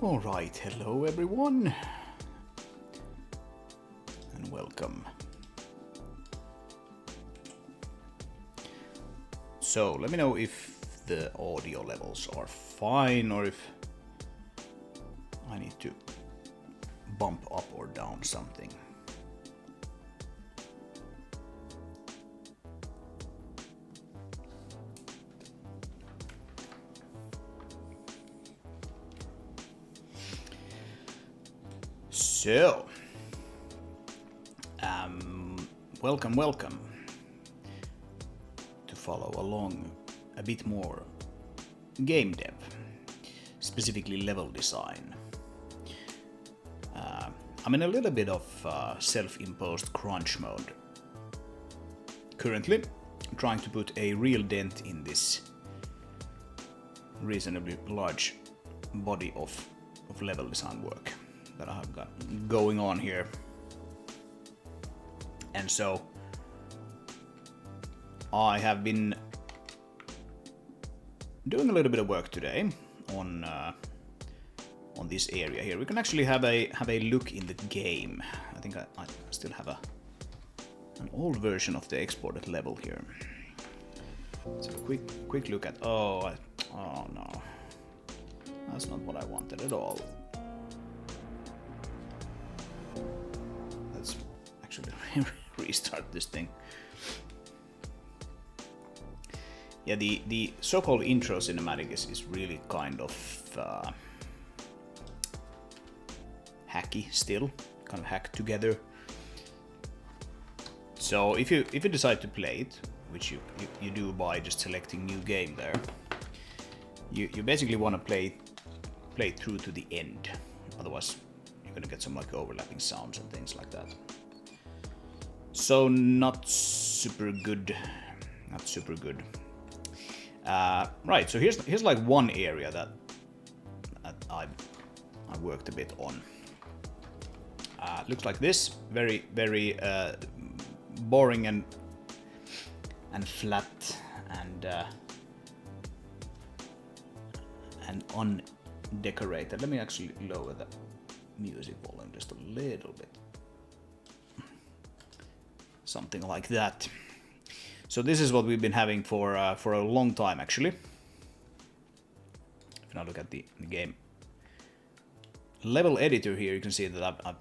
Alright, hello everyone, and welcome. So, let me know if the audio levels are fine or if I need to bump up or down something. So, welcome to follow along a bit more game dev, specifically level design. I'm in a little bit of self-imposed crunch mode currently, trying to put a real dent in this reasonably large body of level design work that I have got going on here. And so I have been doing a little bit of work today on this area here. We can actually have a look in the game. I think I still have an old version of the exported level here. So quick look at oh no, that's not what I wanted at all. Let's actually restart this thing. Yeah, the so-called intro cinematic is really kind of hacky still, kind of hacked together. So if you decide to play it, which you do by just selecting new game there, you basically want to play it through to the end. Otherwise, you're gonna get some like overlapping sounds and things like that. So not super good. Not super good. Right, so here's like one area that I worked a bit on. Looks like this, very boring and flat and undecorated. Let me actually lower the music volume just a little bit. Something like that. So this is what we've been having for a long time, actually. If I look at the game level editor here, you can see that I've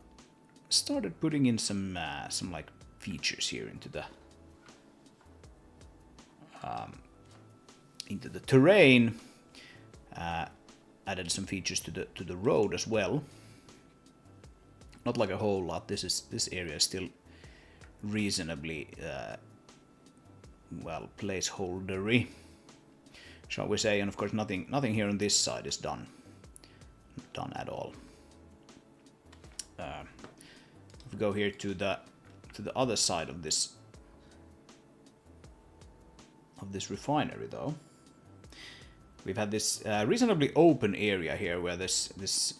started putting in some like features here into the terrain. Added some features to the road as well. Not like a whole lot. This area is still reasonably well placeholdery, shall we say, and of course nothing here on this side is done at all. If we go here to the other side of this refinery, though, we've had this reasonably open area here where this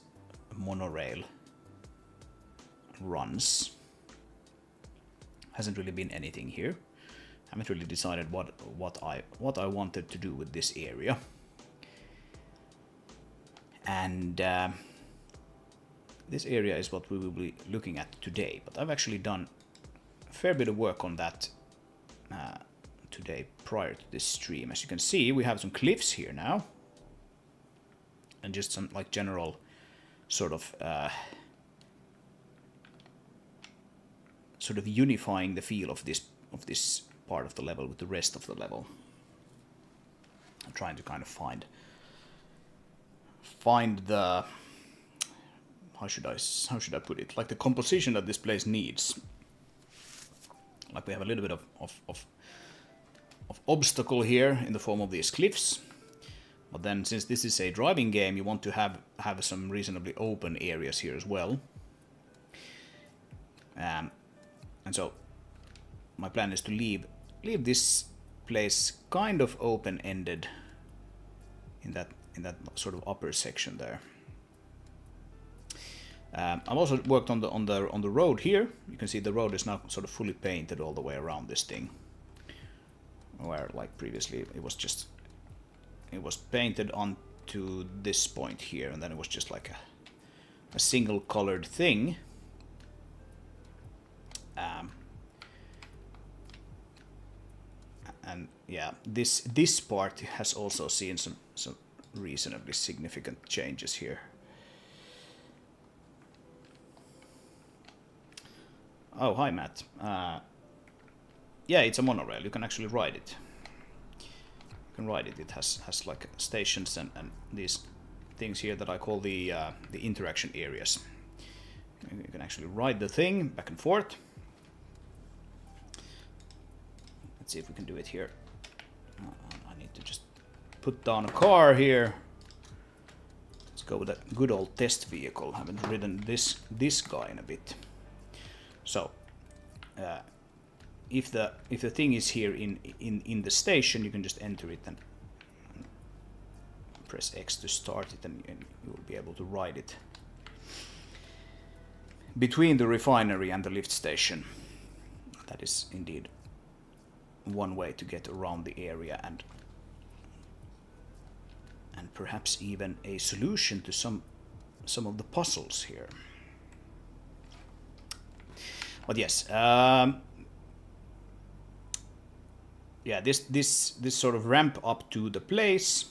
monorail runs. Hasn't really been anything here. Haven't really decided what I wanted to do with this area. And this area is what we will be looking at today. But I've actually done a fair bit of work on that today prior to this stream. As you can see, we have some cliffs here now, and just some like general sort of unifying the feel of this part of the level with the rest of the level. I'm trying to kind of find the how should I put it, like the composition that this place needs. Like we have a little bit of obstacle here in the form of these cliffs, but then since this is a driving game, you want to have some reasonably open areas here as well. And so my plan is to leave this place kind of open-ended in that sort of upper section there. I've also worked on the road here. You can see the road is now sort of fully painted all the way around this thing, where like previously it was painted onto this point here, and then it was just like a single colored thing. And yeah, this part has also seen some reasonably significant changes here. Oh, hi Matt. Yeah, it's a monorail. You can actually ride it. You can ride it. It has like stations and these things here that I call the interaction areas. You can actually ride the thing back and forth. Let's see if we can do it here. I need to just put down a car here. Let's go with that good old test vehicle. Haven't ridden this guy in a bit. So, if the thing is here in the station, you can just enter it and press X to start it, and you will be able to ride it between the refinery and the lift station. That is indeed one way to get around the area, and perhaps even a solution to some of the puzzles here. But yes, yeah, this sort of ramp up to the place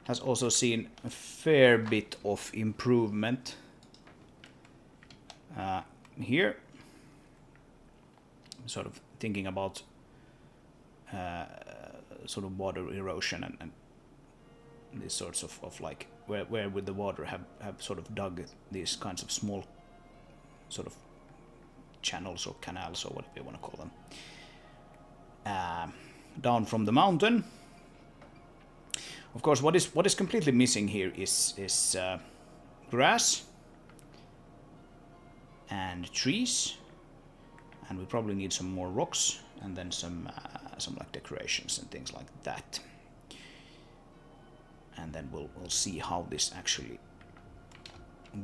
has also seen a fair bit of improvement here. Sort of thinking about sort of water erosion and these sorts of like where would the water have sort of dug these kinds of small sort of channels or canals or whatever you want to call them down from the mountain. Of course, what is completely missing here is grass and trees, and we probably need some more rocks and then some like decorations and things like that. And then we'll see how this actually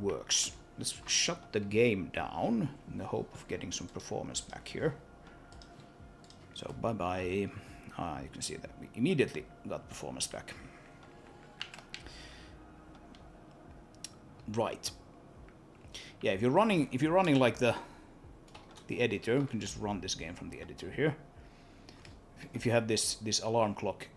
works. Let's shut the game down in the hope of getting some performance back here. So bye-bye. You can see that we immediately got performance back. Right. Yeah, if you're running like the editor, you can just run this game from the editor here. If you have this alarm clock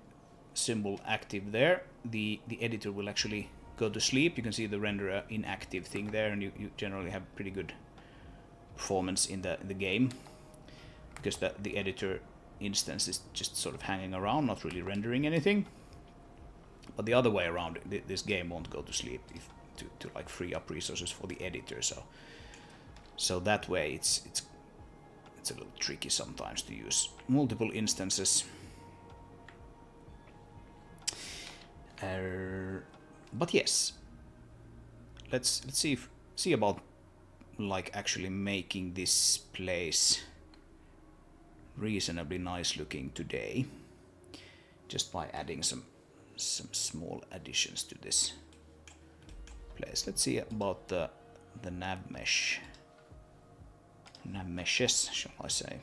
symbol active there, the editor will actually go to sleep. You can see the render inactive thing there, and you generally have pretty good performance in the game, because the editor instance is just sort of hanging around, not really rendering anything. But the other way around, this game won't go to sleep to like free up resources for the editor. So that way it's a little tricky sometimes to use multiple instances. But yes, let's see about like actually making this place reasonably nice looking today, just by adding some small additions to this place. Let's see about the nav meshes, shall I say.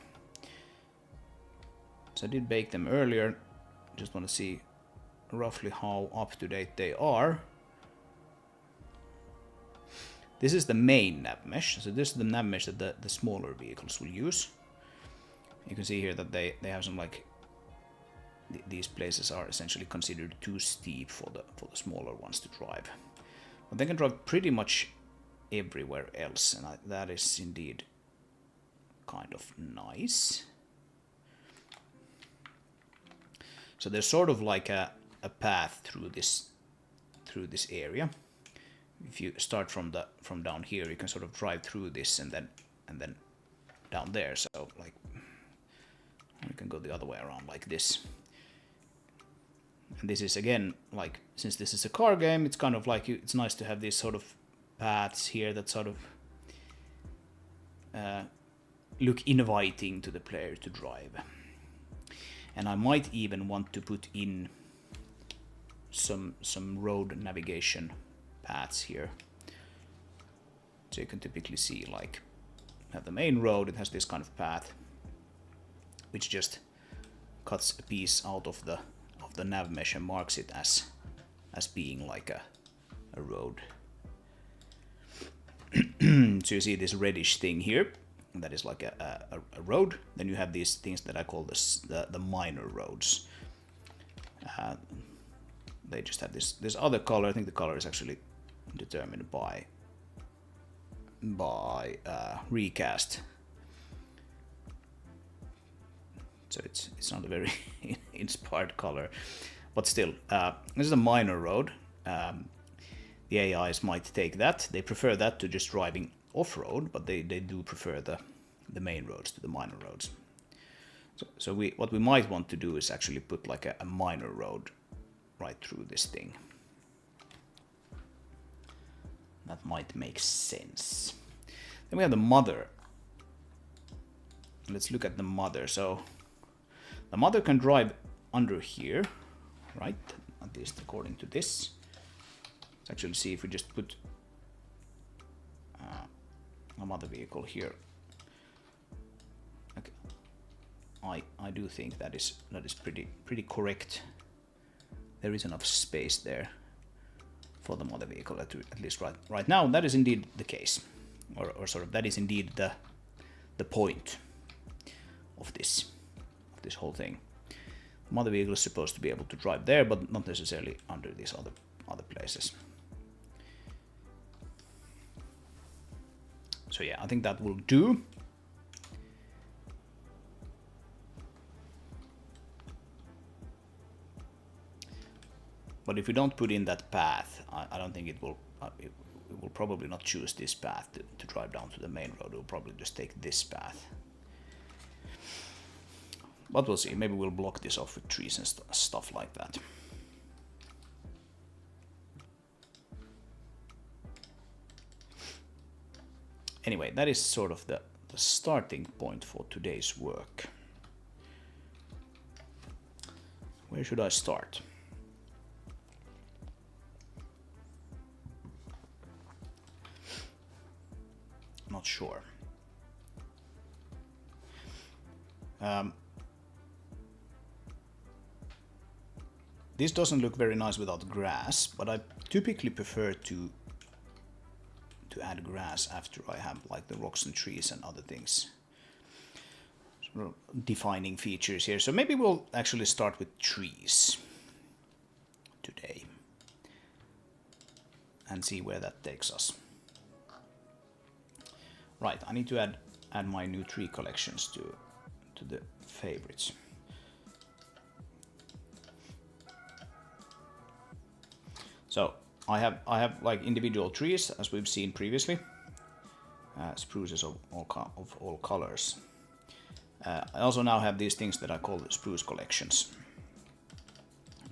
So I did bake them earlier. Just want to see roughly how up to date they are. This is the main nav mesh. So this is the nav mesh that the smaller vehicles will use. You can see here that they have some like these places are essentially considered too steep for the smaller ones to drive, but they can drive pretty much everywhere else, and that is indeed kind of nice. So there's sort of like a path through this area. If you start from down here, you can sort of drive through this and then down there. So like you can go the other way around like this. And this is again, like, since this is a car game, it's kind of like it's nice to have these sort of paths here that sort of look inviting to the player to drive. And I might even want to put in some road navigation paths here. So you can typically see, like, have the main road, it has this kind of path which just cuts a piece out of the nav mesh and marks it as being like a road. So you see this reddish thing here, that is like a road. Then you have these things that I call the minor roads. They just have this other color. I think the color is actually determined by recast. So it's not a very inspired color, but still, this is a minor road. The AIs might take that. They prefer that to just driving off-road, but they do prefer the main roads to the minor roads. So what we might want to do is actually put like a minor road right through this thing. That might make sense. Then we have the mother. Let's look at the mother. So the mother can drive under here, right? At least according to this. Let's actually see if we just put a mother vehicle here. Okay. I do think that is pretty correct. There is enough space there for the mother vehicle, at least right now. That is indeed the case, or sort of that is indeed the point of this whole thing. The mother vehicle is supposed to be able to drive there, but not necessarily under these other places. So yeah, I think that will do. But if you don't put in that path, I don't think it will probably not choose this path to drive down to the main road. It will probably just take this path. But we'll see. Maybe we'll block this off with trees and stuff like that. Anyway, that is sort of the starting point for today's work. Where should I start? Not sure. This doesn't look very nice without grass, but I typically prefer to add grass after I have like the rocks and trees and other things. Sort of defining features here. So maybe we'll actually start with trees today and see where that takes us. Right, I need to add my new tree collections to the favorites. So I have like individual trees, as we've seen previously, spruces of all colors. I also now have these things that I call the spruce collections,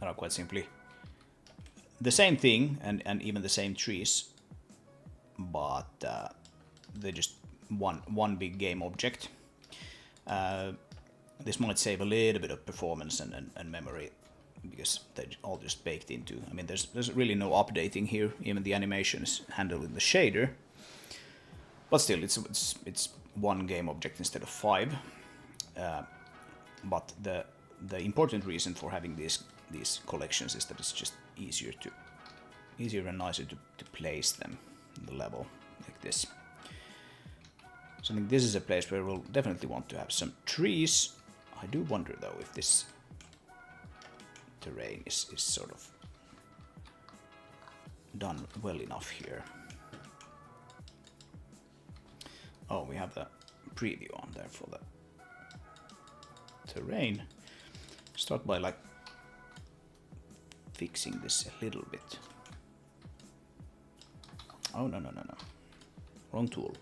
that are quite simply the same thing and even the same trees, but they're just one big game object. This might save a little bit of performance and memory, because they're all just baked into. I mean, there's really no updating here. Even the animation is handled in the shader, but still, it's one game object instead of 5. But the important reason for having these collections is that it's just easier and nicer to place them in the level like this. So I think this is a place where we'll definitely want to have some trees. I do wonder though if this terrain is sort of done well enough here. Oh, we have the preview on there for the terrain. Start by like fixing this a little bit. Oh, no. Wrong tool.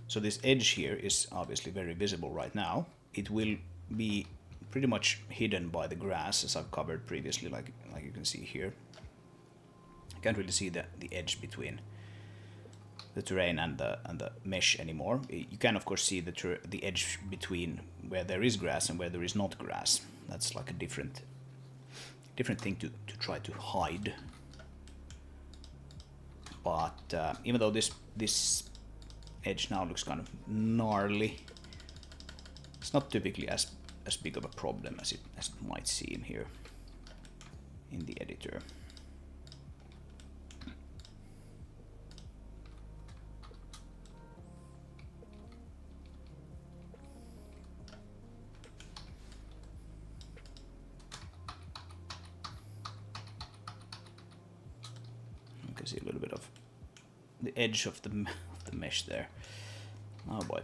So this edge here is obviously very visible right now. It will be pretty much hidden by the grass, as I've covered previously, like you can see here. I can't really see the edge between the terrain and the mesh anymore. You can of course see the edge between where there is grass and where there is not grass. That's like a different thing to try to hide. But even though this edge now looks kind of gnarly, It's not typically as big of a problem as it might seem here in the editor. You can see a little bit of the edge of the mesh there. Oh boy.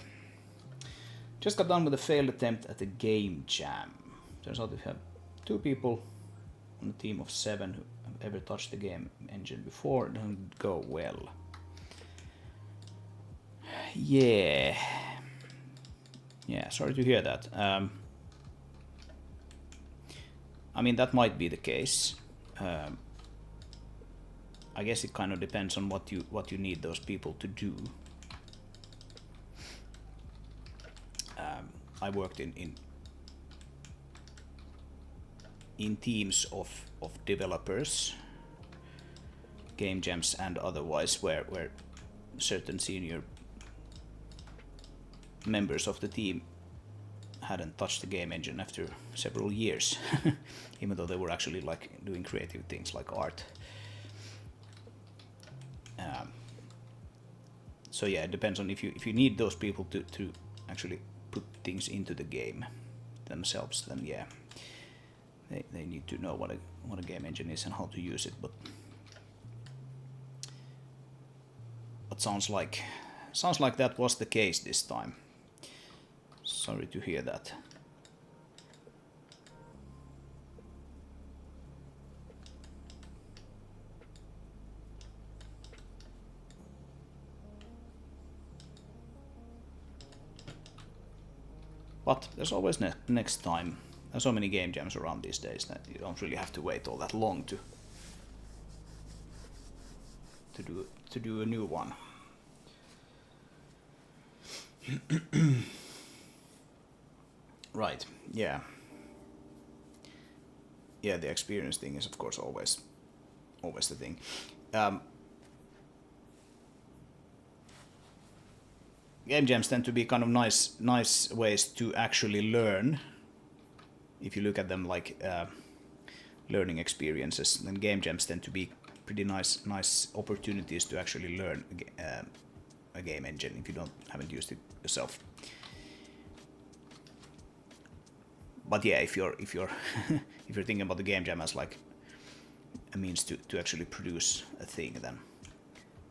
Just got done with a failed attempt at a game jam. Turns out we have 2 people on a team of 7 who have ever touched the game engine before. It doesn't go well. Yeah. Yeah, sorry to hear that. I mean, that might be the case. I guess it kind of depends on what you need those people to do. I worked in teams of developers, game jams and otherwise, where certain senior members of the team hadn't touched the game engine after several years, even though they were actually like doing creative things like art. So yeah, it depends on if you need those people to actually put things into the game themselves, then yeah, they need to know what a game engine is and how to use it. But sounds like that was the case this time. Sorry to hear that. But there's always next time. There's so many game jams around these days that you don't really have to wait all that long to do a new one. Right, yeah. Yeah, the experience thing is of course always the thing. Game jams tend to be kind of nice ways to actually learn. If you look at them like learning experiences, then game jams tend to be pretty nice opportunities to actually learn a game engine if you haven't used it yourself. But yeah, if you're if you're thinking about the game jam as like a means to actually produce a thing, then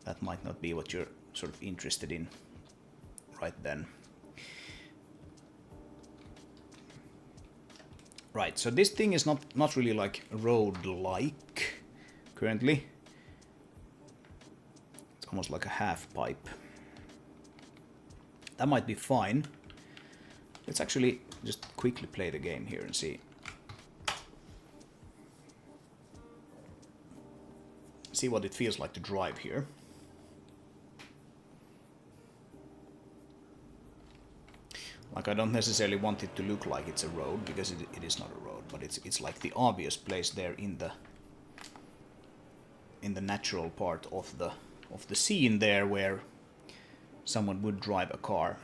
that might not be what you're sort of interested in right then. Right, so this thing is not really like road-like currently. It's almost like a half pipe. That might be fine. Let's actually just quickly play the game here and see what it feels like to drive here. Like, I don't necessarily want it to look like it's a road, because it is not a road, but it's like the obvious place there in the natural part of the scene there where someone would drive a car.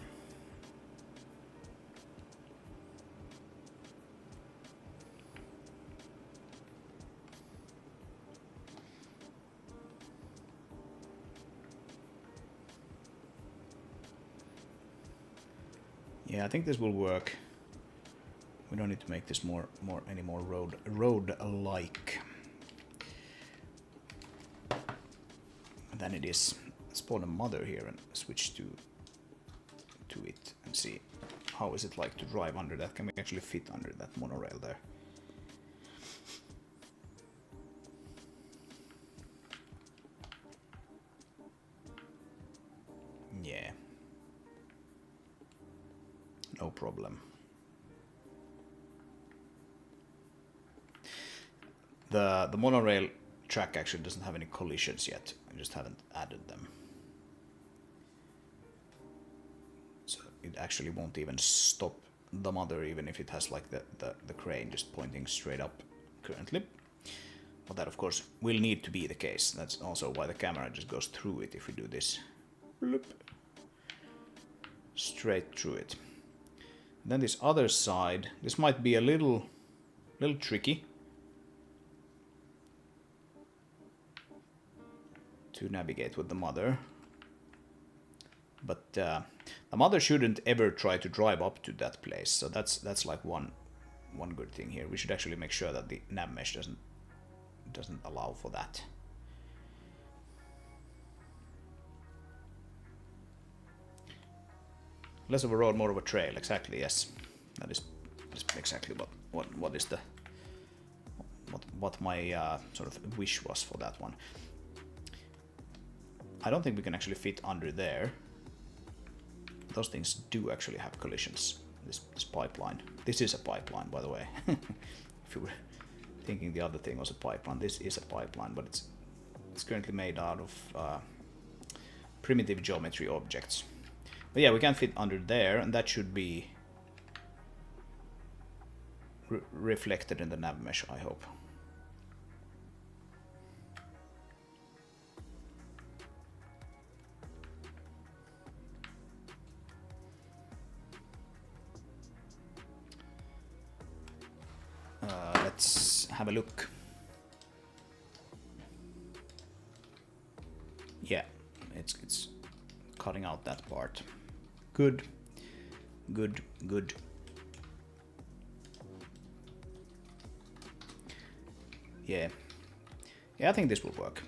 Yeah, I think this will work. We don't need to make this any more road-like than it is. Let's spawn a mother here and switch to it and see how is it like to drive under that. Can we actually fit under that monorail there? Yeah. No problem. The monorail track actually doesn't have any collisions yet. I just haven't added them. So it actually won't even stop the mother, even if it has like the crane just pointing straight up currently. But that of course will need to be the case. That's also why the camera just goes through it if we do this. Bloop. Straight through it. Then this other side, this might be a little tricky to navigate with the mother. But the mother shouldn't ever try to drive up to that place, so that's like one good thing here. We should actually make sure that the nav mesh doesn't allow for that. Less of a road, more of a trail. Exactly, yes. That is exactly what is the what my sort of wish was for that one. I don't think we can actually fit under there. Those things do actually have collisions. This pipeline. This is a pipeline, by the way. If you were thinking the other thing was a pipeline, this is a pipeline, but it's currently made out of primitive geometry objects. But yeah, we can fit under there, and that should be reflected in the nav mesh, I hope. Let's have a look. Yeah, it's cutting out that part. Good. Yeah, I think this will work.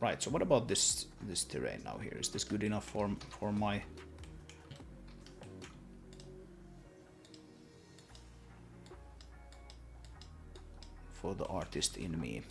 Right. So what about this terrain now here? Is this good enough for my? For the artist in me.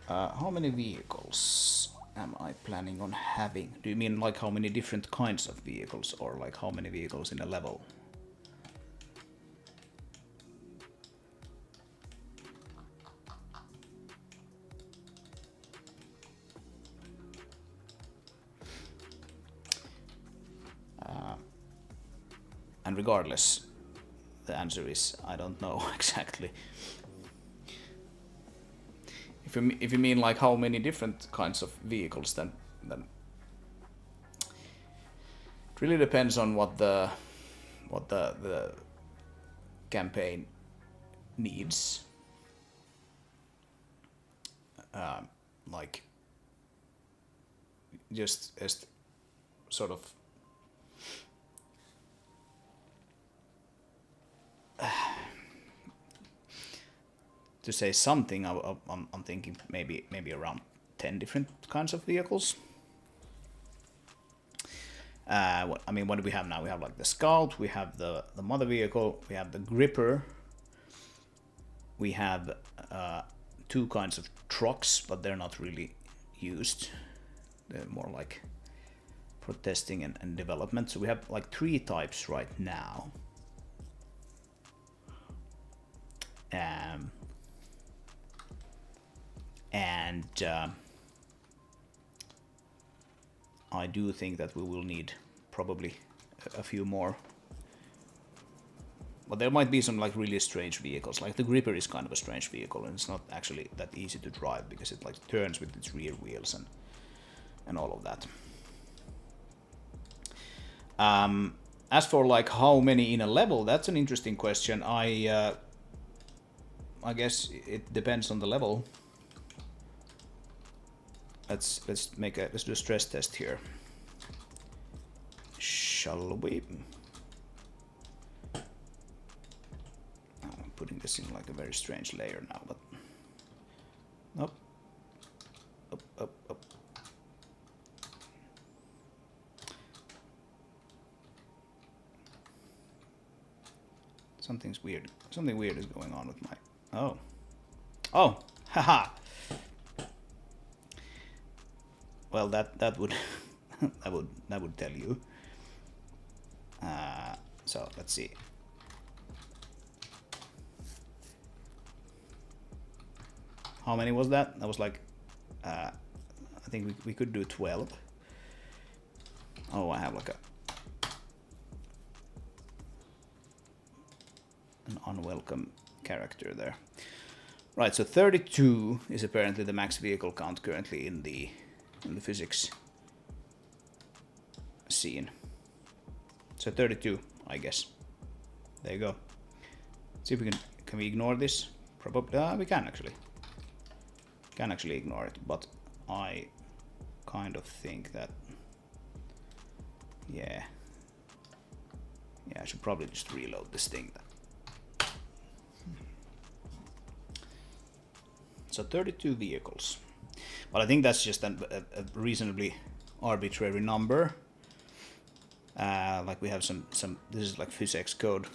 How many vehicles am I planning on having? Do you mean like how many different kinds of vehicles, or like how many vehicles in a level? And regardless, the answer is I don't know exactly. If you mean like how many different kinds of vehicles, then it really depends on what the campaign needs. Like just as sort of to say something, I'm thinking maybe around 10 different kinds of vehicles. What do we have now? We have like the Scout, we have the mother vehicle, we have the Gripper, we have 2 kinds of trucks, but they're not really used. They're more like for testing and development. So we have like 3 types right now. I do think that we will need probably a few more. But there might be some like really strange vehicles. Like the Gripper is kind of a strange vehicle, and it's not actually that easy to drive because it like turns with its rear wheels and all of that. As for like how many in a level, that's an interesting question. I guess it depends on the level. Let's do a stress test here. Shall we? I'm putting this in like a very strange layer now, but nope. Up. Something's weird. Something weird is going on with my. Oh, haha. Well, that would that would tell you. So let's see. How many was that? That was like I think we could do 12. Oh, I have like an unwelcome character there. Right, so 32 is apparently the max vehicle count currently in the physics scene. So 32, I guess. There you go. See if we can we ignore this? Probably we can actually. Can actually ignore it, but I kind of think that yeah, I should probably just reload this thing. So 32 vehicles, but I think that's just a reasonably arbitrary number. Like we have some. This is like PhysX code.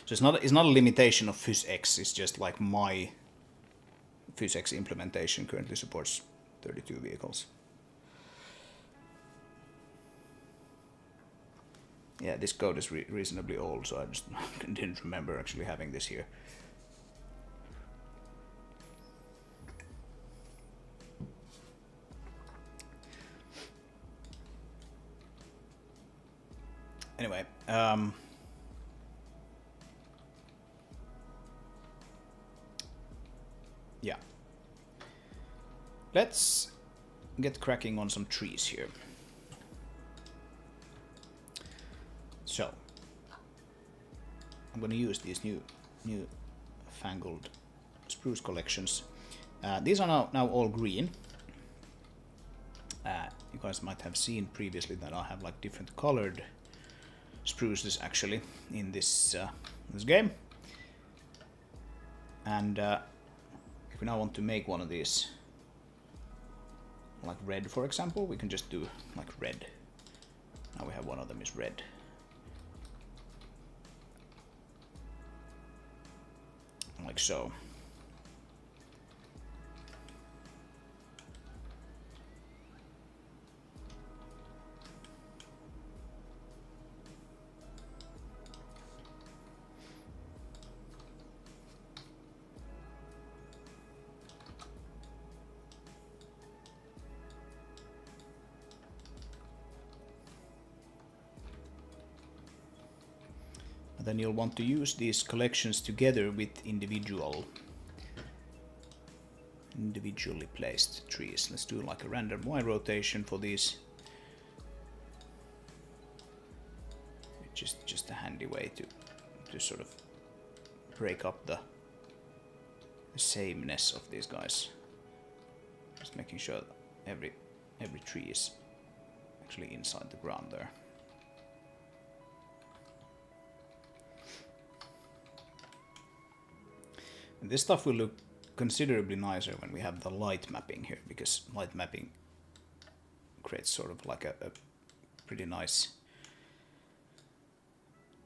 So it's not a limitation of PhysX. It's just like my PhysX implementation currently supports 32 vehicles. Yeah, this code is reasonably old, so I just didn't remember actually having this here. Anyway, yeah. Let's get cracking on some trees here. So, I'm going to use these new fangled spruce collections. These are now all green. You guys might have seen previously that I have like different colored spruces actually in this this game. And if we now want to make one of these like red, for example, we can just do like red. Now we have one of them is red. Like so. Then you'll want to use these collections together with individually placed trees. Let's do like a random Y rotation for these, which is just a handy way to sort of break up the sameness of these guys. Just making sure that every tree is actually inside the ground there. And this stuff will look considerably nicer when we have the light mapping here, because light mapping creates sort of like a pretty nice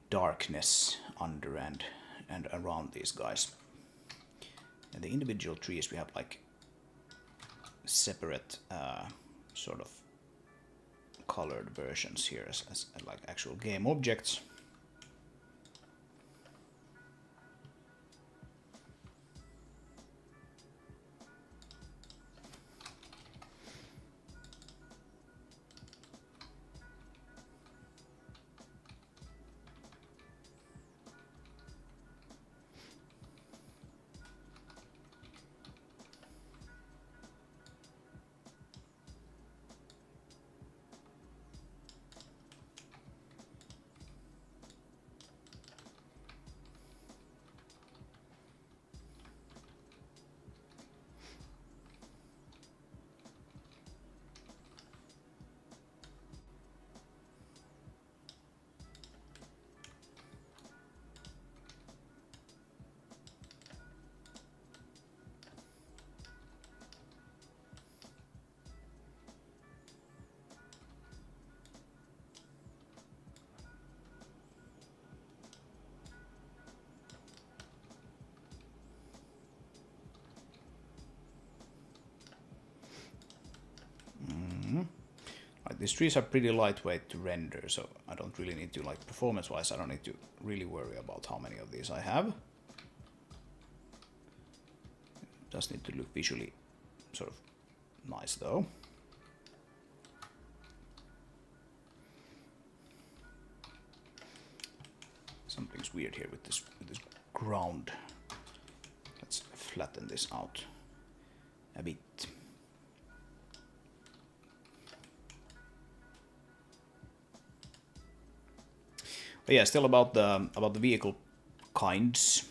darkness under and around these guys. And the individual trees, we have like separate sort of colored versions here as like actual game objects. These trees are pretty lightweight to render, so I don't really need to, like, performance-wise, I don't need to really worry about how many of these I have. It does need to look visually sort of nice, though. looks weird here with this ground. Let's flatten this out a bit. But yeah, still about the vehicle kinds.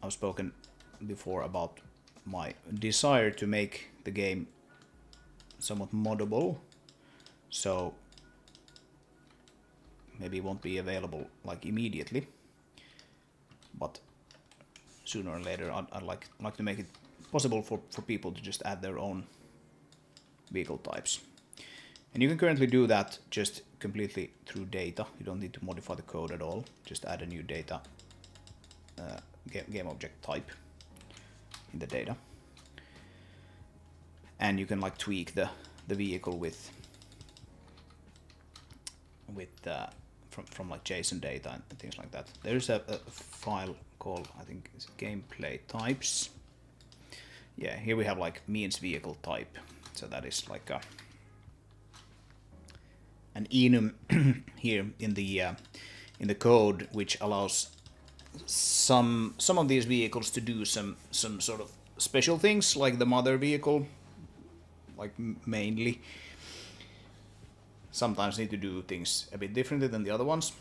I've spoken before about my desire to make the game somewhat moddable, so maybe it won't be available like immediately, but sooner or later I'd like to make it possible for people to just add their own vehicle types. And you can currently do that just completely through data. You don't need to modify the code at all. Just add a new data game object type in the data. And you can like tweak the vehicle with from like JSON data and things like that. There's a file called, I think it's gameplay types. Yeah, here we have like means vehicle type. So that is like an enum here in the code, which allows some of these vehicles to do some sort of special things, like the mother vehicle, like mainly. Sometimes need to do things a bit differently than the other ones.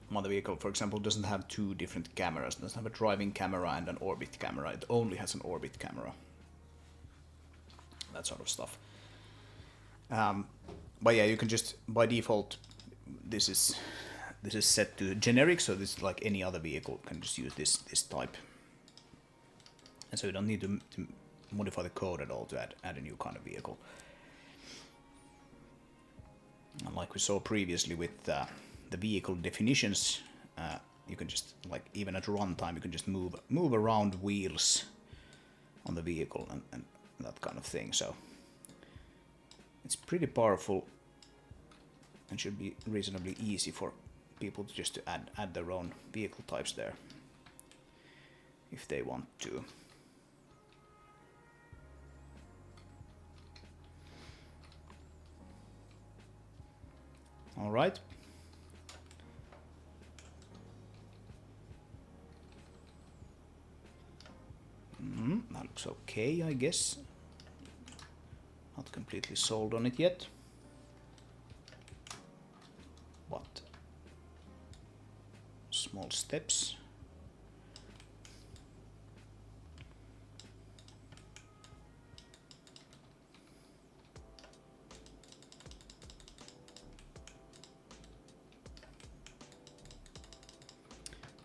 Mother vehicle, for example, doesn't have two different cameras. It doesn't have a driving camera and an orbit camera. It only has an orbit camera. That sort of stuff. But yeah, you can just, by default, this is set to generic, so this is like any other vehicle can just use this type. And so you don't need to modify the code at all to add a new kind of vehicle. And like we saw previously with the vehicle definitions, you can just, like, even at runtime, you can just move around wheels on the vehicle and that kind of thing. So it's pretty powerful and should be reasonably easy for people to just add their own vehicle types there if they want to. All right. That looks okay, I guess. Not completely sold on it yet. But small steps.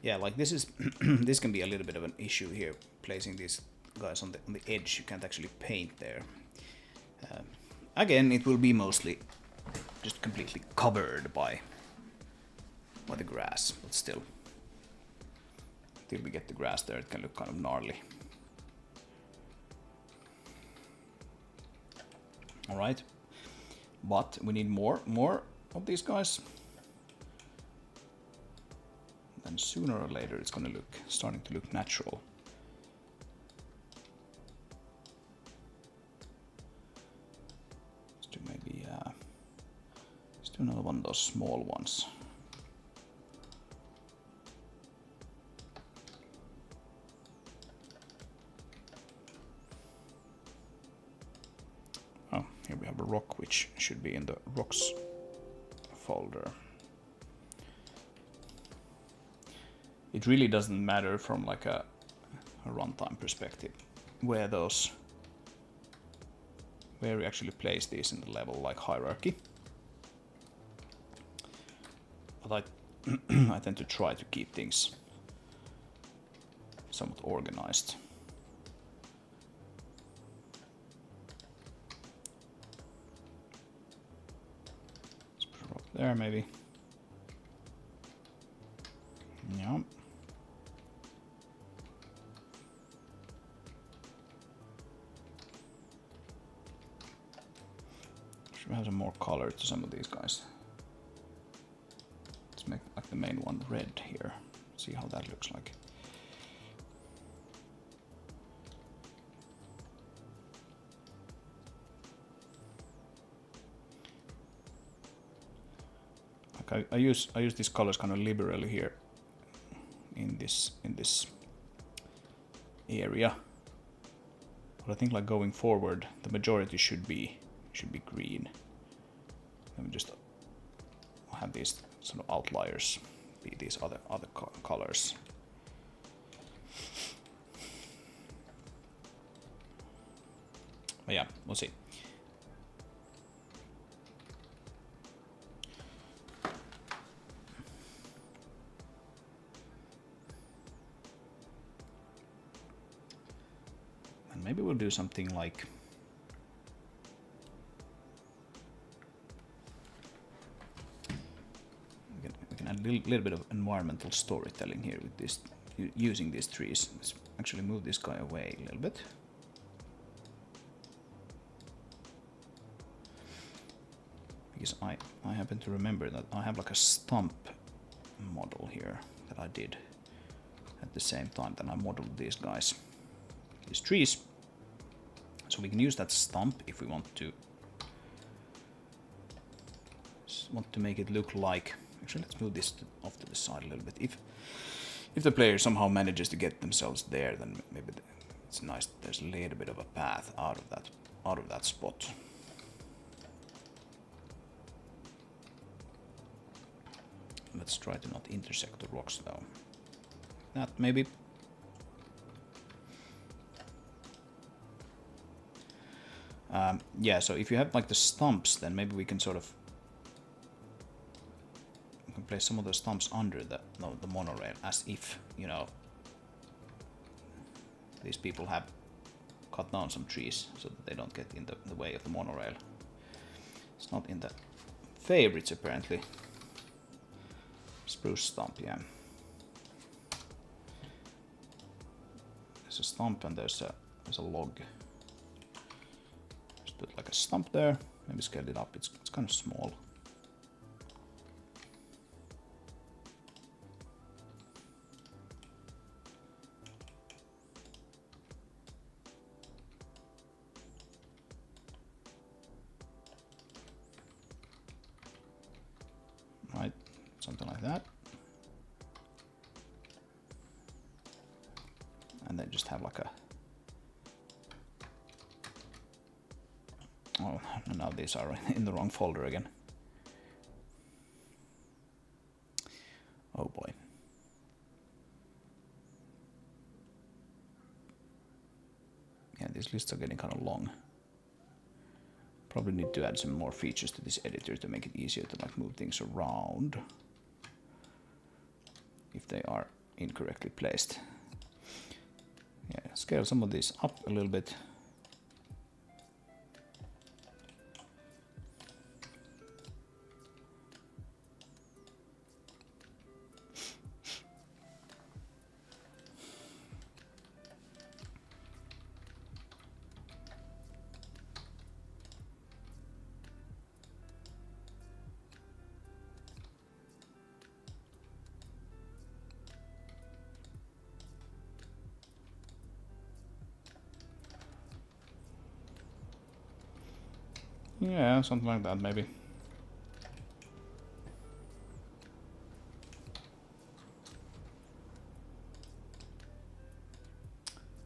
Yeah, like this is this can be a little bit of an issue here, placing these guys on the edge. You can't actually paint there. Again, it will be mostly just completely covered by the grass, but still, till we get the grass there, it can look kind of gnarly. All right, but we need more of these guys. And sooner or later it's going to starting to look natural. Let's do maybe let's do another one of those small ones. Oh, here we have a rock, which should be in the rocks folder. It really doesn't matter from like a runtime perspective where we actually place these in the level like hierarchy. But I tend to try to keep things somewhat organized. Let's put a rock there maybe. Yeah. Should have some more color to some of these guys. Let's make like the main one red here. See how that looks like. I use these colors kind of liberally here in this area. But I think like going forward, the majority should be green. Let me just have these sort of outliers be these other colors. But yeah, we'll see. And maybe we'll do something like we can add a little bit of environmental storytelling here with this, using these trees. Let's actually move this guy away a little bit. Because I happen to remember that I have like a stump model here that I did at the same time that I modeled these guys, these trees. So we can use that stump if we want to make it look like. Actually, let's move this off to the side a little bit. If the player somehow manages to get themselves there, then maybe it's nice that there's a little bit of a path out of that spot. Let's try to not intersect the rocks though. That maybe. Yeah, so if you have like the stumps, then maybe we can sort of place some of the stumps under the monorail, as if, you know, these people have cut down some trees so that they don't get in the way of the monorail. It's not in the favorites apparently. Spruce stump, yeah. There's a stump and there's a log. Just put like a stump there. Maybe scale it up. It's kind of small. Right, something like that. And then just have like a... Oh, now these are in the wrong folder again. Oh boy. Yeah, these lists are getting kind of long. Probably need to add some more features to this editor to make it easier to like move things around if they are incorrectly placed. Yeah, scale some of these up a little bit. Yeah, something like that, maybe.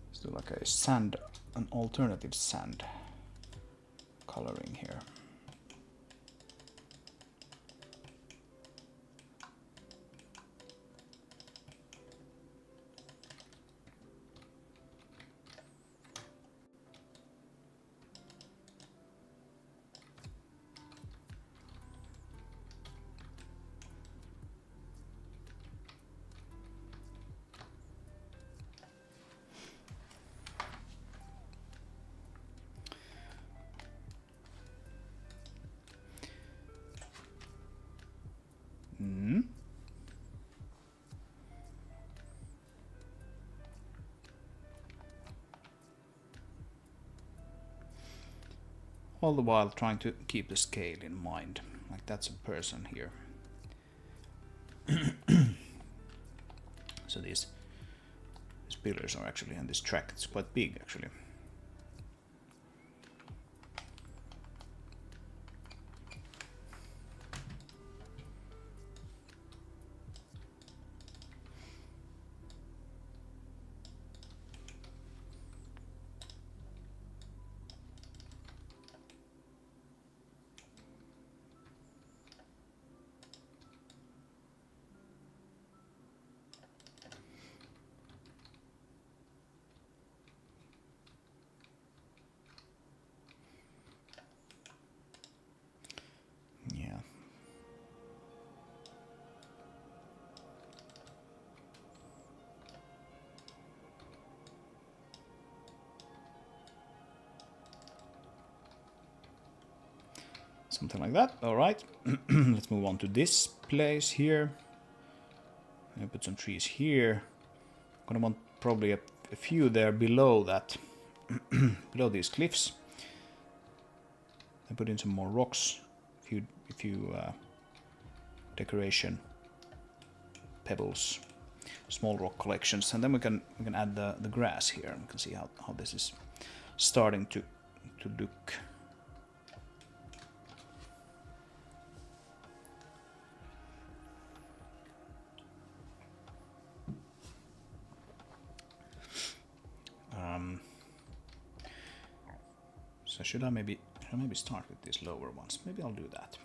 Let's do like a sand, an alternative sand coloring here. All the while trying to keep the scale in mind. Like that's a person here. So these pillars are actually, and this track, it's quite big actually. Something like that. All right. Let's move on to this place here. I put some trees here. Gonna want probably a few there below that, below these cliffs. I put in some more rocks, a few decoration pebbles, small rock collections, and then we can add the grass here, and we can see how this is starting to look. So should I maybe start with these lower ones? Maybe I'll do that.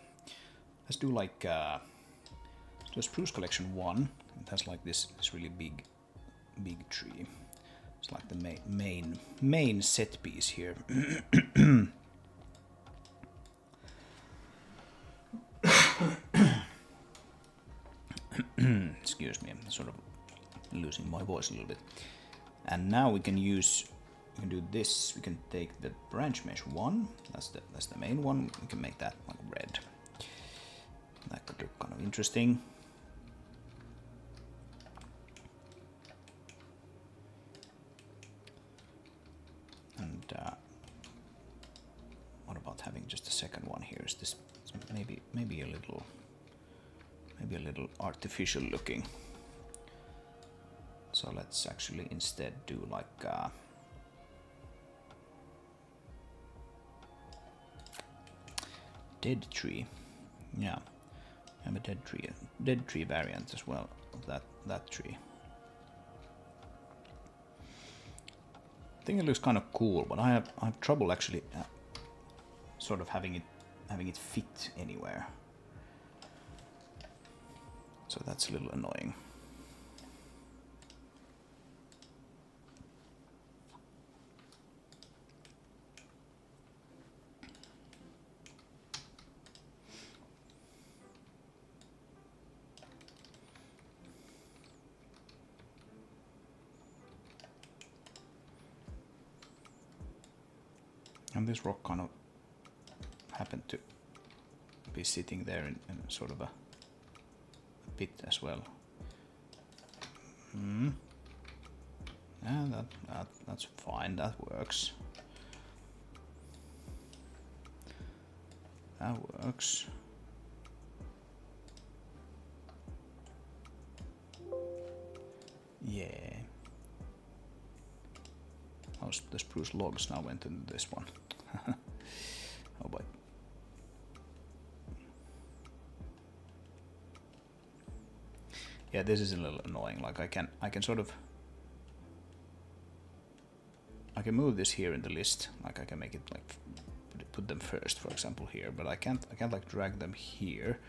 Let's do like do a spruce collection 1. It has like this really big tree. It's like the main set piece here. Excuse me, I'm sort of losing my voice a little bit. And now we can do this. We can take the branch mesh 1. That's the main one. We can make that like red. That could look kind of interesting. And what about having just a second one here? Is this maybe a little artificial looking? So let's actually instead do like dead tree. Yeah, I have a dead tree variant as well of that tree. I think it looks kind of cool, but I have trouble actually sort of having it fit anywhere. So that's a little annoying. And this rock kind of happened to be sitting there in sort of a pit as well. Yeah, that's fine. That works. That works. Yeah. The spruce logs now went into this one. Oh boy. Yeah, this is a little annoying. Like I can sort of move this here in the list. Like I can make it like put them first, for example, here. But I can't like drag them here.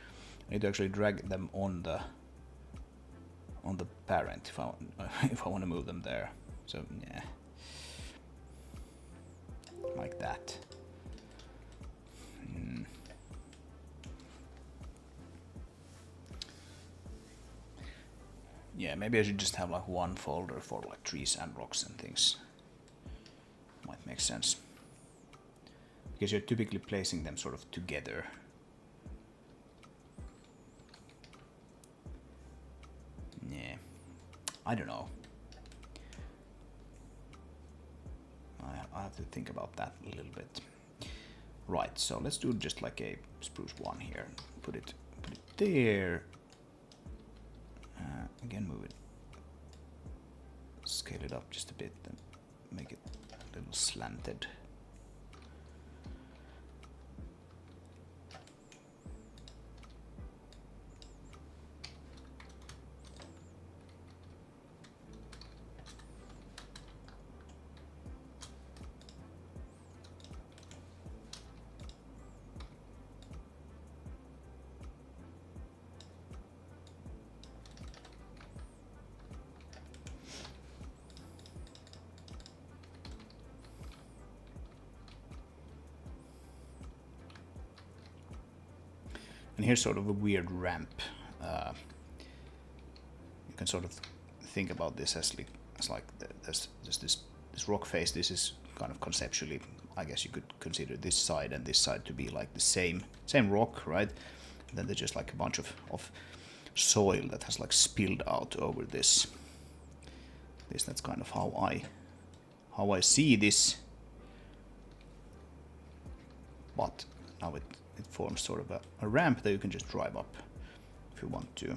I need to actually drag them on the parent if I want to move them there. So yeah. Like that. Yeah, maybe I should just have like one folder for like trees and rocks and things. Might make sense. Because you're typically placing them sort of together. Yeah, I don't know. I have to think about that a little bit. Right, so let's do just like a spruce 1 here. Put it there. Again, move it. Scale it up just a bit and make it a little slanted. And here's sort of a weird ramp. You can sort of think about this as like there's this rock face. This is kind of conceptually I guess you could consider this side and this side to be like the same rock, right? And then there's just like a bunch of soil that has like spilled out over this. That's kind of how I see this. But now it forms sort of a ramp that you can just drive up if you want to.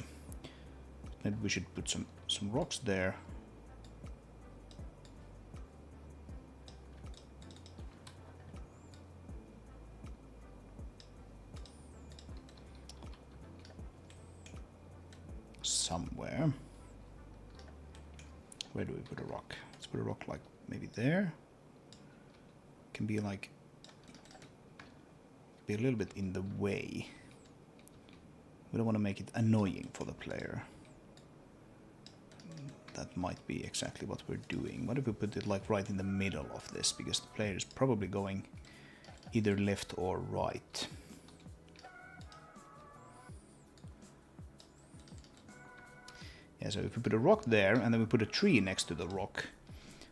Maybe we should put some rocks there. Somewhere. Where do we put a rock? Let's put a rock like maybe there. Can be like a little bit in the way. We don't want to make it annoying for the player. That might be exactly what we're doing. What if we put it like right in the middle of this, because the player is probably going either left or right. Yeah, so if we put a rock there and then we put a tree next to the rock,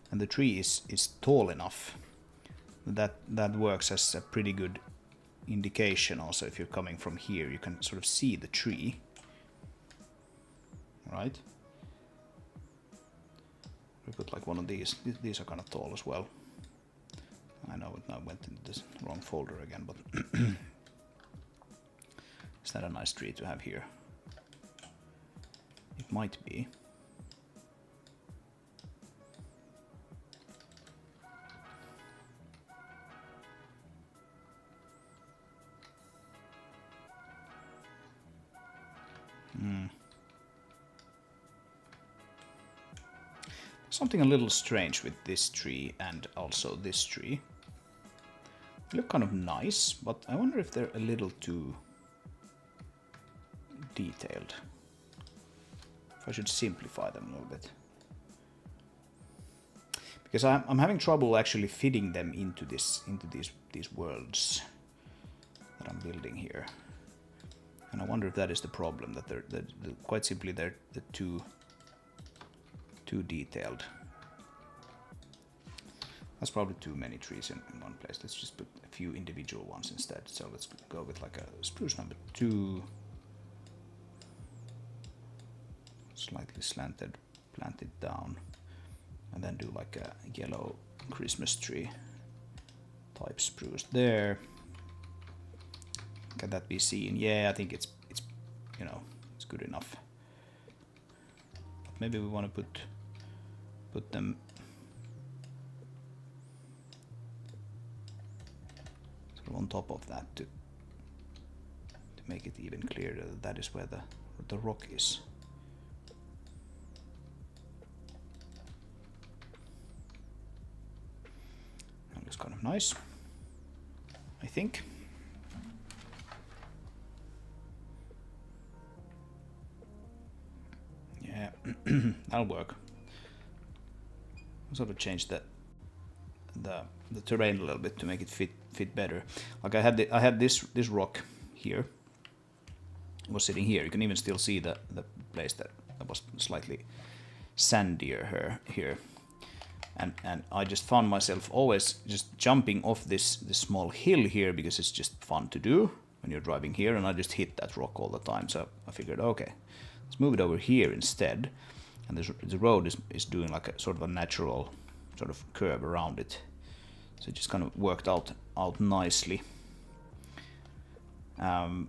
and the tree is tall enough, that works as a pretty good indication. Also, if you're coming from here, you can sort of see the tree, right? We put like one of these. These are kind of tall as well. I know it now went into this wrong folder again, but is that a nice tree to have here? It might be. Something a little strange with this tree and also this tree. They look kind of nice, but I wonder if they're a little too detailed. If I should simplify them a little bit. Because I'm having trouble actually fitting them into these worlds that I'm building here. And I wonder if that is the problem, that they're quite simply they're too detailed. That's probably too many trees in one place. Let's just put a few individual ones instead. So let's go with like a spruce number 2. Slightly slanted, planted down. And then do like a yellow Christmas tree type spruce there. Can that be seen? Yeah, I think it's you know, it's good enough. But maybe we want to put them sort of on top of that to make it even clearer that that is where the rock is. That looks kind of nice, I think. Yeah, that'll work. Sort of change the terrain a little bit to make it fit better. Like I had this rock here. It was sitting here. You can even still see the place that was slightly sandier here. And I just found myself always just jumping off this small hill here because it's just fun to do when you're driving here, and I just hit that rock all the time. So I figured, okay, let's move it over here instead. And the road is doing like a sort of a natural sort of curve around it. So it just kind of worked out nicely. Now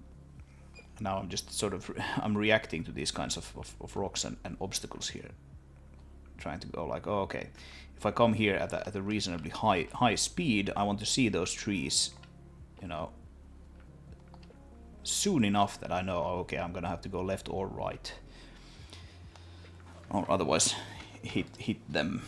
I'm just sort of I'm reacting to these kinds of rocks and obstacles here. Trying to go like, oh, okay, if I come here at a reasonably high speed, I want to see those trees, you know, soon enough that I know, oh, okay, I'm gonna have to go left or right. Or otherwise hit them.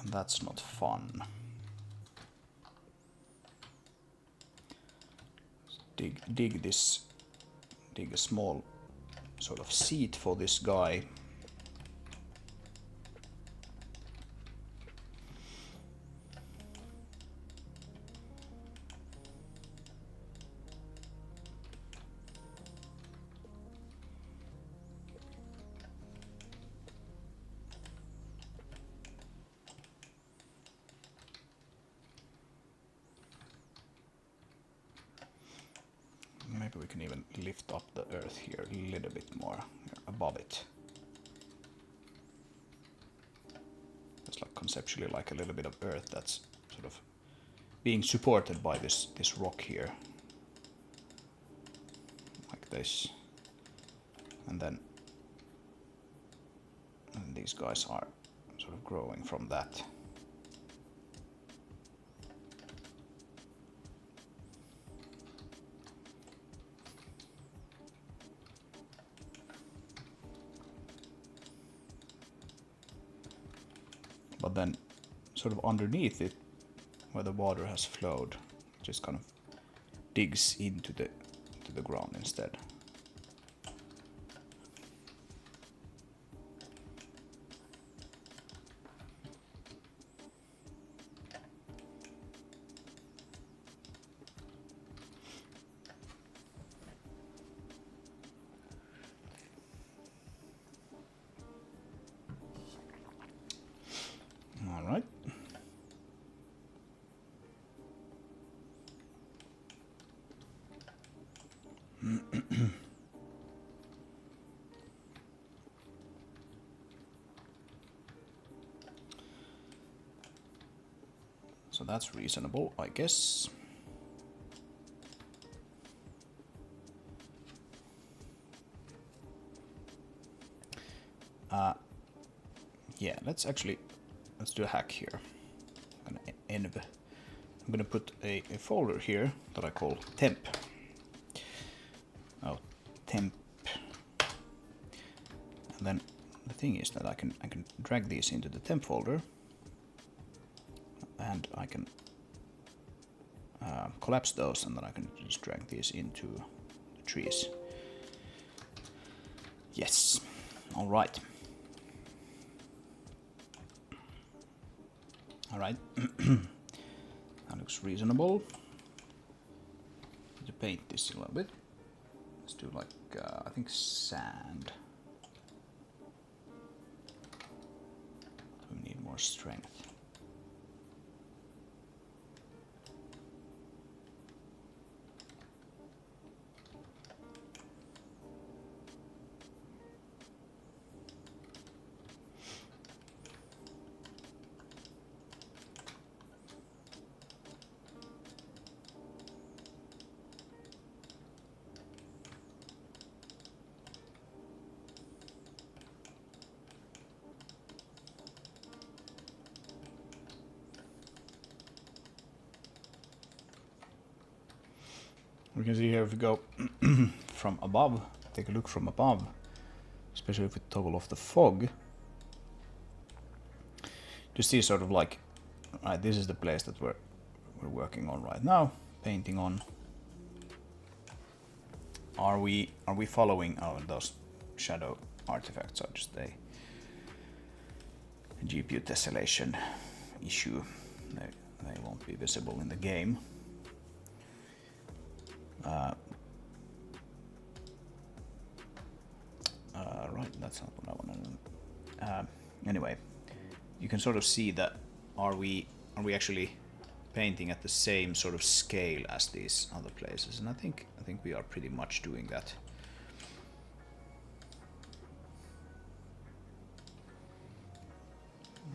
And that's not fun. Dig a small sort of seat for this guy. we can even lift up the earth here a little bit more, above it. It's like conceptually like a little bit of earth that's sort of being supported by this rock here. Like this. And then these guys are sort of growing from that. But then sort of underneath it, where the water has flowed, it just kind of digs into the ground instead. All right. So that's reasonable, I guess. Yeah, let's do a hack here. I'm gonna put a folder here that I call temp. Oh, temp. And then the thing is that I can drag these into the temp folder, and I can collapse those, and then I can just drag these into the trees. Yes. All right. All right. That looks reasonable. Need to paint this a little bit. Let's do like I think sand. We need more strength. We can see here if we go from above, take a look from above, especially if we toggle off the fog, to see sort of like, right, this is the place that we're working on right now, painting on. Are we following those shadow artifacts are just a GPU tessellation issue. They won't be visible in the game. Right, that's not what I want to know. Anyway, you can sort of see that are we actually painting at the same sort of scale as these other places, and I think we are pretty much doing that.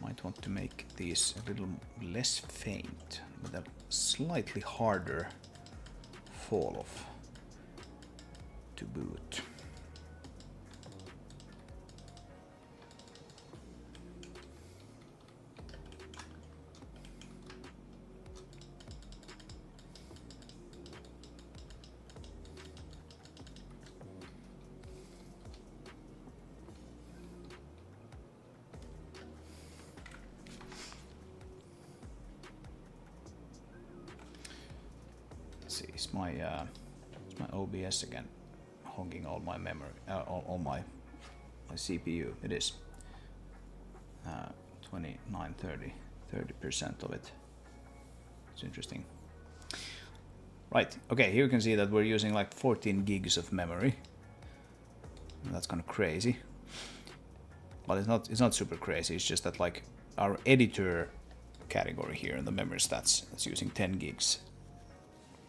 Might want to make these a little less faint, with a slightly harder fall off to boot. It's my OBS again hogging all my memory, all my CPU. It is 29, 30% of it. It's interesting. Right. Okay. Here you can see that we're using like 14 gigs of memory. That's kind of crazy, but it's not super crazy. It's just that like our editor category here in the memory stats, it's using 10 gigs.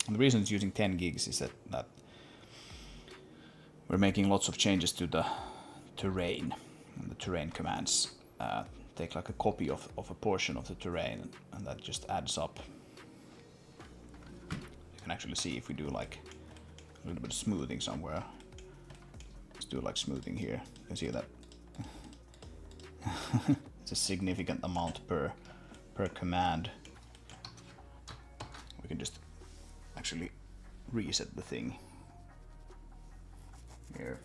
And the reason it's using 10 gigs is that we're making lots of changes to the terrain. And the terrain commands take like a copy of a portion of the terrain, and that just adds up. You can actually see if we do like a little bit of smoothing somewhere. Let's do like smoothing here. You can see that it's a significant amount per command. We can just actually reset the thing here,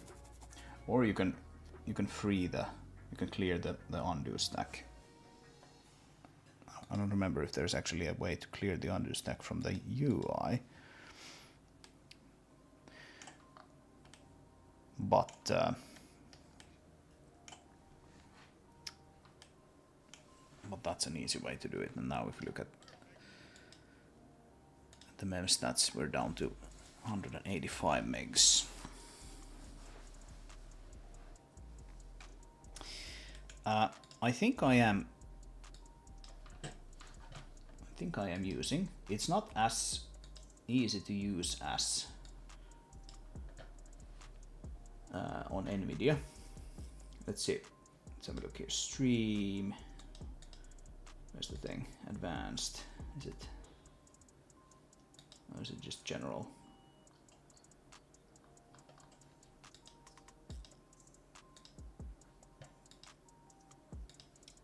or you can clear the undo stack. I don't remember if there's actually a way to clear the undo stack from the UI, but that's an easy way to do it. And now if you look at the mem stats, we're down to 185 megs. I think I am using. It's not as easy to use as on NVIDIA. Let's see. Let's have a look here. Stream. Where's the thing? Advanced. Is it? Or is it just general?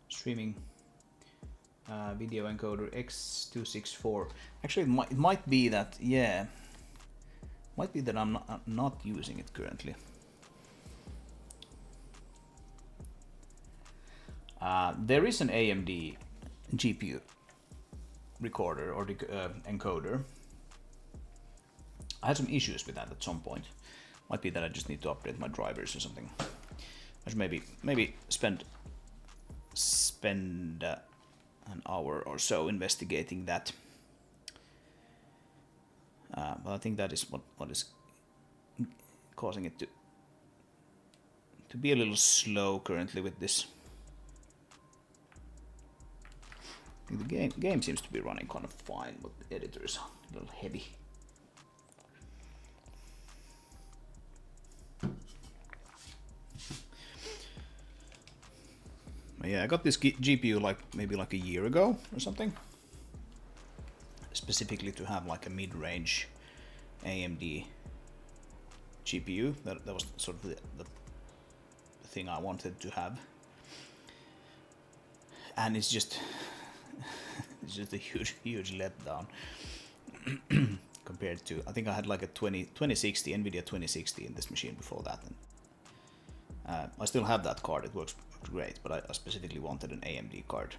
Streaming video encoder X264. Actually, it might be that, yeah, might be that I'm not using it currently. There is an AMD GPU recorder or encoder. I had some issues with that at some point. Might be that I just need to update my drivers or something. I should maybe spend an hour or so investigating that. But I think that is what is causing it to be a little slow currently with this. The game seems to be running kind of fine, but the editor is a little heavy. Yeah, I got this GPU maybe like a year ago or something, specifically to have like a mid-range AMD GPU. That was sort of the thing I wanted to have, and it's just a huge letdown compared to, I think I had like a 2060 NVIDIA 2060 in this machine before that, and I still have that card. It works great, but I specifically wanted an AMD card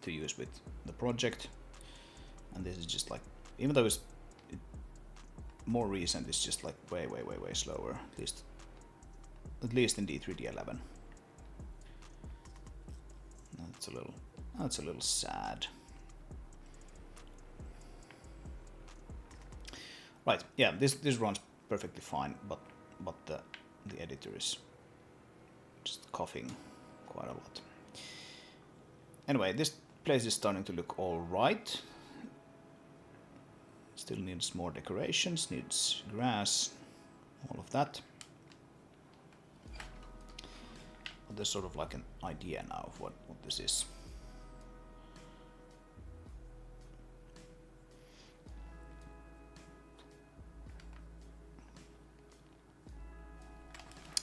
to use with the project, and this is just like, even though it's more recent, it's just like way slower, at least in D3D11. That's a little sad. Right, yeah, this runs perfectly fine, but the editor is just coughing quite a lot. Anyway, this place is starting to look all right. Still needs more decorations, needs grass, all of that. But there's sort of like an idea now of what this is.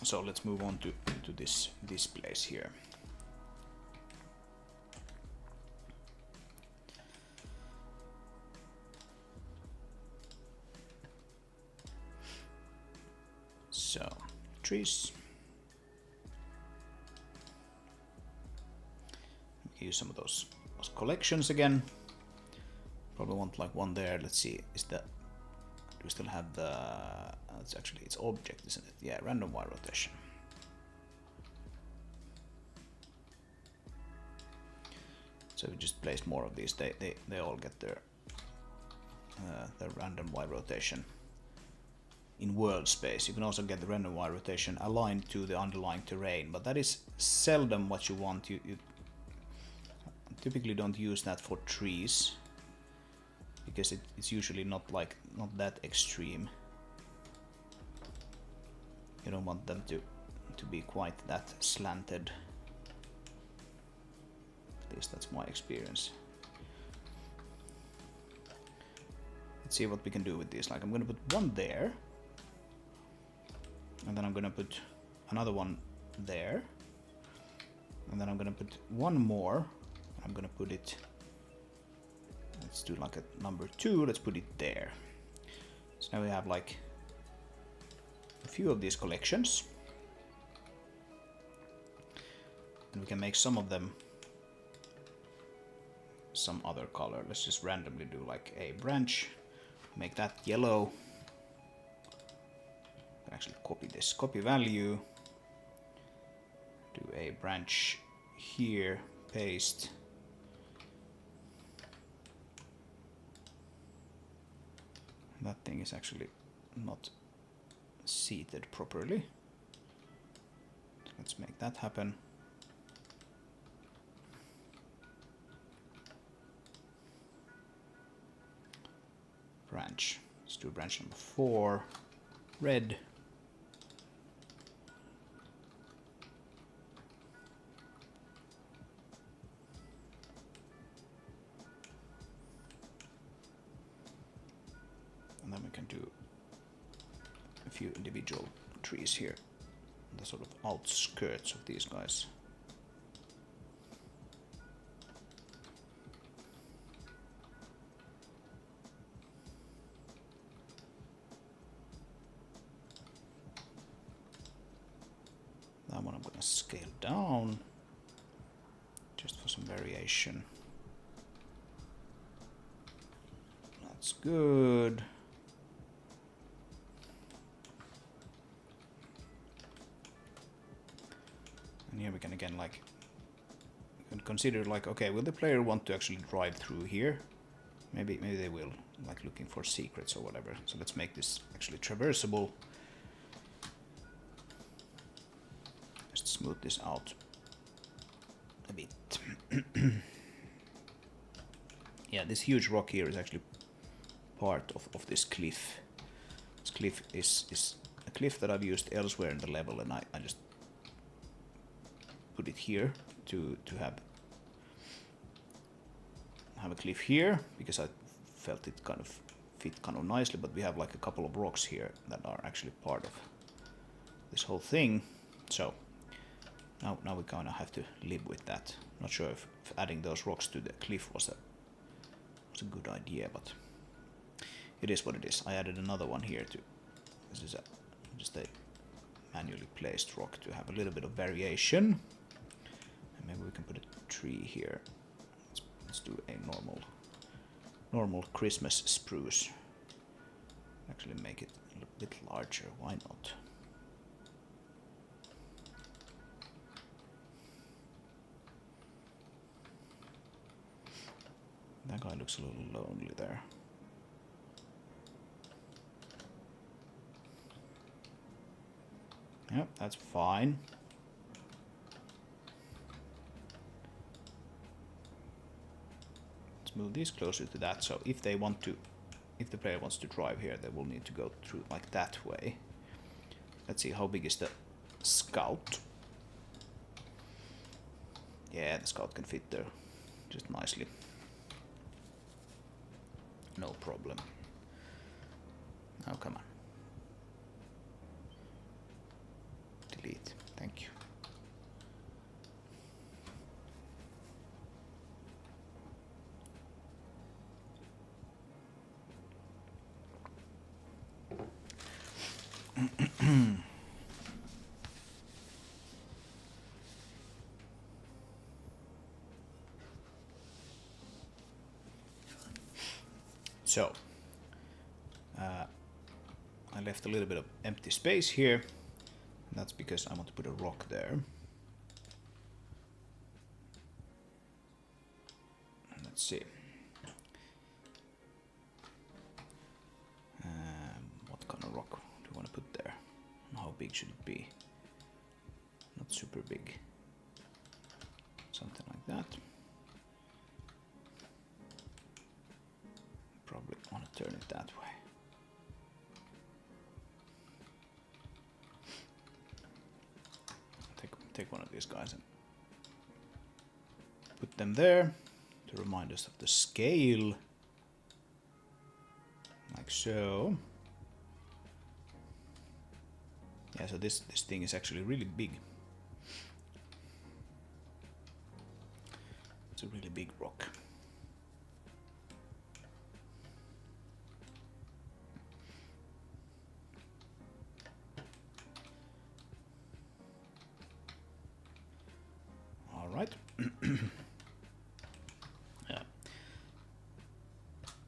So let's move on to this place here. So trees. Use some of those collections again. Probably want like one there. Let's see. Do we still have the? It's object, isn't it? Yeah, random wire rotation. So we just place more of these. They all get their random wire rotation in world space. You can also get the random wire rotation aligned to the underlying terrain, but that is seldom what you want. You typically don't use that for trees because it's usually not that extreme. You don't want them to be quite that slanted. At least that's my experience. Let's see what we can do with these. Like, I'm gonna put one there, and then I'm gonna put another one there, and then I'm gonna put one more. I'm gonna put it, let's do like a number 2, let's put it there. So now we have like a few of these collections, and we can make some of them some other color. Let's just randomly do like a branch, make that yellow. I can actually copy this, copy value, do a branch here, paste. That thing is actually not seated properly. Let's make that happen. Branch. Let's do branch number 4, red. And then we can do a few individual trees here, the sort of outskirts of these guys. That one I'm going to scale down, just for some variation. That's good. And here we can again, like, we can consider like, okay, will the player want to actually drive through here? Maybe they will, like looking for secrets or whatever. So let's make this actually traversable. Just smooth this out a bit. Yeah, this huge rock here is actually part of this cliff. This cliff is a cliff that I've used elsewhere in the level, and I just put it here to have a cliff here because I felt it kind of fit kind of nicely, but we have like a couple of rocks here that are actually part of this whole thing. So now we kind of have to live with that. Not sure if adding those rocks to the cliff was a good idea, but it is what it is. I added another one here too. This is just a manually placed rock to have a little bit of variation. And maybe we can put a tree here. Let's do a normal Christmas spruce. Actually make it a little bit larger, why not? That guy looks a little lonely there. Yep, that's fine. Let's move these closer to that, so if the player wants to drive here, they will need to go through like that way. Let's see, how big is the scout? Yeah, the scout can fit there just nicely. No problem. Oh, come on. Delete. Thank you. So, I left a little bit of empty space here. And that's because I want to put a rock there. Let's see. What kind of rock do you want to put there? How big should it be? Not super big. Something like that. Probably want to turn it that way. take one of these guys and put them there to remind us of the scale. Like so. Yeah, so this thing is actually really big. It's a really big rock. All right. Yeah.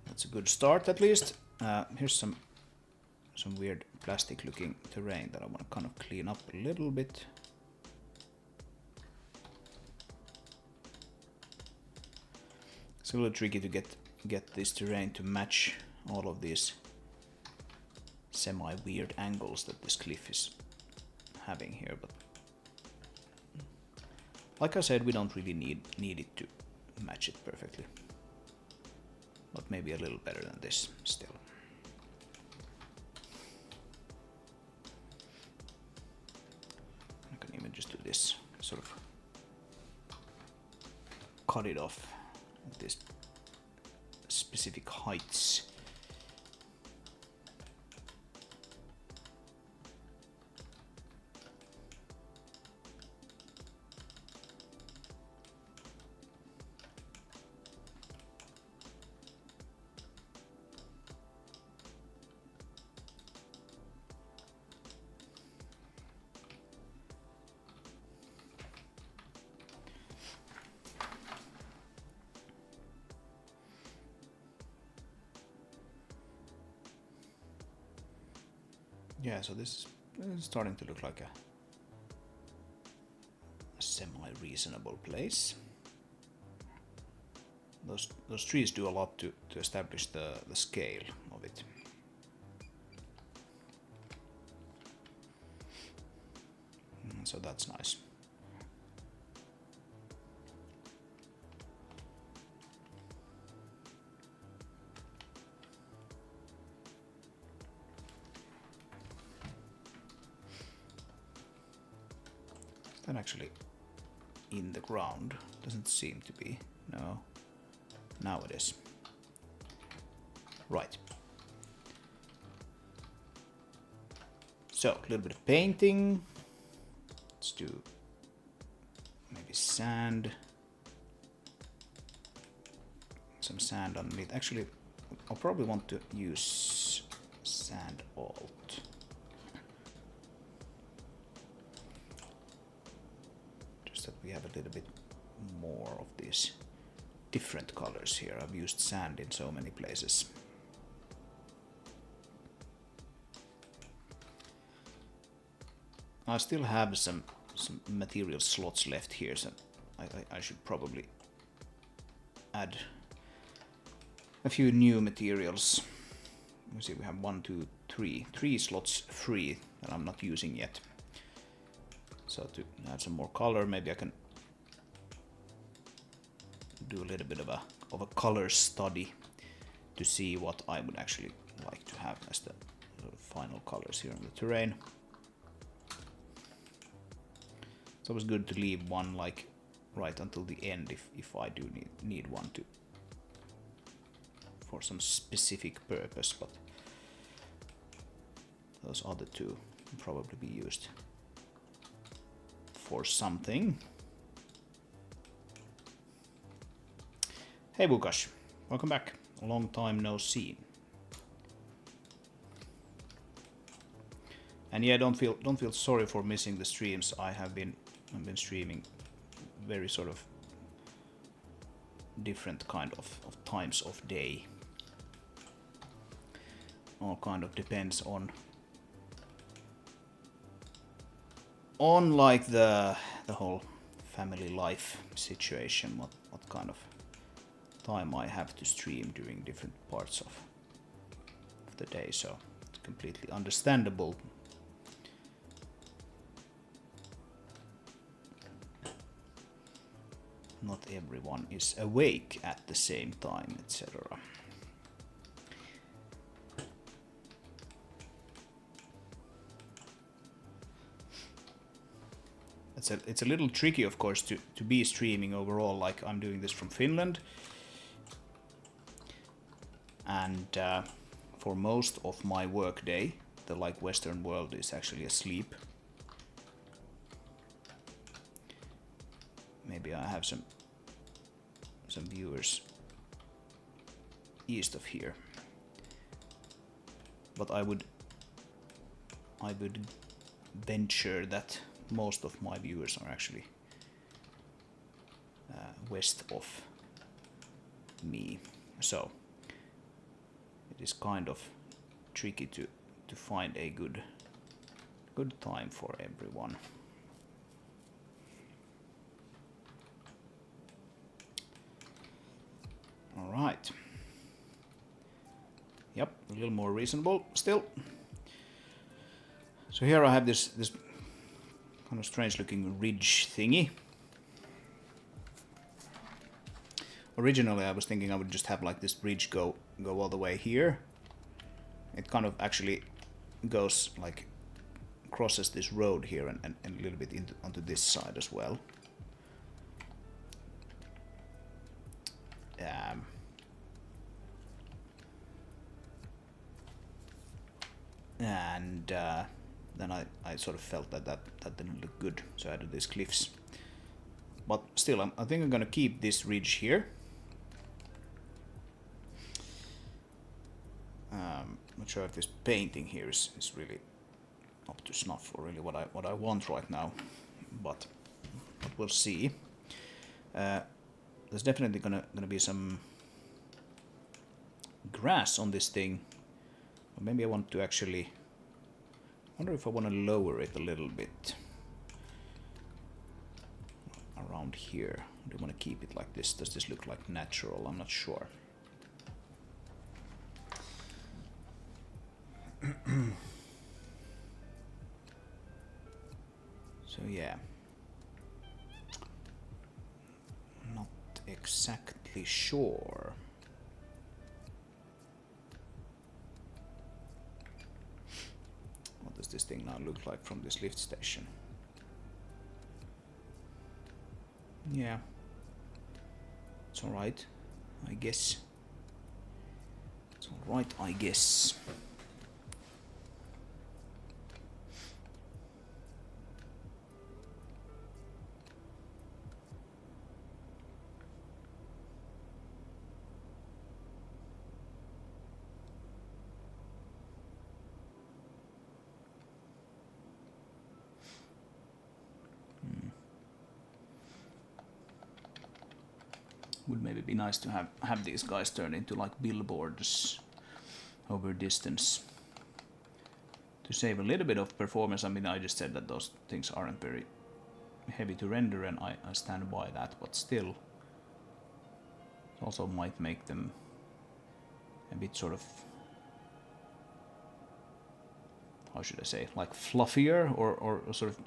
That's a good start at least. Here's some weird plastic looking terrain that I want to kind of clean up a little bit. It's a little tricky to get this terrain to match all of these semi-weird angles that this cliff is having here, but like I said, we don't really need it to match it perfectly. But maybe a little better than this still. I can even just do this, sort of cut it off at this specific heights. Yeah, so this is starting to look like a semi-reasonable place. Those trees do a lot to establish the scale of it. So that's nice. That actually in the ground doesn't seem to be. No, now it is. Right. So a little bit of painting. Let's do maybe sand. Some sand underneath. Actually, I'll probably want to use sand alt. That we have a little bit more of these different colors here. I've used sand in so many places. I still have some material slots left here, so I should probably add a few new materials. Let me see, we have 1, 2, 3. 3 slots free that I'm not using yet. So to add some more color, maybe I can do a little bit of a color study to see what I would actually like to have as the final colors here on the terrain. It's always good to leave one like right until the end if I do need one to for some specific purpose, but those other two will probably be used for something. Hey Bukash, welcome back. A long time no see. And yeah, don't feel sorry for missing the streams. I've been streaming very sort of different kind of times of day. All kind of depends on like the whole family life situation, what kind of time I have to stream during different parts of the day, so it's completely understandable. Not everyone is awake at the same time, etc. It's a little tricky, of course, to be streaming overall. Like I'm doing this from Finland, and for most of my work day, the like Western world is actually asleep. Maybe I have some viewers east of here, but I would venture that most of my viewers are actually west of me, so it is kind of tricky to find a good time for everyone. All right. Yep, a little more reasonable still. So here I have this kind of strange looking ridge thingy. Originally I was thinking I would just have like this bridge go all the way here. It kind of actually goes like crosses this road here and a little bit onto this side as well. And then I sort of felt that didn't look good, so I added these cliffs. But still, I think I'm gonna keep this ridge here. Not sure if this painting here is really up to snuff or really what I want right now, but we'll see. There's definitely gonna be some grass on this thing. Or maybe I want to actually. I wonder if I want to lower it a little bit around here. Do you want to keep it like this? Does this look like natural? I'm not sure. So yeah, not exactly sure. What does this thing now look like from this lift station? Yeah, it's alright, I guess. It's alright, I guess. Would maybe be nice to have these guys turn into like billboards over distance to save a little bit of performance. I mean, I just said that those things aren't very heavy to render, and I stand by that, but still it also might make them a bit sort of, how should I say, like fluffier, or sort of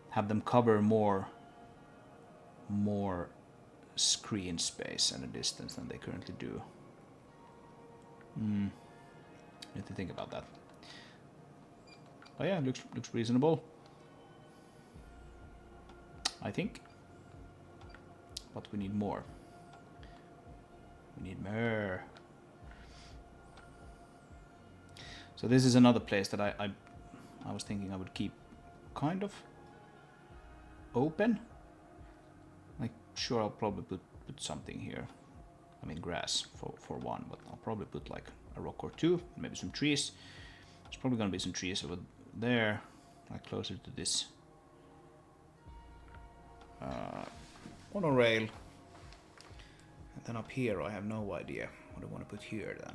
have them cover more screen space and a distance than they currently do. Need to think about that. But yeah, looks reasonable, I think. But we need more. We need more. So this is another place that I was thinking I would keep kind of open. Like, sure, I'll probably put something here. I mean, grass for one, but I'll probably put like a rock or two, maybe some trees. There's probably gonna be some trees over there, like closer to this monorail. And then up here, I have no idea what I want to put here then.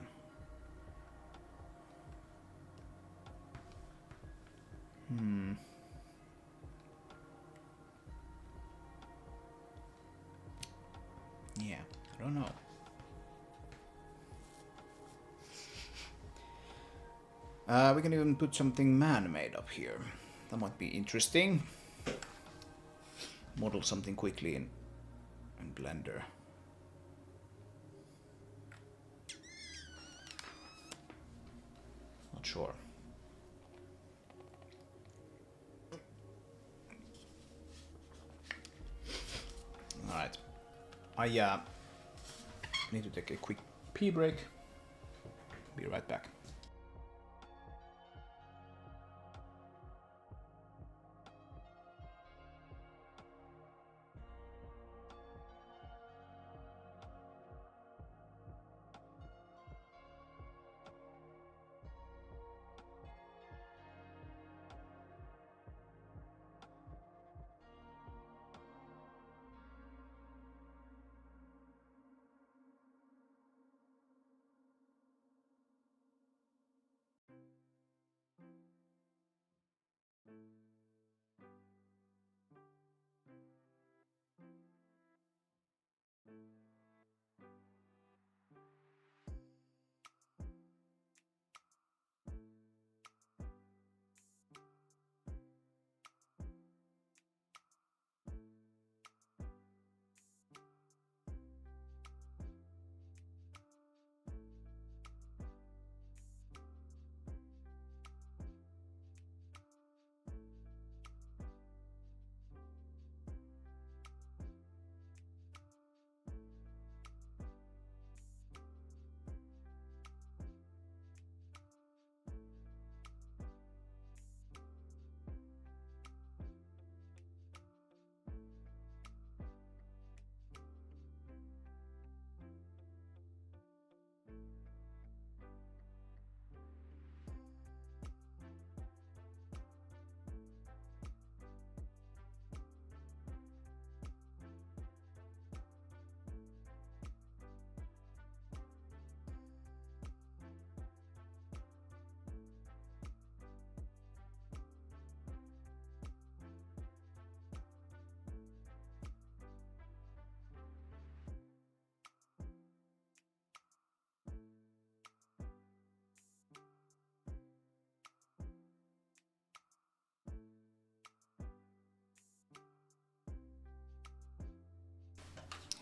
Yeah, I don't know. We can even put something man-made up here. That might be interesting. Model something quickly in Blender. Not sure. I need to take a quick pee break. Be right back.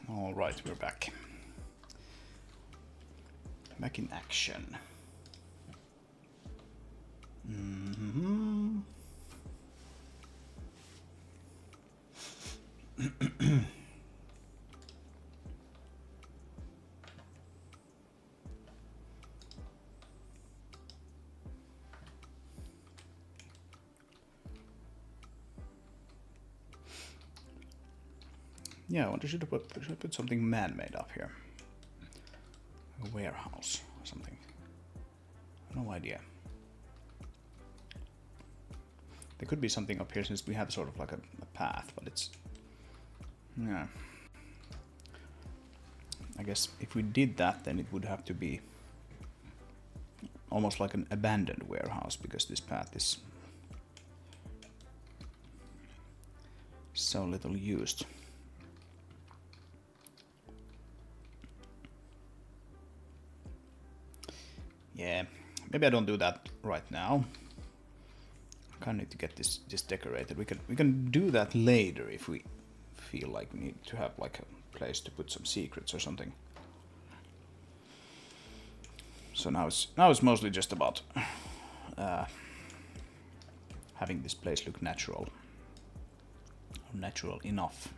All right, we're back. Back in action. Yeah, I wonder should I put something man-made up here? A warehouse or something. No idea. There could be something up here since we have sort of like a path, but it's... Yeah. I guess if we did that, then it would have to be almost like an abandoned warehouse, because this path is so little used. Yeah, maybe I don't do that right now. I kind of need to get this decorated. We can do that later if we feel like we need to have like a place to put some secrets or something. So now it's mostly just about having this place look natural, or natural enough.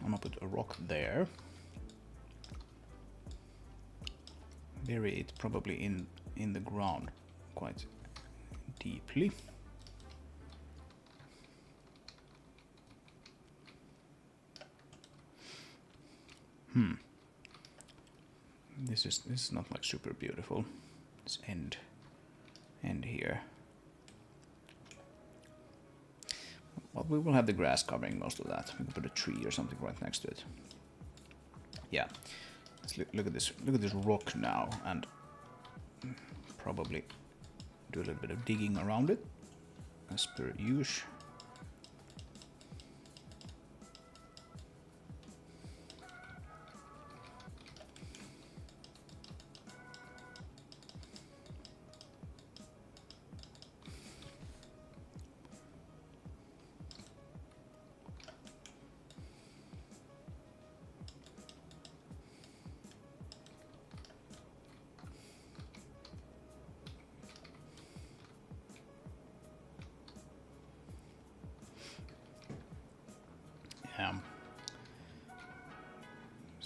I'm gonna put a rock there. Bury it probably in the ground quite deeply. This is not like super beautiful. This end here. Well, we will have the grass covering most of that. We can put a tree or something right next to it. Yeah. Let's look at this. Look at this rock now, and probably do a little bit of digging around it, as per usual.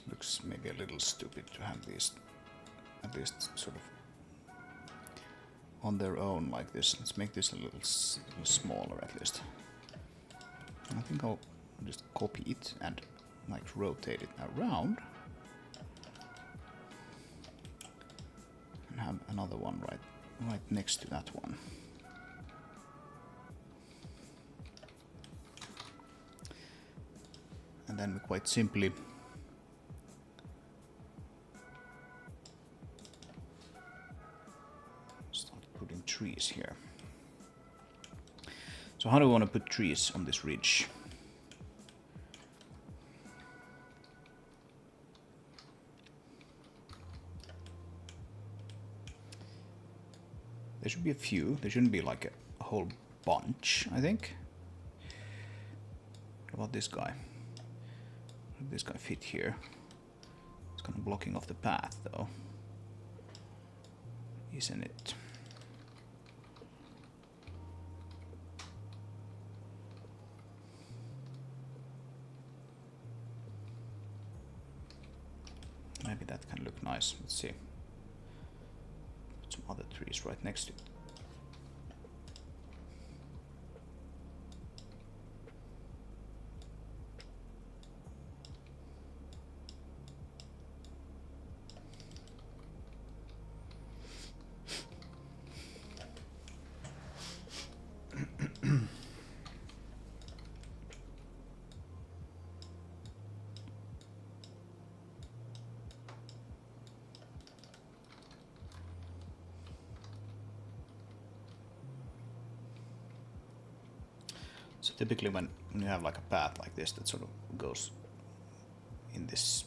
Looks maybe a little stupid to have these at least sort of on their own like this. Let's make this a little smaller at least. I think I'll just copy it and like rotate it around and have another one right next to that one. And then we quite simply start putting trees here. So how do we want to put trees on this ridge? There should be a few. There shouldn't be like a whole bunch, I think. What about this guy? Does this guy fit here? It's kind of blocking off the path though, isn't it? Maybe that can look nice. Let's see. Put some other trees right next to it. So typically when you have like a path like this that sort of goes in this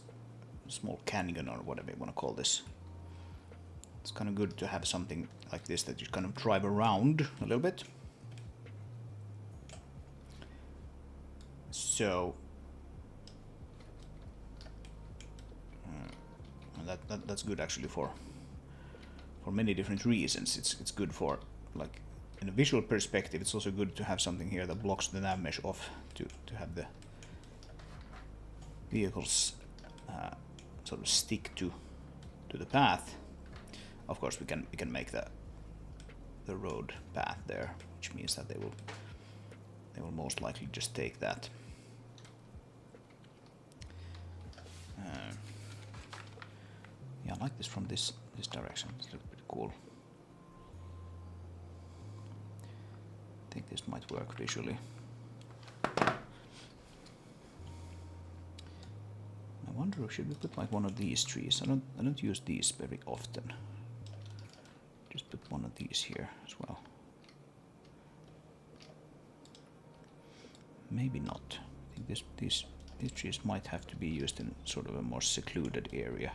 small canyon or whatever you want to call this, it's kind of good to have something like this that you kind of drive around a little bit. So that's good actually for many different reasons. It's good for like in a visual perspective. It's also good to have something here that blocks the nav mesh off to have the vehicles sort of stick to the path. Of course, we can make the road path there, which means that they will most likely just take that. Yeah, I like this from this direction. It's pretty cool. I think this might work visually. I wonder, should we put like one of these trees? I don't use these very often. Just put one of these here as well. Maybe not. I think these trees might have to be used in sort of a more secluded area.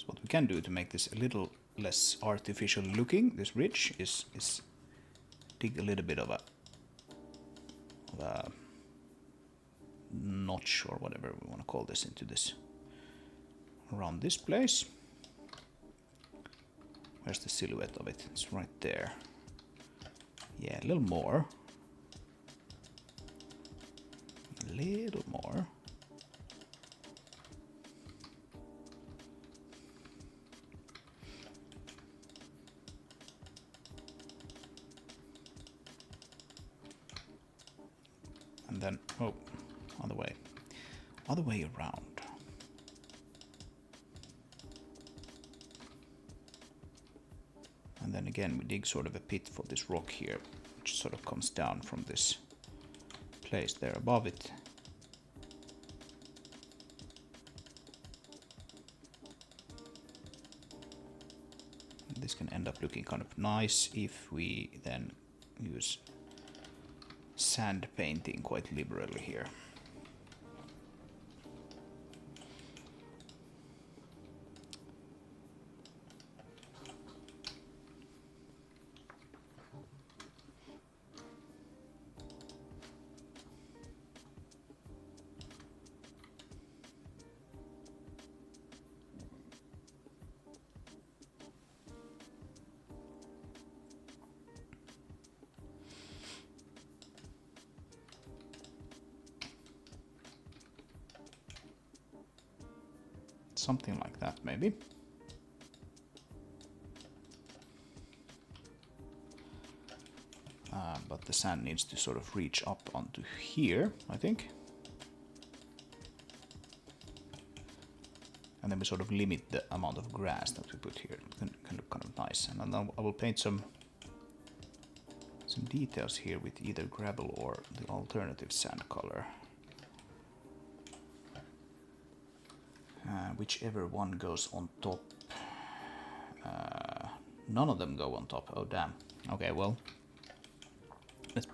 What we can do to make this a little less artificial looking, this ridge, is dig a little bit of a notch or whatever we want to call this into this around this place. Where's the silhouette of it? It's right there. Yeah, a little more. A little more. And then, oh, other way around. And then again, we dig sort of a pit for this rock here, which sort of comes down from this place there above it. And this can end up looking kind of nice if we then use sand painting quite liberally here. something like that maybe. But the sand needs to sort of reach up onto here, I think. And then we sort of limit the amount of grass that we put here. It can look kind of nice. And then I will paint some details here with either gravel or the alternative sand color. Whichever one goes on top. None of them go on top. Oh damn. Okay, well, let's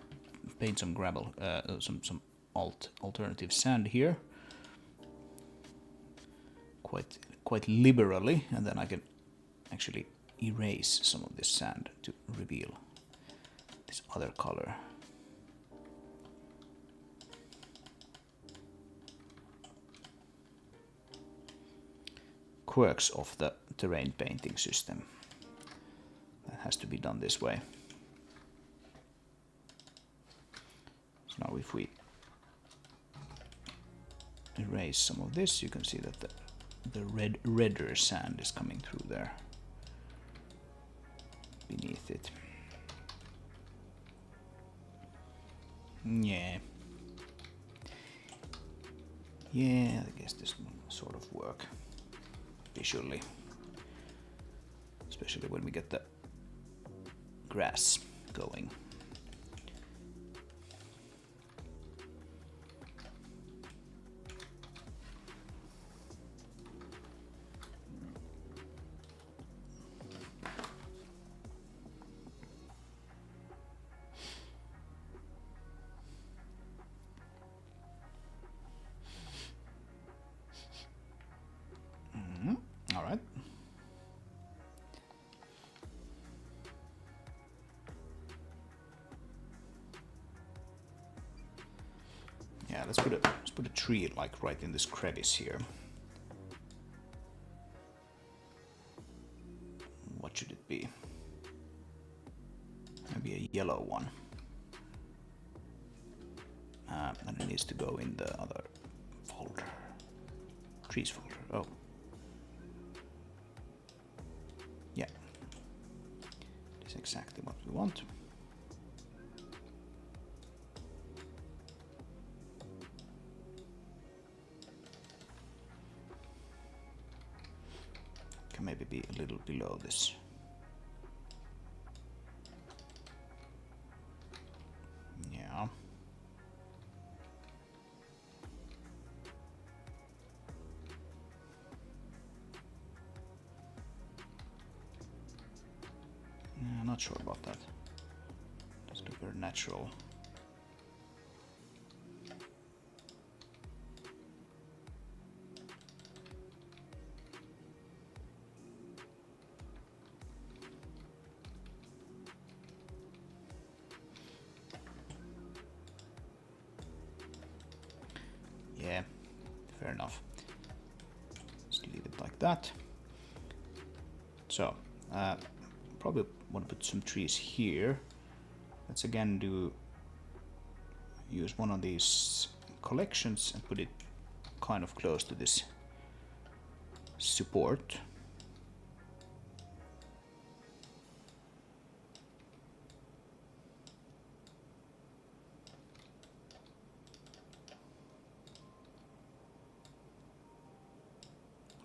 paint some gravel, some alternative sand here, quite liberally, and then I can actually erase some of this sand to reveal this other color. Quirks of the terrain painting system. That has to be done this way. So now if we erase some of this, you can see that the redder sand is coming through there beneath it. Yeah, I guess this will sort of work visually, especially when we get the grass going. All right. Yeah, let's put a tree like right in this crevice here. What should it be? Maybe a yellow one. And it needs to go in the other folder. Trees folder. Oh. Yeah. That's exactly what we want. Can maybe be a little below this. Yeah. Not sure about that. Doesn't look very natural. Yeah, fair enough. Just leave it like that. So, probably want to put some trees here. Let's again use one of these collections and put it kind of close to this support.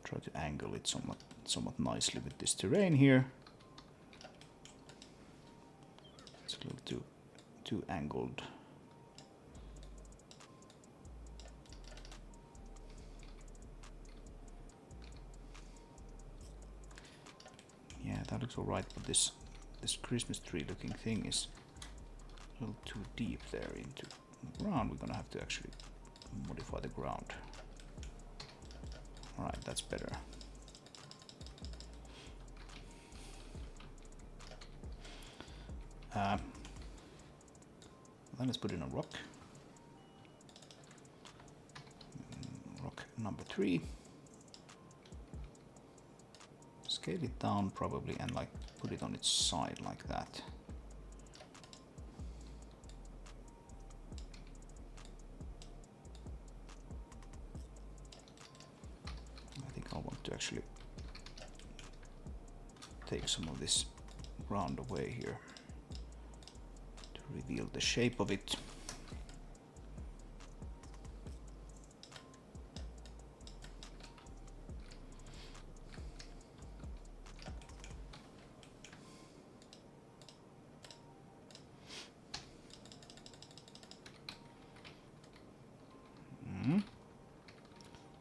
Try to angle it somewhat nicely with this terrain here. It's a little too angled. Yeah, that looks alright, but this Christmas tree looking thing is a little too deep there into the ground. We're gonna have to actually modify the ground. Alright, that's better. Then let's put in a rock. Rock number 3. Scale it down probably and like put it on its side like that. I think I want to take some of this ground away here to reveal the shape of it.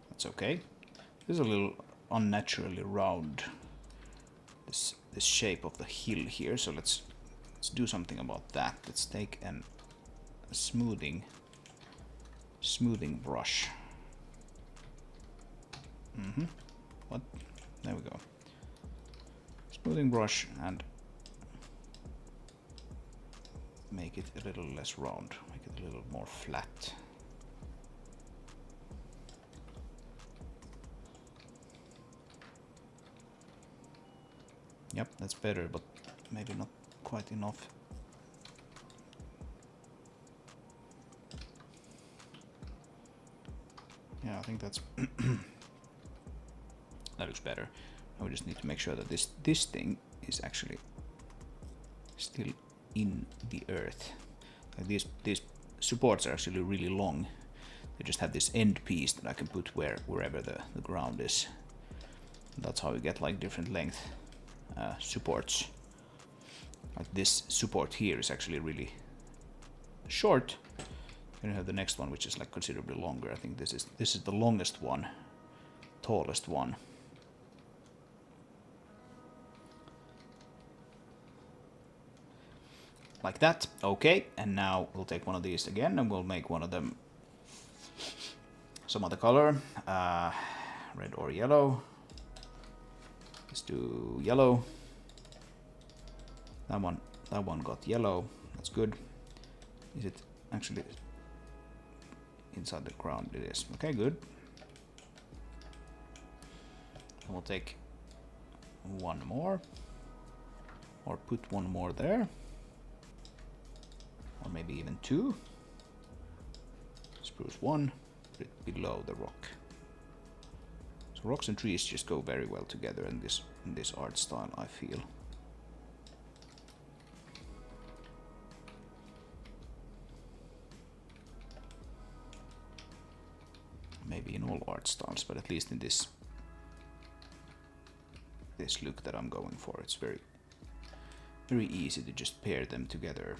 That's okay. This is a little unnaturally round, this shape of the hill here, so let's do something about that. Let's take a smoothing brush. What? There we go. Smoothing brush and make it a little less round, make it a little more flat. Yep, that's better, but maybe not quite enough. Yeah, I think that's that looks better. Now we just need to make sure that this thing is actually still in the earth. Like these supports are actually really long. They just have this end piece that I can put wherever the ground is. That's how we get like different length supports. Like this support here is actually really short. Then you have the next one, which is like considerably longer. I think this is the longest one, tallest one. Like that. Okay, and now we'll take one of these again and we'll make one of them some other color, red or yellow. Let's do yellow. That one got yellow. That's good. Is it actually inside the ground? It is. Okay, good. And we'll take one more, or put one more there, or maybe even two. Spruce one, put it below the rock. So rocks and trees just go very well together in this art style, I feel. Maybe in all art styles, but at least in this look that I'm going for, it's very easy to just pair them together.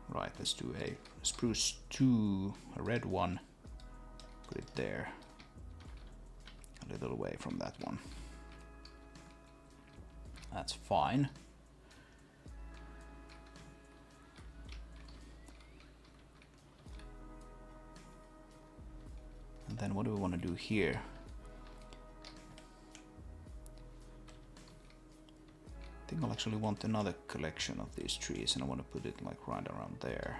Right, let's do a spruce 2, a red one, put it there, a little away from that one. That's fine. And then what do we want to do here? I think I'll actually want another collection of these trees, and I want to put it like right around there.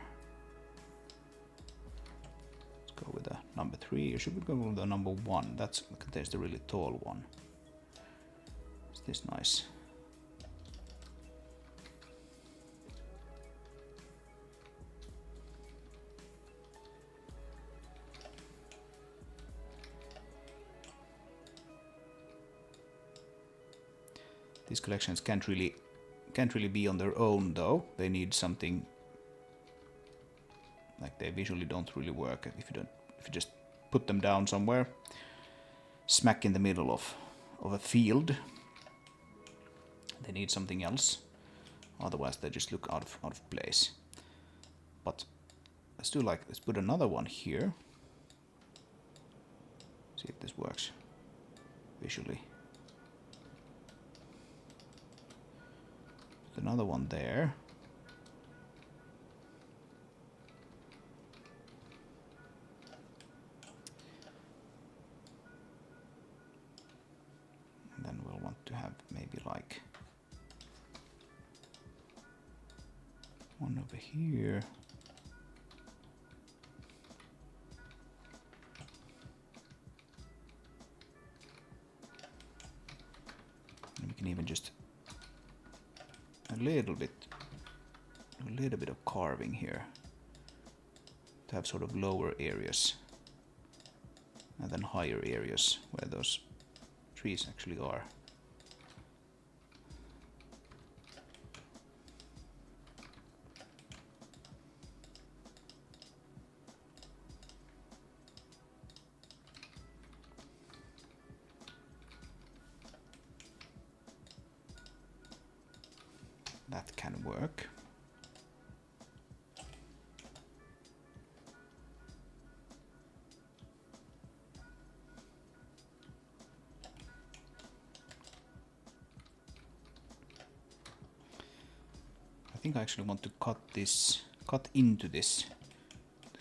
Let's go with the number 3, or should we go with the number 1? That contains the really tall one. Is this nice? These collections can't really be on their own though. They need something, like they visually don't really work if you just put them down somewhere, smack in the middle of a field. They need something else, otherwise they just look out of place. But let's put another one here. See if this works visually. Another one there. And then we'll want to have maybe like one over here. And we can even just a little bit of carving here to have sort of lower areas and then higher areas where those trees actually are. That can work. I think I actually want to cut into this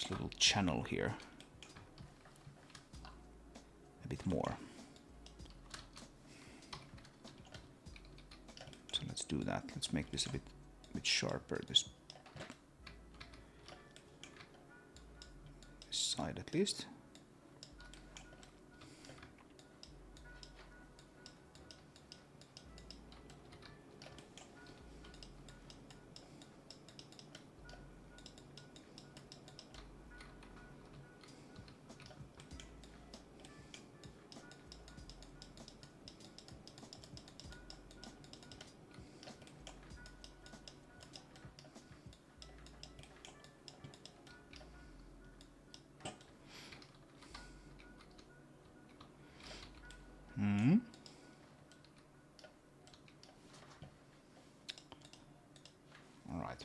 little channel here a bit more. So let's do that. Let's make this a bit sharper, this side at least. All right.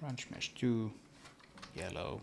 Branch mesh 2, yellow.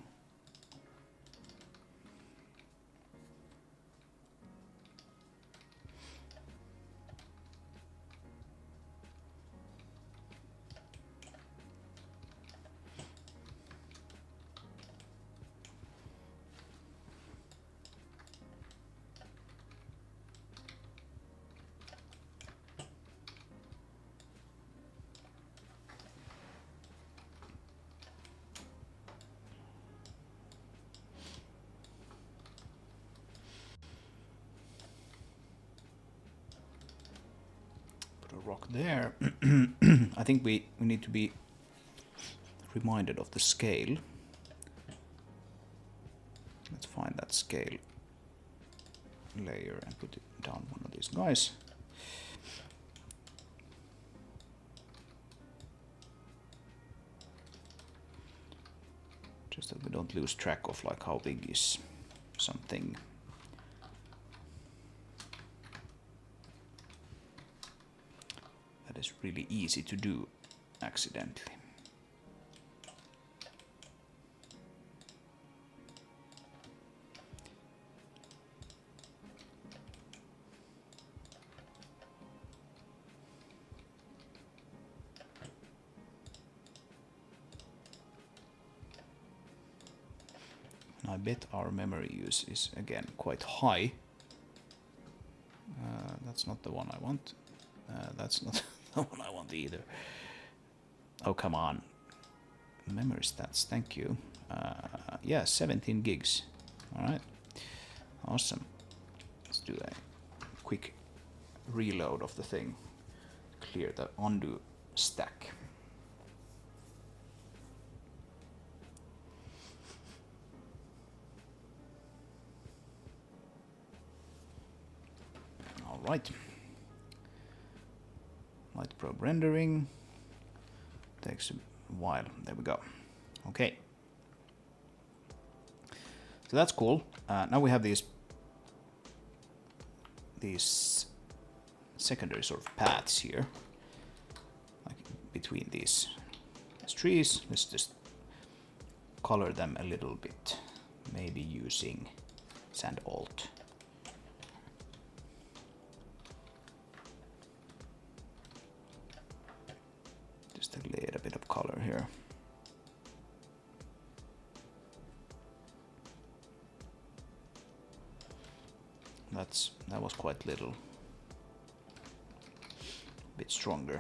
Rock there. I think we need to be reminded of the scale. Let's find that scale layer and put it down one of these guys. Just that we don't lose track of like how big is something. That is really easy to do accidentally. I bet our memory use is again quite high. That's not the one I want. That's not the one I want either. Oh, come on. Memory stats, thank you. Yeah, 17 gigs. Alright. Awesome. Let's do a quick reload of the thing. Clear the undo stack. Alright. Light probe rendering. Takes a while. There we go. Okay. So that's cool. Now we have these secondary sort of paths here, like between these trees. Let's just color them a little bit, maybe using sand alt. Just to lay a bit of color here. That was quite little. A bit stronger.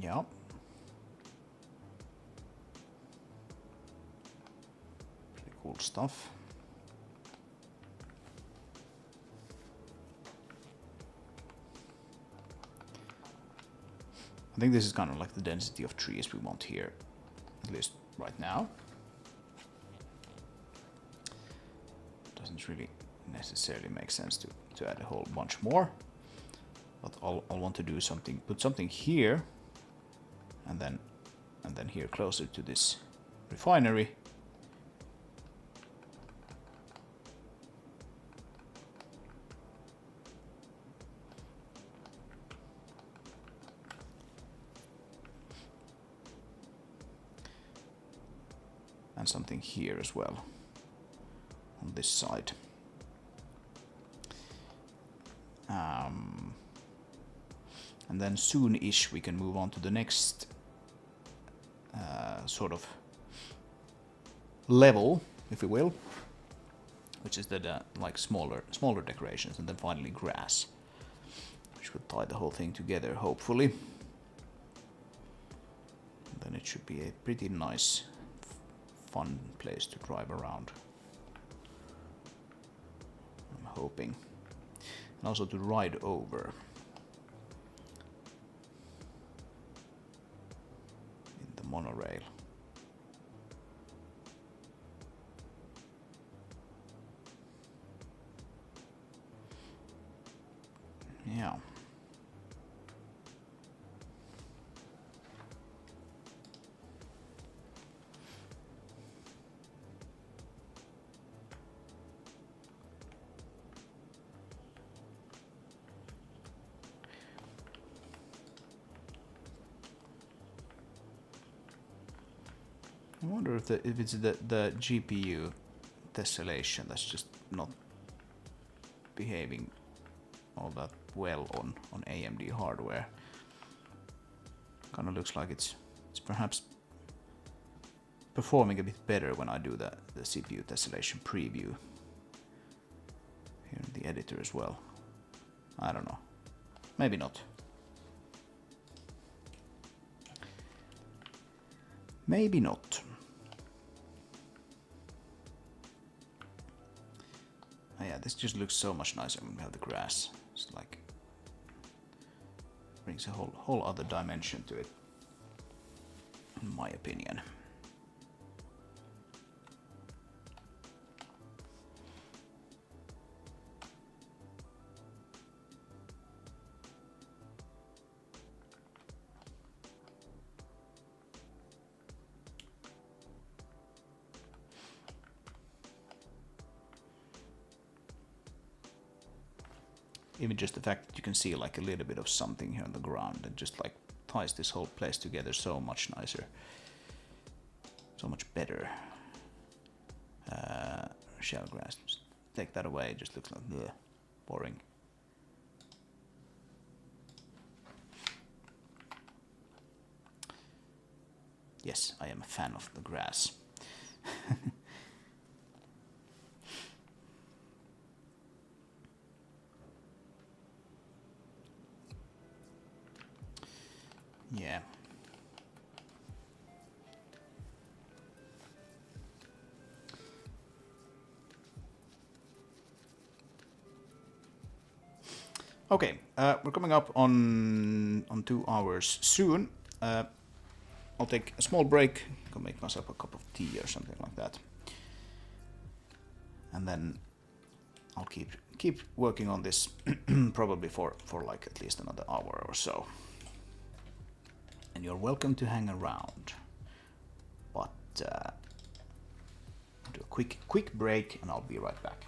Yeah. Pretty cool stuff. I think this is kind of like the density of trees we want here, at least right now. Doesn't really necessarily make sense to add a whole bunch more, but I'll want to do something, put something here, and then here closer to this refinery. And something here as well, on this side. And then soon-ish we can move on to the next sort of level, if you will, which is the like smaller decorations, and then finally grass, which would tie the whole thing together, hopefully. And then it should be a pretty nice, fun place to drive around, I'm hoping, and also to ride over in the monorail. Yeah. I wonder if it's the GPU tessellation that's just not behaving all that well on AMD hardware. Kind of looks like it's perhaps performing a bit better when I do the CPU tessellation preview here in the editor as well. I don't know. Maybe not. Maybe not. Oh yeah, this just looks so much nicer when we have the grass. It's like brings a whole other dimension to it, in my opinion. Even just the fact that you can see like a little bit of something here on the ground, and just like ties this whole place together so much nicer, so much better. Shell grass, just take that away, it just looks like bleh, boring. Yes, I am a fan of the grass. Yeah. Okay, we're coming up on 2 hours soon. I'll take a small break, go make myself a cup of tea or something like that, and then I'll keep working on this probably for like at least another hour or so. And you're welcome to hang around, but I'll do a quick break and I'll be right back.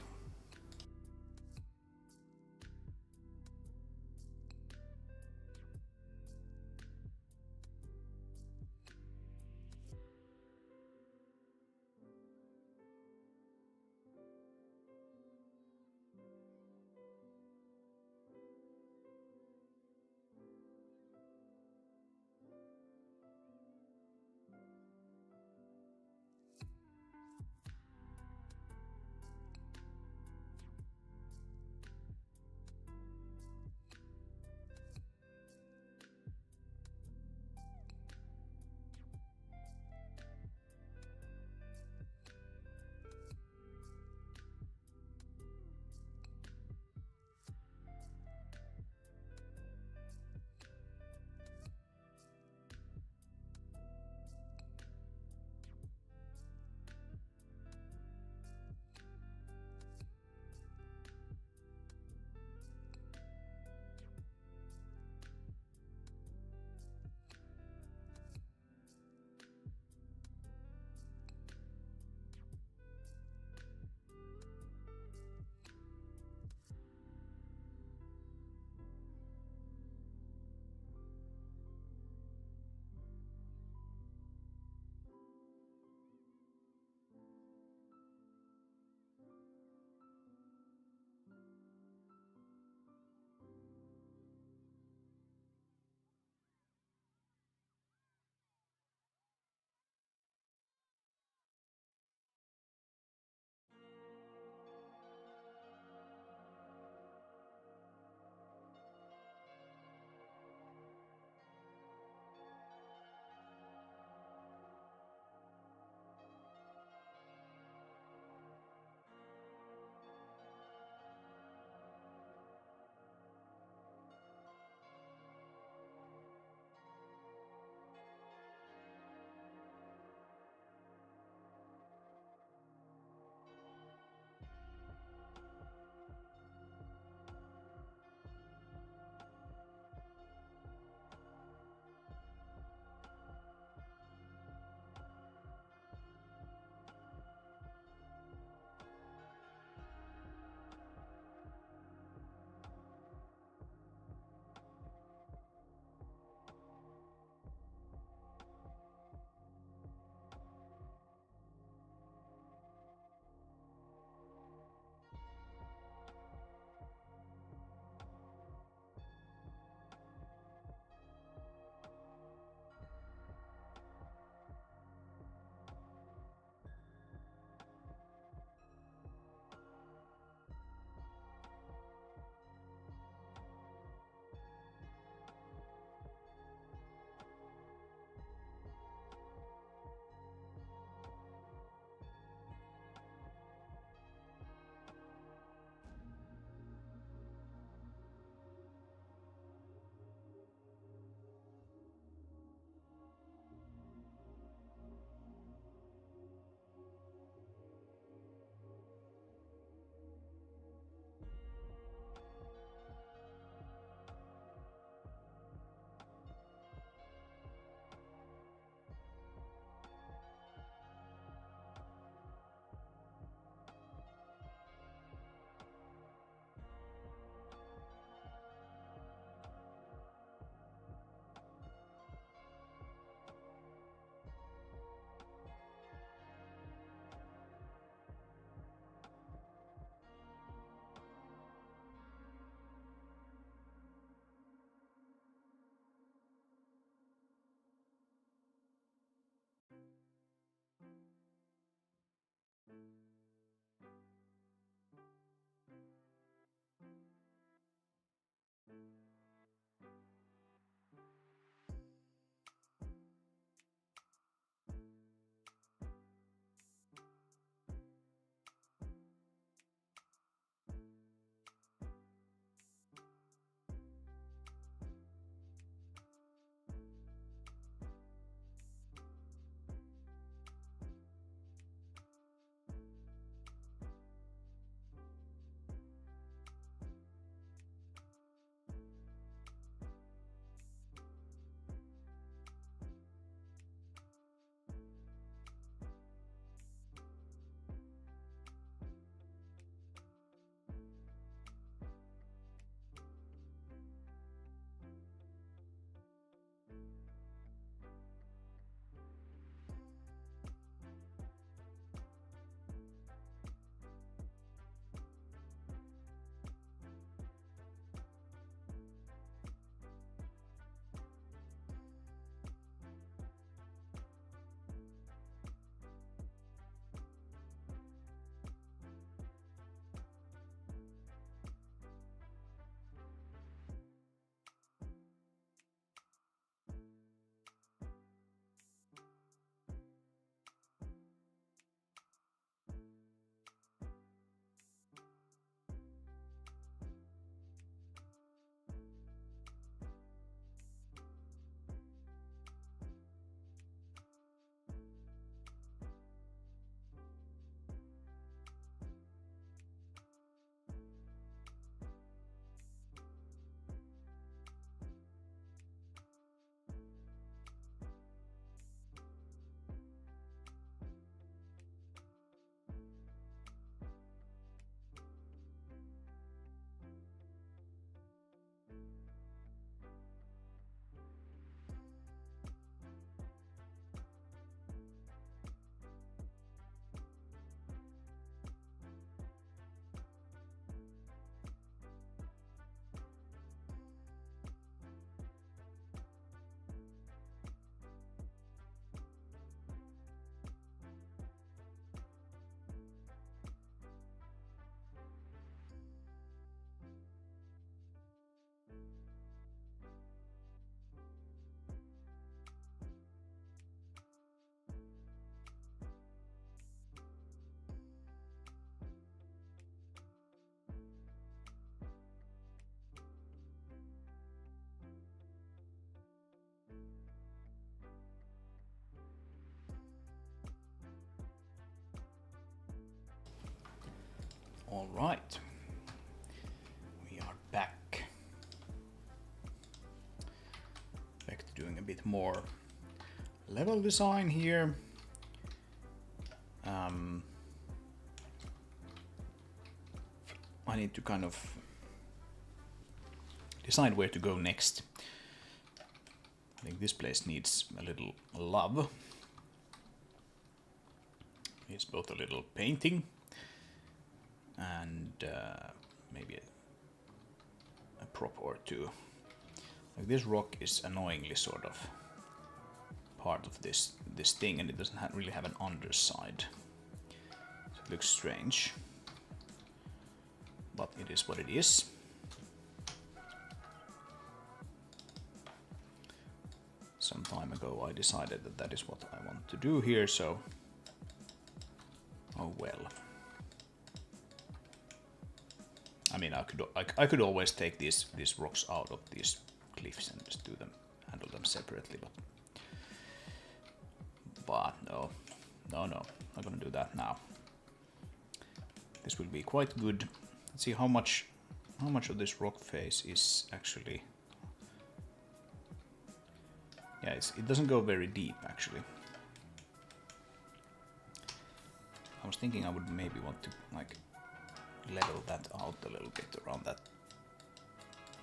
All right, we are back. Back to doing a bit more level design here. I need to kind of decide where to go next. I think this place needs a little love. It's both a little painting and maybe a prop or two. Like this rock is annoyingly sort of part of this thing, and it doesn't really have an underside. So it looks strange, but it is what it is. Some time ago I decided that that is what I want to do here, so oh well. I mean, I could always take these rocks out of these cliffs and just handle them separately, but no, not gonna do that now. This will be quite good. Let's see how much of this rock face is actually. Yeah, it doesn't go very deep actually. I was thinking I would maybe want to like level that out a little bit around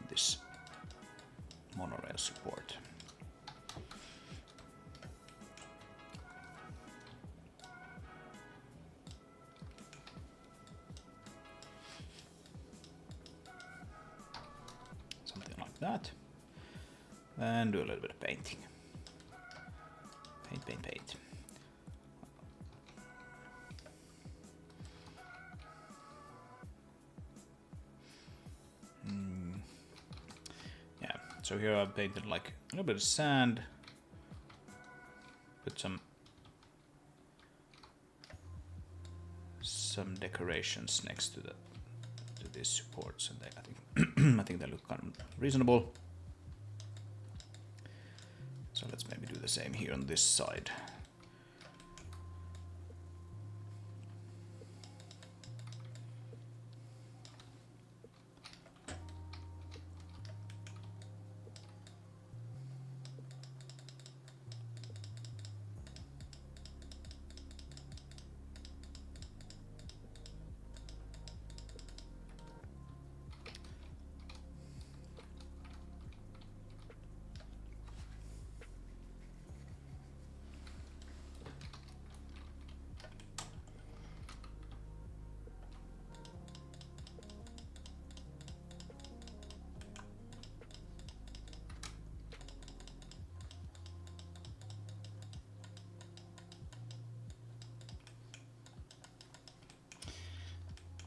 this monorail support. Something like that. And do a little bit of painting. Paint. Yeah, so here I've painted like a little bit of sand, put some decorations next to these supports, and I think I think they look kind of reasonable. So let's maybe do the same here on this side.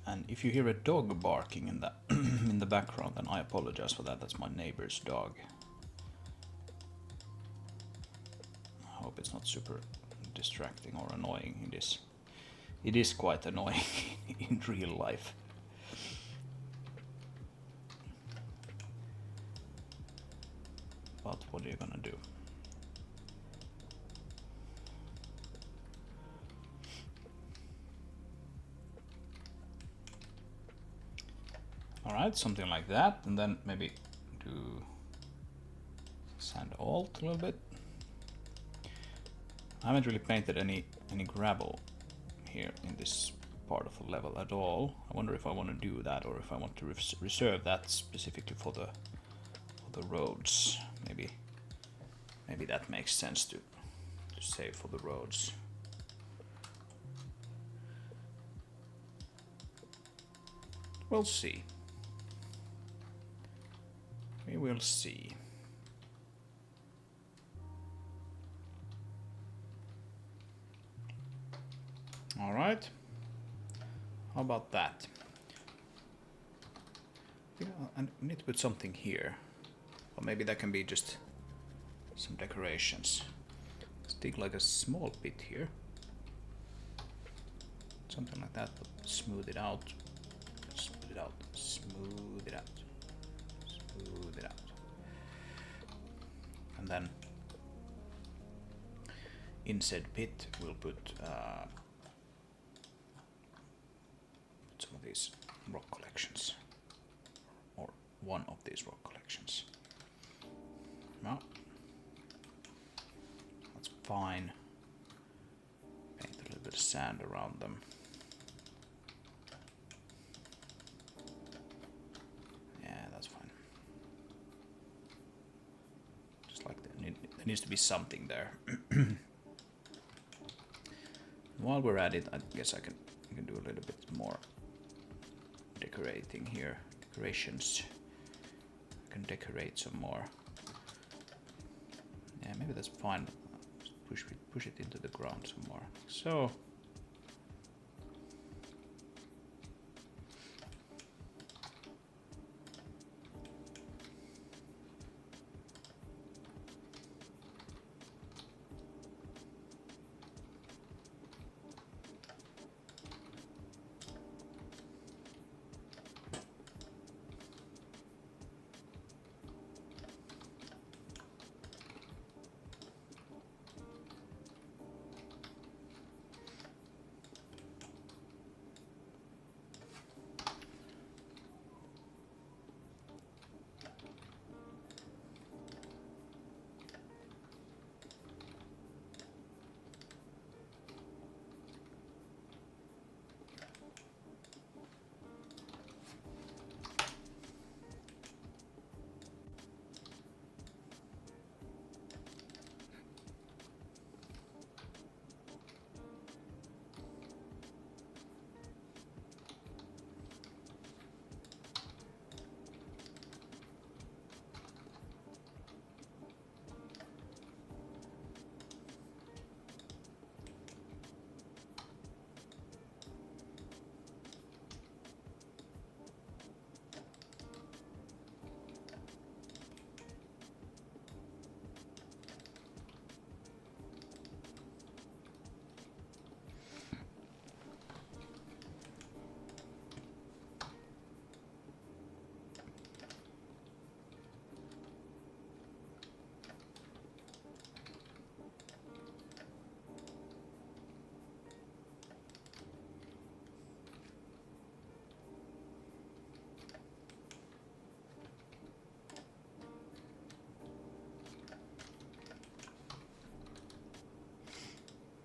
And if you hear a dog barking in in the background, then I apologize for that. That's my neighbor's dog. I hope it's not super distracting or annoying. It is quite annoying in real life. But what are you gonna do? Alright, something like that, and then maybe do sand alt a little bit. I haven't really painted any gravel here in this part of the level at all. I wonder if I want to do that, or if I want to reserve that specifically for the roads. Maybe that makes sense to save for the roads. We'll see. We will see. All right. How about that? I need to put something here. Or maybe that can be just some decorations. Let's dig like a small pit here. Something like that, but smooth it out. Smooth it out. Smooth it out. Smooth it out. And then in said pit we'll put some of these rock collections. Or one of these rock collections. No. That's fine. Paint a little bit of sand around them. Yeah, that's fine. Just like that. There needs to be something there. While we're at it, I guess I can do a little bit more decorating here. Decorations. I can decorate some more. Yeah, maybe that's fine. Just push it into the ground some more. So.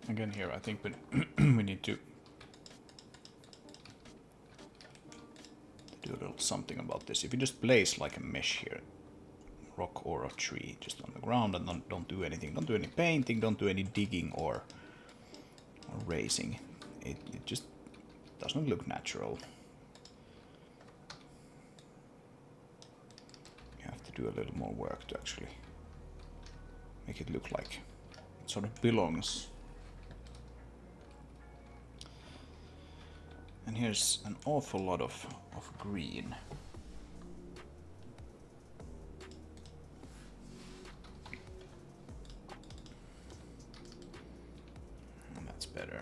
Again here, I think we need to do a little something about this. If you just place like a mesh here, rock or a tree just on the ground and don't do anything, don't do any painting, don't do any digging or raising, it just doesn't look natural. You have to do a little more work to actually make it look like it sort of belongs. And here's an awful lot of green. And that's better.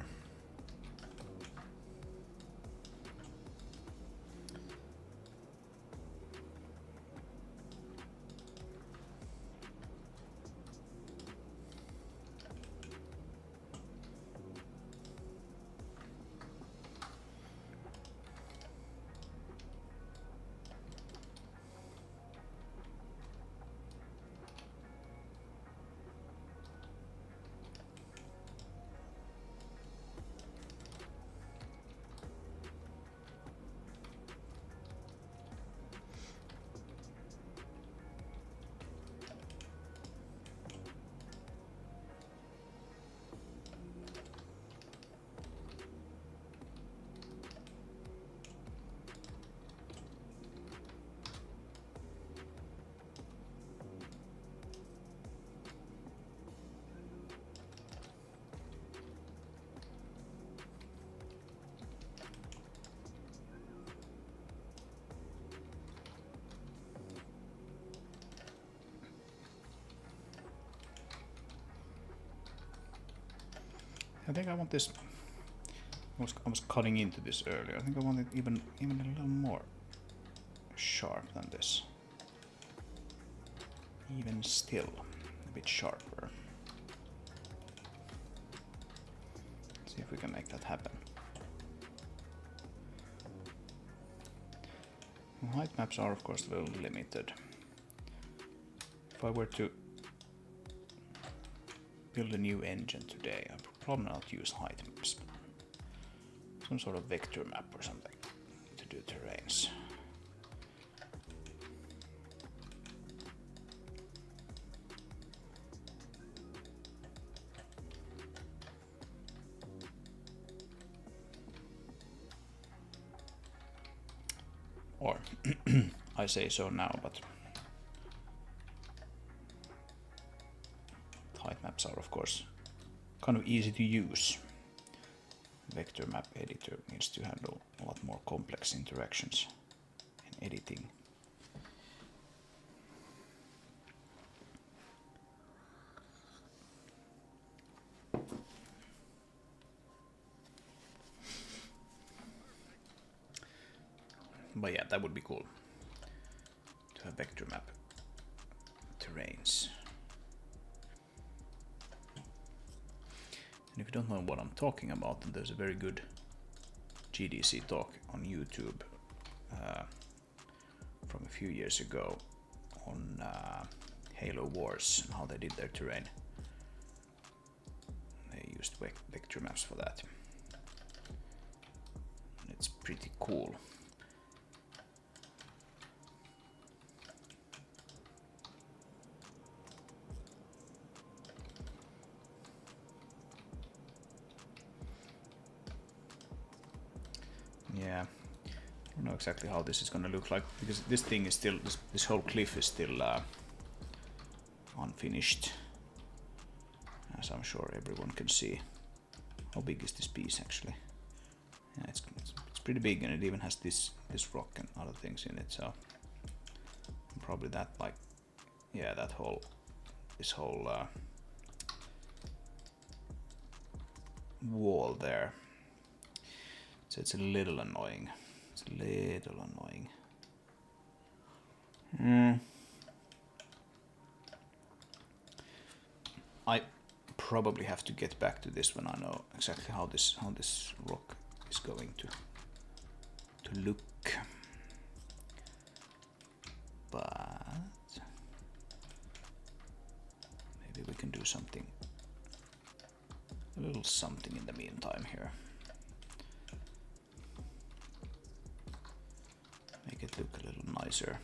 I think I want this. I was cutting into this earlier. I think I want it even a little more sharp than this. Even still, a bit sharper. Let's see if we can make that happen. Height maps are of course a little limited. If I were to build a new engine today, I would probably not use height maps. Some sort of vector map or something to do terrains. Or I say so now, but height maps are of course kind of easy to use. Vector map editor needs to handle a lot more complex interactions in editing. But yeah, that would be cool to have vector map terrains. And if you don't know what I'm talking about, then there's a very good GDC talk on YouTube from a few years ago on Halo Wars and how they did their terrain. They used vector maps for that. And it's pretty cool. Yeah, I don't know exactly how this is going to look like, because this thing is still, this whole cliff is still unfinished, as I'm sure everyone can see. How big is this piece actually? Yeah, it's pretty big, and it even has this rock and other things in it, so probably that, like, yeah, that whole, this whole wall there. So it's a little annoying. It's a little annoying. I probably have to get back to this when I know exactly how this rock is going to look. But maybe we can do something, a little something in the meantime here. Make it look a little nicer.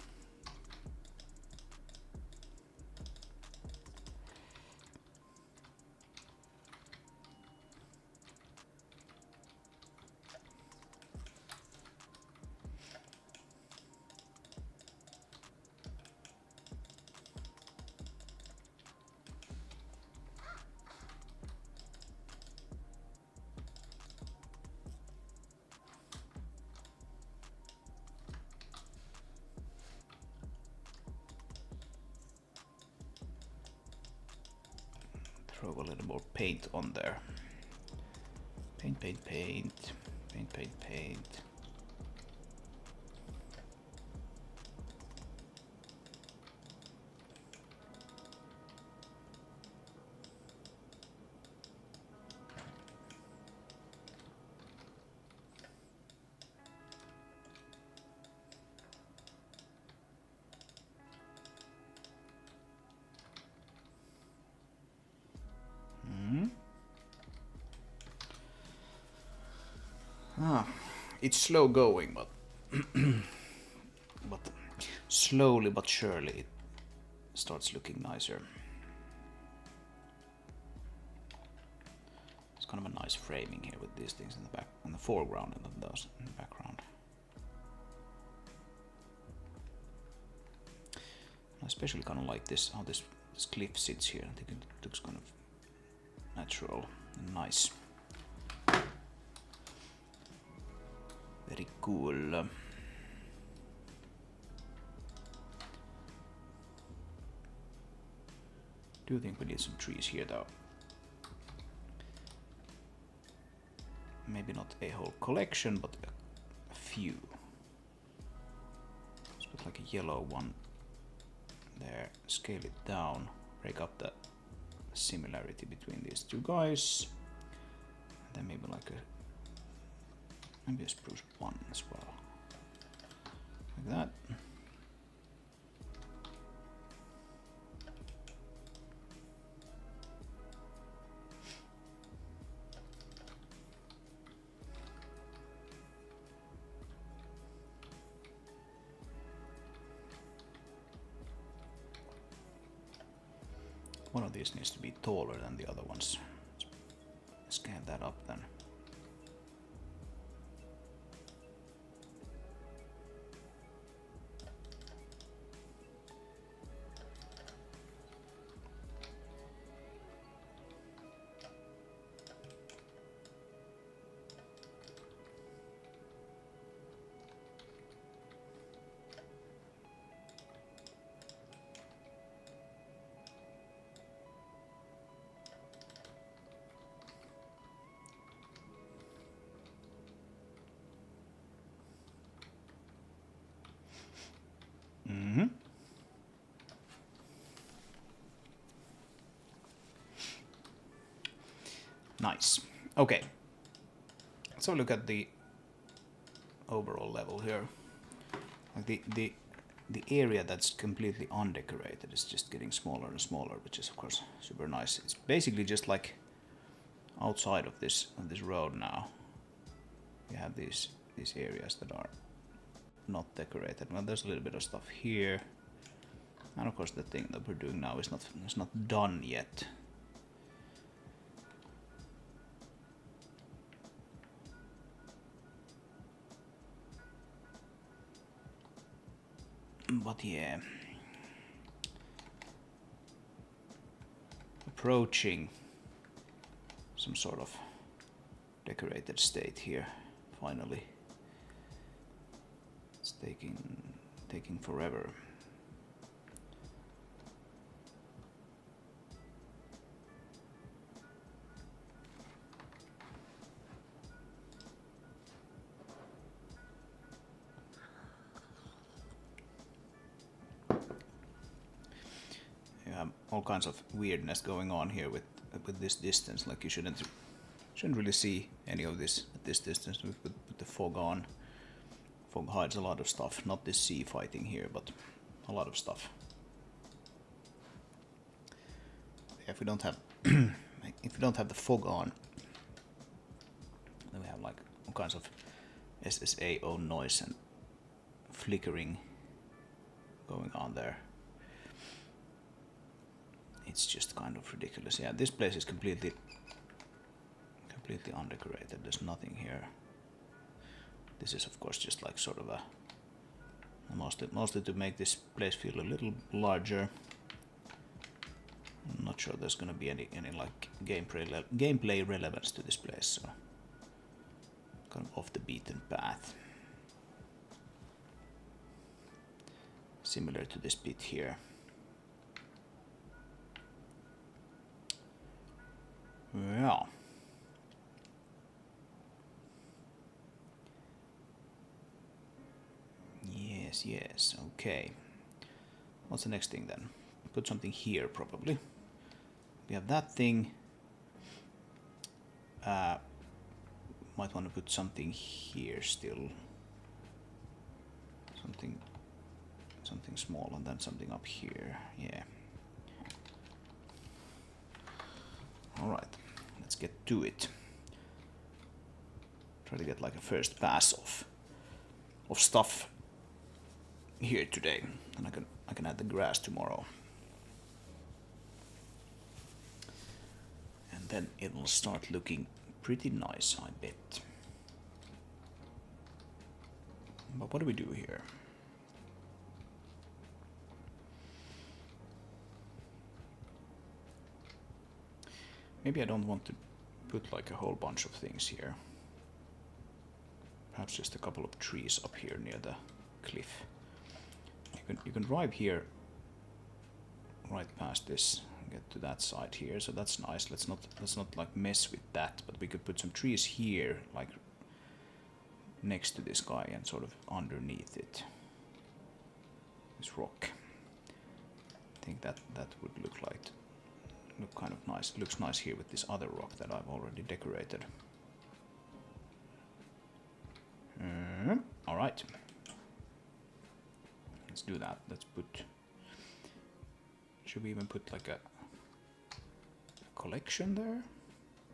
Throw a little more paint on there. Paint, paint, paint, paint, paint, paint. It's slow going, but but slowly but surely it starts looking nicer. It's kind of a nice framing here with these things in the back, in the foreground, and then those in the background. I especially kind of like this, how this cliff sits here. I think it looks kind of natural and nice. Very cool. Do think we need some trees here though. Maybe not a whole collection, but a few. Let's put like a yellow one there, scale it down, break up the similarity between these two guys. And then maybe like maybe a spruce one as well. Like that. One of these needs to be taller than the other ones. Let's scale that up then. Nice. Okay. Let's have a look at the overall level here. Like the area that's completely undecorated is just getting smaller and smaller, which is of course super nice. It's basically just like outside of this road now. You have these areas that are not decorated. Well, there's a little bit of stuff here, and of course the thing that we're doing now is not done yet. But yeah, approaching some sort of decorated state here finally. It's taking forever. All kinds of weirdness going on here with this distance. Like you shouldn't really see any of this at this distance with the fog on. Fog hides a lot of stuff. Not this sea fighting here, but a lot of stuff. If we don't have the fog on, then we have like all kinds of SSAO noise and flickering going on there. It's just kind of ridiculous. Yeah, this place is completely undecorated. There's nothing here. This is of course just like sort of a mostly to make this place feel a little larger. I'm not sure there's gonna be any like gameplay relevance to this place, so kind of off the beaten path. Similar to this bit here. Yeah. Yes, okay. What's the next thing then? Put something here probably. We have that thing. Might want to put something here still. Something small and then something up here. Yeah. Alright, let's get to it. Try to get like a first pass of stuff here today, and I can add the grass tomorrow, and then it will start looking pretty nice, I bet. But what do we do here? Maybe I don't want to put like a whole bunch of things here. Perhaps just a couple of trees up here near the cliff. You can drive here right past this and get to that side here, so that's nice. Let's not like mess with that, but we could put some trees here, like next to this guy and sort of underneath it. This rock. I think that would look kind of nice. It looks nice here with this other rock that I've already decorated. All right. do that. Let's put... Should we even put like a collection there?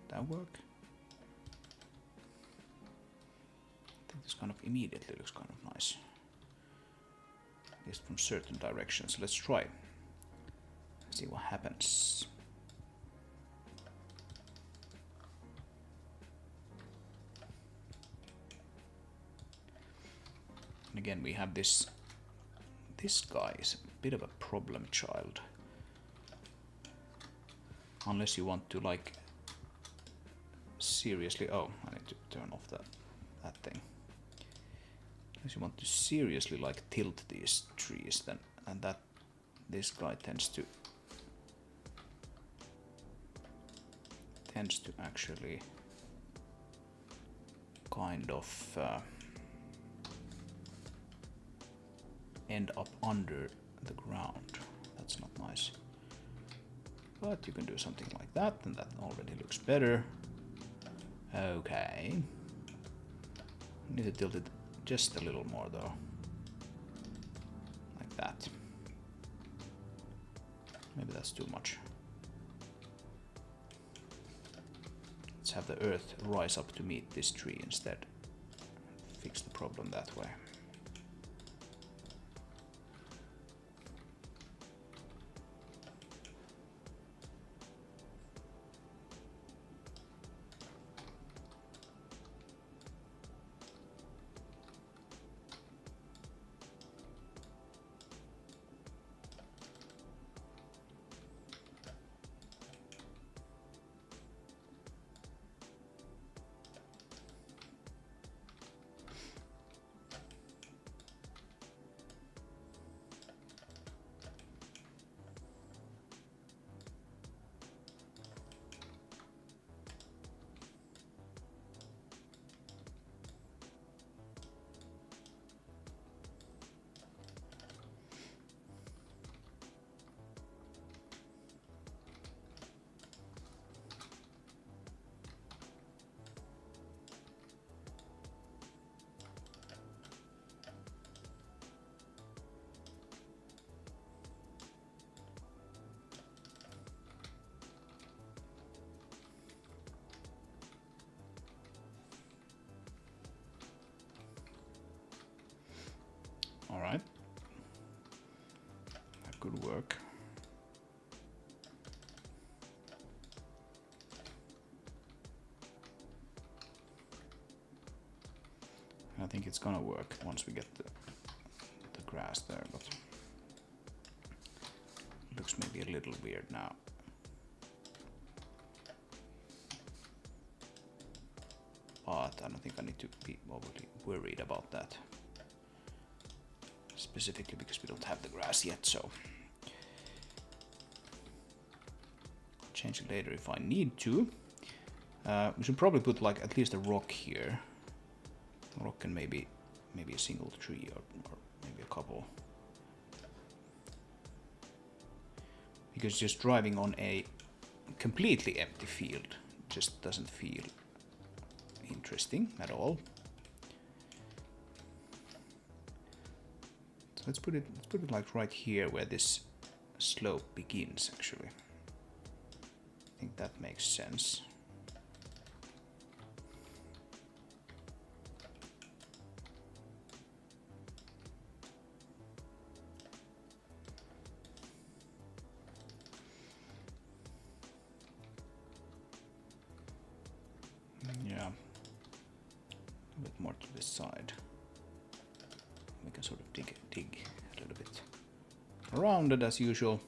That work? I think this kind of immediately looks kind of nice. At least from certain directions. Let's try. See what happens. And again, we have this. This guy is a bit of a problem child. Unless you want to like seriously. Oh, I need to turn off that thing. Unless you want to seriously like tilt these trees, then and that this guy tends to actually kind of end up under the ground. That's not nice. But you can do something like that, and that already looks better. Okay. Need to tilt it just a little more though. Like that. Maybe that's too much. Let's have the earth rise up to meet this tree instead. Fix the problem that way. Alright. That could work. I think it's gonna work once we get the grass there, but it looks maybe a little weird now. But I don't think I need to be overly worried about that. Specifically because we don't have the grass yet, so I'll change it later if I need to. We should probably put like at least a rock here. A rock and maybe a single tree or maybe a couple. Because just driving on a completely empty field just doesn't feel interesting at all. So let's put it like right here where this slope begins actually. I think that makes sense. Yeah. A bit more to this side. We can sort of dig a little bit around it as usual.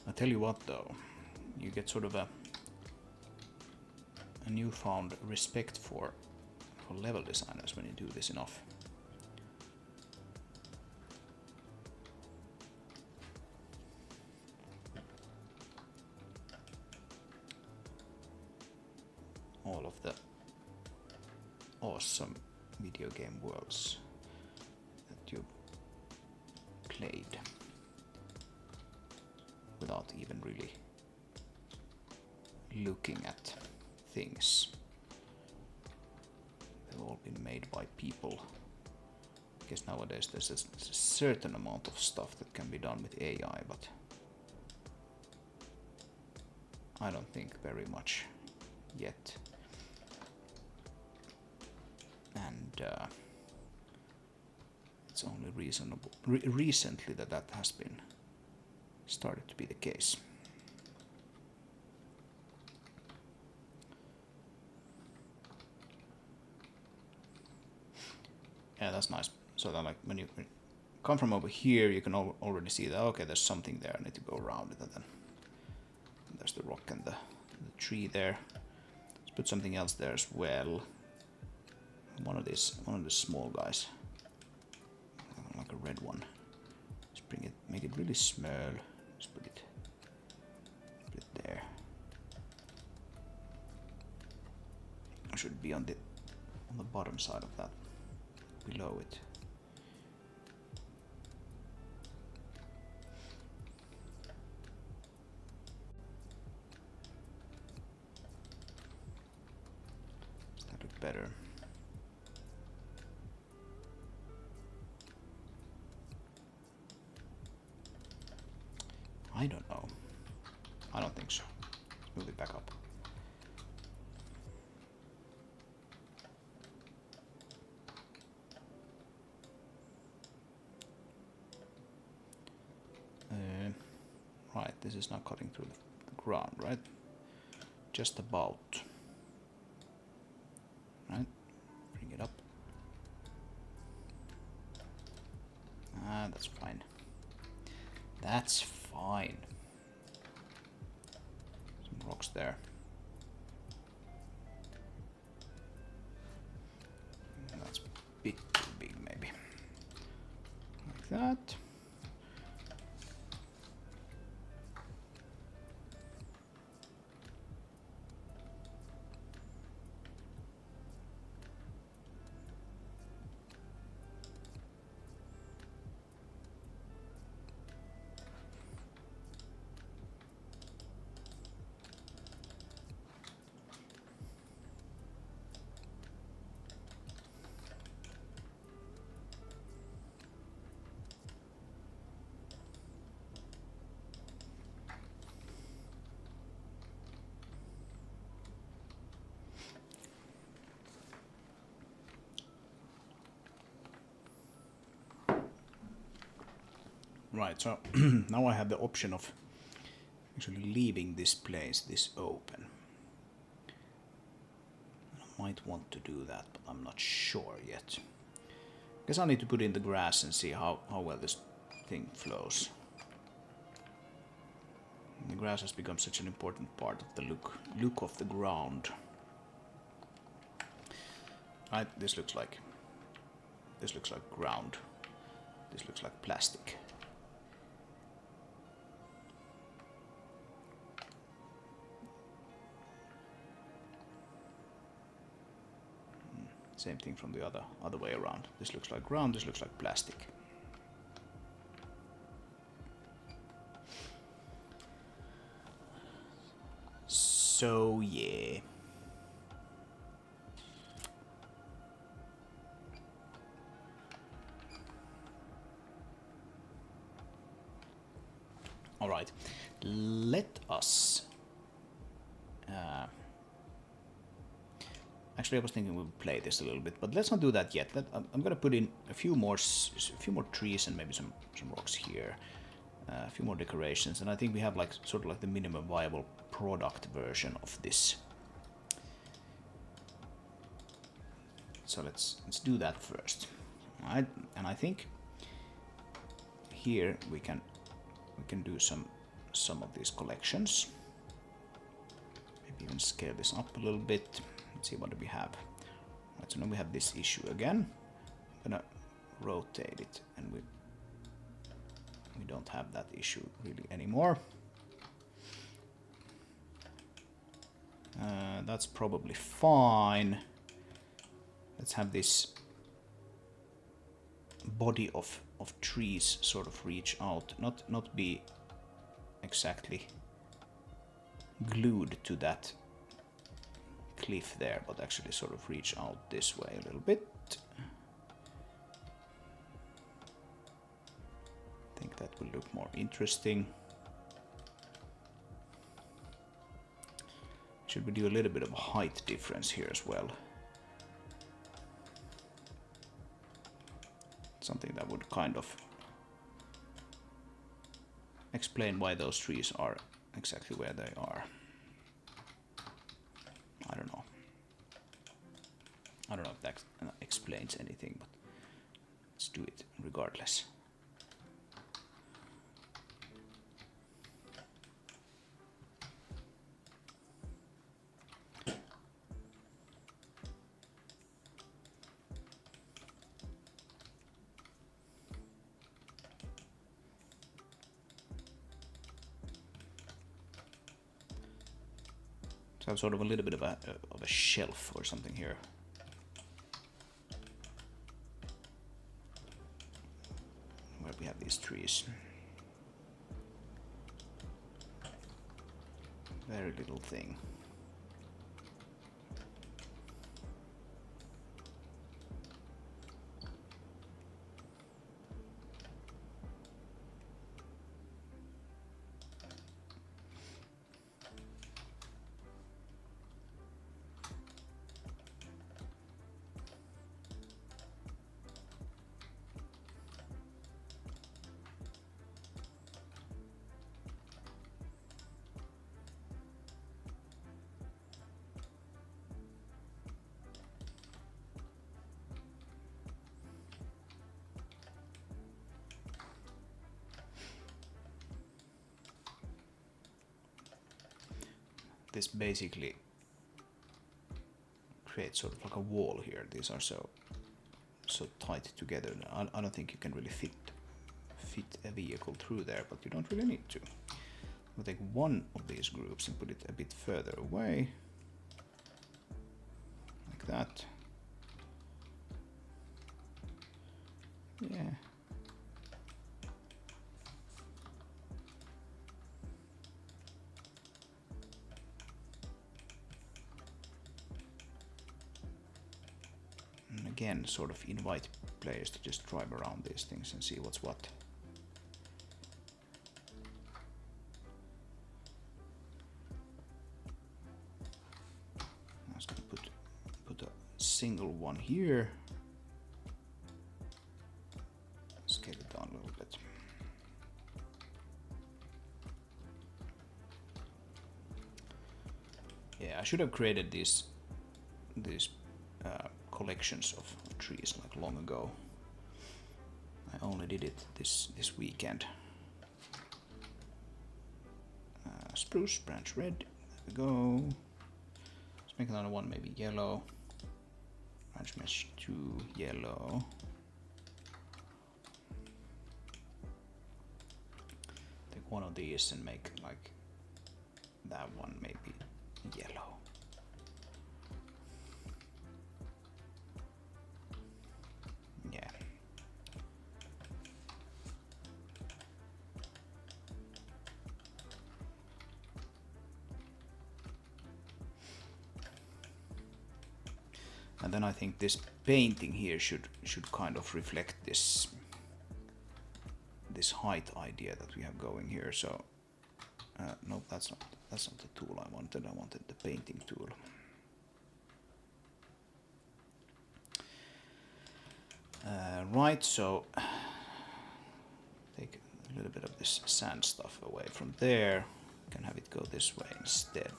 I tell you what though, you get sort of a newfound respect for level designers when you do this enough. all of the awesome video game worlds that you've played without even really looking at things. They've all been made by people. I guess nowadays there's a certain amount of stuff that can be done with AI, but I don't think very much yet. And it's only recently that has been started to be the case. Yeah, that's nice. So that, like, when you come from over here, you can already see that, okay, there's something there, I need to go around it, and then there's the rock and the tree there. Let's put something else there as well. One of the small guys, like a red one. Just bring it, make it really small. Just put it there. I should be on the bottom side of that, below it. Does that look better? I don't know. I don't think so. Let's move it back up. Right, this is not cutting through the ground, right? Just about. Right? Bring it up. Ah, that's fine. That's fine. Some rocks there. That's a bit too big, maybe. Like that. Right, so now I have the option of actually leaving this place this open. I might want to do that, but I'm not sure yet. Guess I need to put in the grass and see how well this thing flows. The grass has become such an important part of the look of the ground. Right, this looks like ground. This looks like plastic. Same thing from the other way around. This looks like ground, this looks like plastic. So yeah. All right, let us. Actually, I was thinking we would play this a little bit, but let's not do that yet. I'm gonna put in a few more trees and maybe some rocks here, a few more decorations, and I think we have like sort of like the minimum viable product version of this. So let's do that first. All right, and I think here we can do some of these collections. Maybe even scale this up a little bit. Let's see, what do we have? Right, so now we have this issue again. I'm gonna rotate it, and we don't have that issue really anymore. That's probably fine. Let's have this body of trees sort of reach out, not be exactly glued to that cliff there, but actually sort of reach out this way a little bit. I think that will look more interesting. Should we do a little bit of a height difference here as well? Something that would kind of explain why those trees are exactly where they are. I don't know. I don't know if that explains anything, but let's do it regardless. So sort of a little bit of a shelf or something here. Where we have these trees. Very little thing. This basically creates sort of like a wall here. These are so tight together. I don't think you can really fit a vehicle through there, but you don't really need to. We'll take one of these groups and put it a bit further away, like that. Yeah. Again, sort of invite players to just drive around these things and see what's what. I'm just gonna put a single one here. Scale it down a little bit. Yeah, I should have created these collections of trees like long ago. I only did it this weekend. Spruce branch red. There we go. Let's make another one, maybe yellow. Branch mesh 2 yellow. Take one of these and make like that one maybe yellow. Yeah. And then I think this painting here should kind of reflect this height idea that we have going here. So no, that's not the tool I wanted. I wanted the painting tool. Right, so take a little bit of this sand stuff away from there. Can have it go this way instead.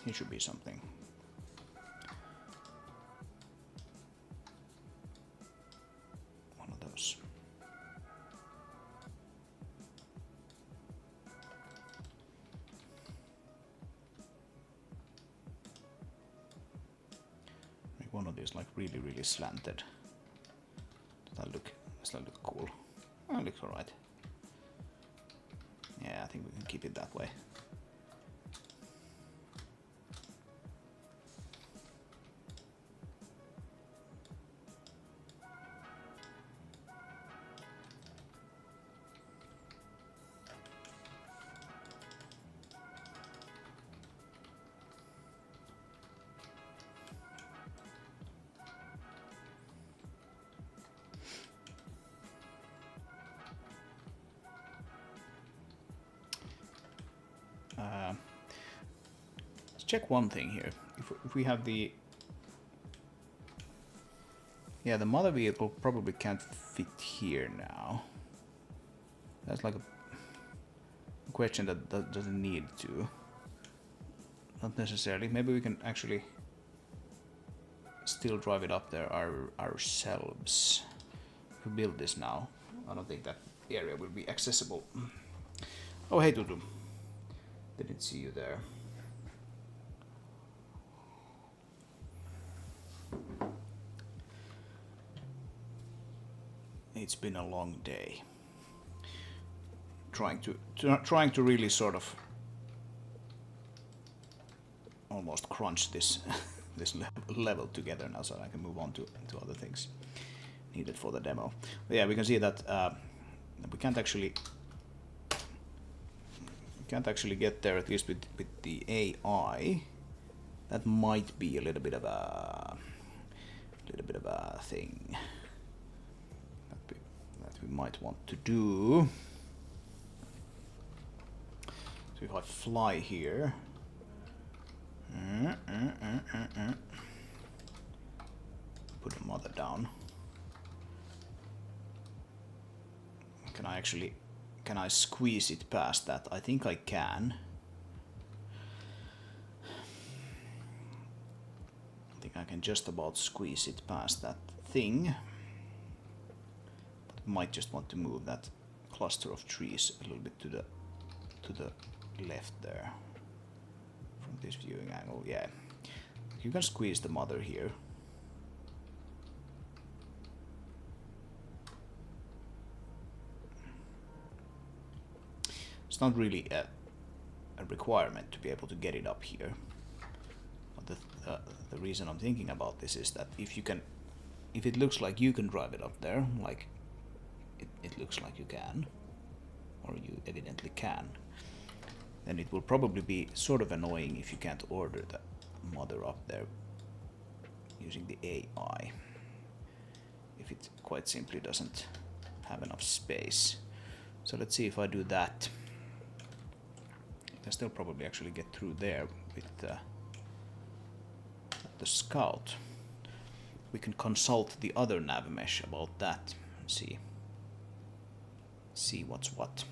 Here should be something. One of those. Make one of these like really slanted. Does that look cool? Oh, it looks alright. Yeah, I think we can keep it that way. Let's check one thing here. If we have the... Yeah, the mother vehicle probably can't fit here now. That's like a question that doesn't need to. Not necessarily. Maybe we can actually still drive it up there ourselves. If we build this now, I don't think that area will be accessible. Oh, hey Tutu. Didn't see you there. It's been a long day. Trying to really sort of almost crunch this this level together now, so I can move on to other things needed for the demo. But yeah, we can see that we can't actually get there, at least with the AI. That might be a little bit of a thing that we might want to do. So if I fly here, put the mother down. Can I squeeze it past that? I think I can. I think I can just about squeeze it past that thing. But I might just want to move that cluster of trees a little bit to the left there. From this viewing angle, yeah. You can squeeze the mother here. It's not really a requirement to be able to get it up here. But the reason I'm thinking about this is that if it looks like you can drive it up there, like it looks like you can, or you evidently can, then it will probably be sort of annoying if you can't order the mother up there using the AI. If it quite simply doesn't have enough space. So let's see if I do that. I can still probably actually get through there with the scout. We can consult the other nav mesh about that and see what's what.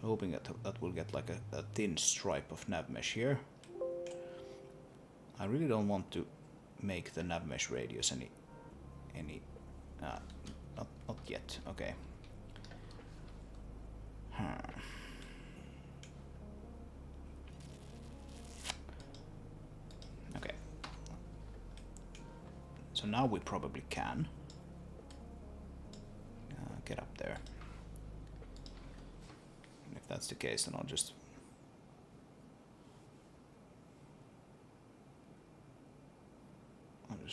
So hoping that we'll get like a thin stripe of nav mesh here. I really don't want to make the nav mesh radius any not yet. Okay. Okay. So now we probably can get up there. And if that's the case, then I'll just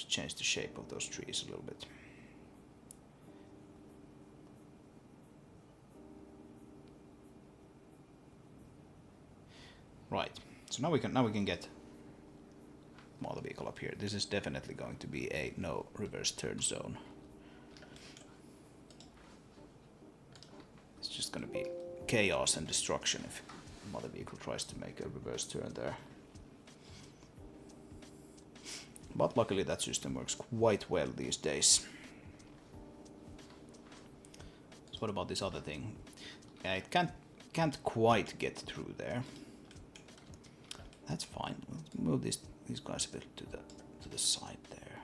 change the shape of those trees a little bit. Right. So now we can get the vehicle up here. This is definitely going to be a no reverse turn zone. It's just going to be chaos and destruction if the vehicle tries to make a reverse turn there. But luckily that system works quite well these days. So what about this other thing? Yeah, it can't quite get through there. That's fine. Let's move these guys a bit to the side there.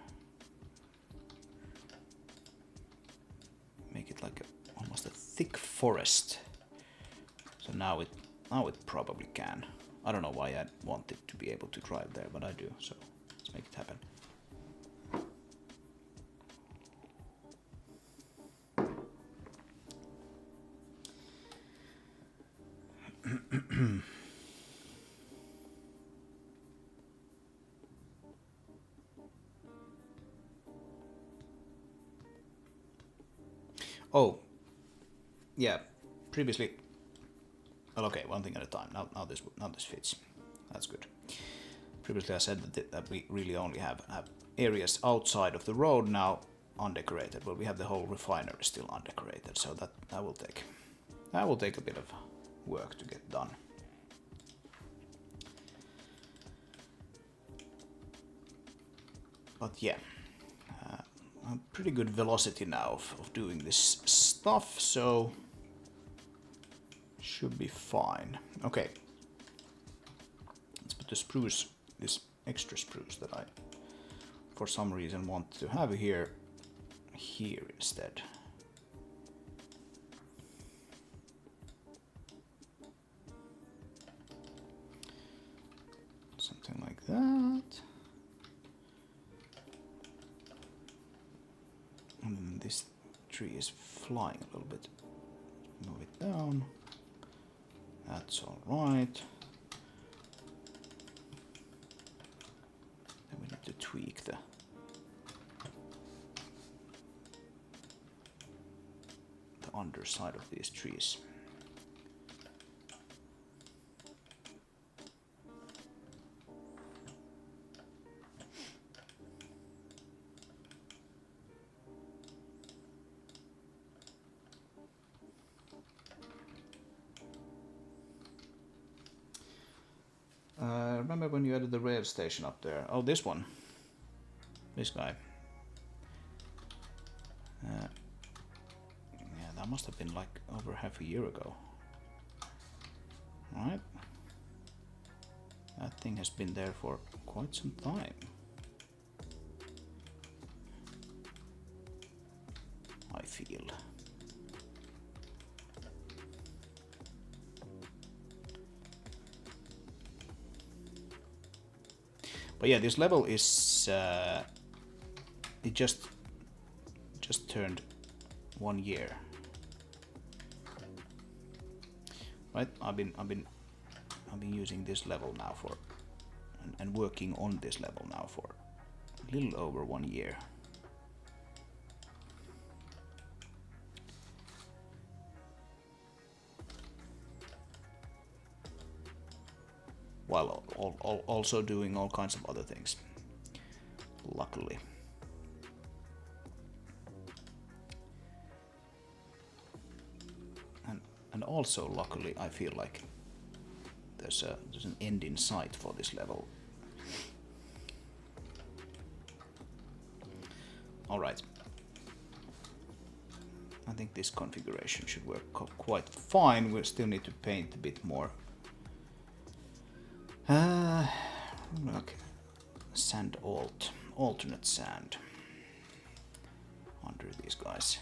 Make it like almost a thick forest. So now it probably can. I don't know why I wanted to be able to drive there, but I do. So let's make it happen. Oh, yeah. Previously, well, okay, one thing at a time. Now this fits. That's good. Previously, I said that we really only have areas outside of the road now undecorated. Well, we have the whole refinery still undecorated, so that will take a bit of work to get done. But yeah, a pretty good velocity now of doing this stuff, so should be fine. Okay, let's put the spruce, this extra spruce that I for some reason want to have here instead. Something like that. And then this tree is flying a little bit. Move it down. That's all right. Then we need to tweak the underside of these trees. Remember when you added the rail station up there? Oh, this one. This guy. Yeah, that must have been like over half a year ago. Right? That thing has been there for quite some time. I feel. But yeah, this level is it just turned 1 year. Right? I've been using this level now for and working on this level now for a little over 1 year. While also doing all kinds of other things, luckily. And also, luckily, I feel like there's an end in sight for this level. All right. I think this configuration should work quite fine. We still need to paint a bit more. Look, sand alternate sand under these guys.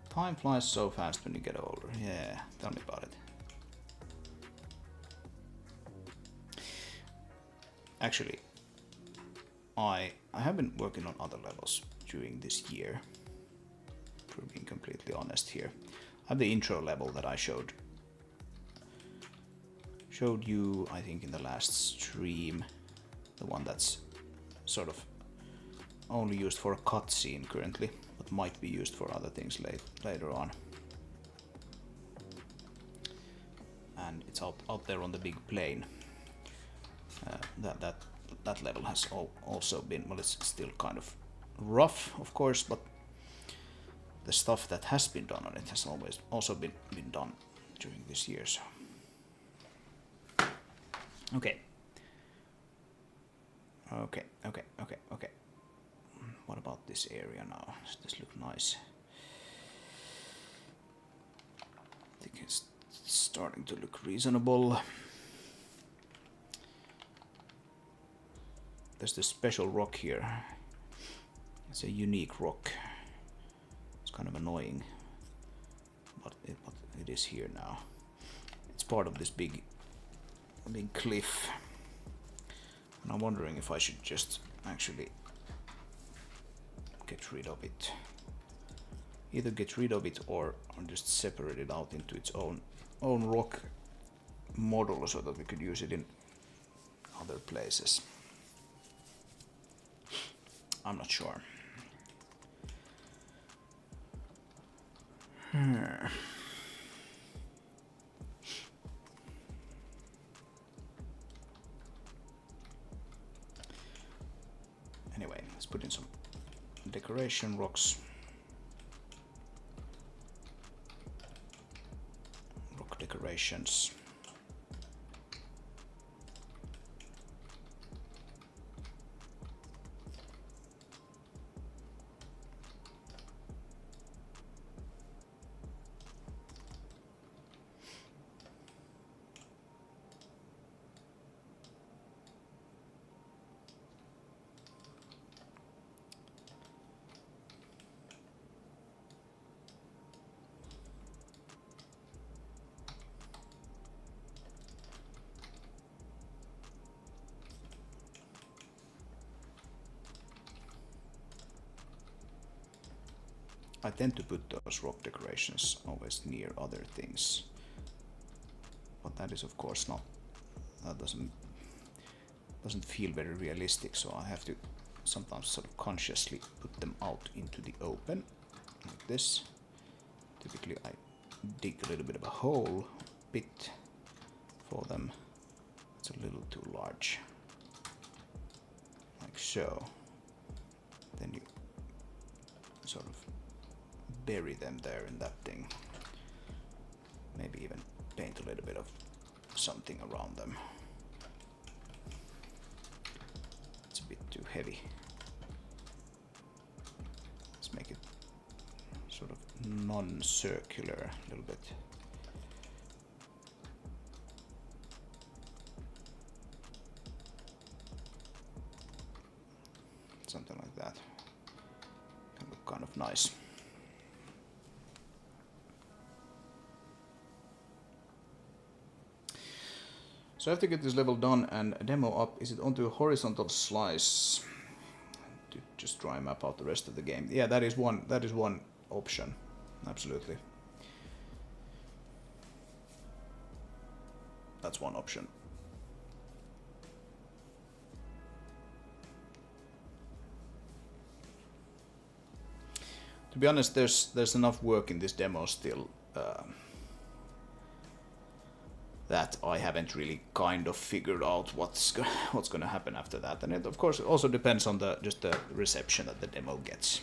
Time flies so fast when you get older. Yeah, tell me about it. Actually, I have been working on other levels during this year, for being completely honest here. I have the intro level that I showed you, I think, in the last stream, the one that's sort of only used for a cutscene currently, but might be used for other things later on. And it's out there on the big plain. That level has also been, well, it's still kind of rough, of course, but the stuff that has been done on it has always also been done during this year. So, okay. What about this area now? Does this look nice? I think it's starting to look reasonable. There's this special rock here. It's a unique rock. It's kind of annoying, but it is here now. It's part of this big big cliff. And I'm wondering if I should just actually get rid of it. Either get rid of it or just separate it out into its own rock model so that we could use it in other places. I'm not sure. Anyway, let's put in some decoration rocks. Rock decorations. I tend to put those rock decorations always near other things, but that is of course not, that doesn't feel very realistic, so I have to sometimes sort of consciously put them out into the open, like this. Typically I dig a little bit of a hole, bit for them. It's a little too large, like so. Then you sort of bury them there in that thing. Maybe even paint a little bit of something around them. It's a bit too heavy. Let's make it sort of non-circular a little bit. Something like that. Can look kind of nice. So I have to get this level done and demo up. Is it onto a horizontal slice to just try and map out the rest of the game? Yeah, that is one option. Absolutely. That's one option. To be honest, there's enough work in this demo still that I haven't really kind of figured out what's going to happen after that, and it of course also depends on just the reception that the demo gets.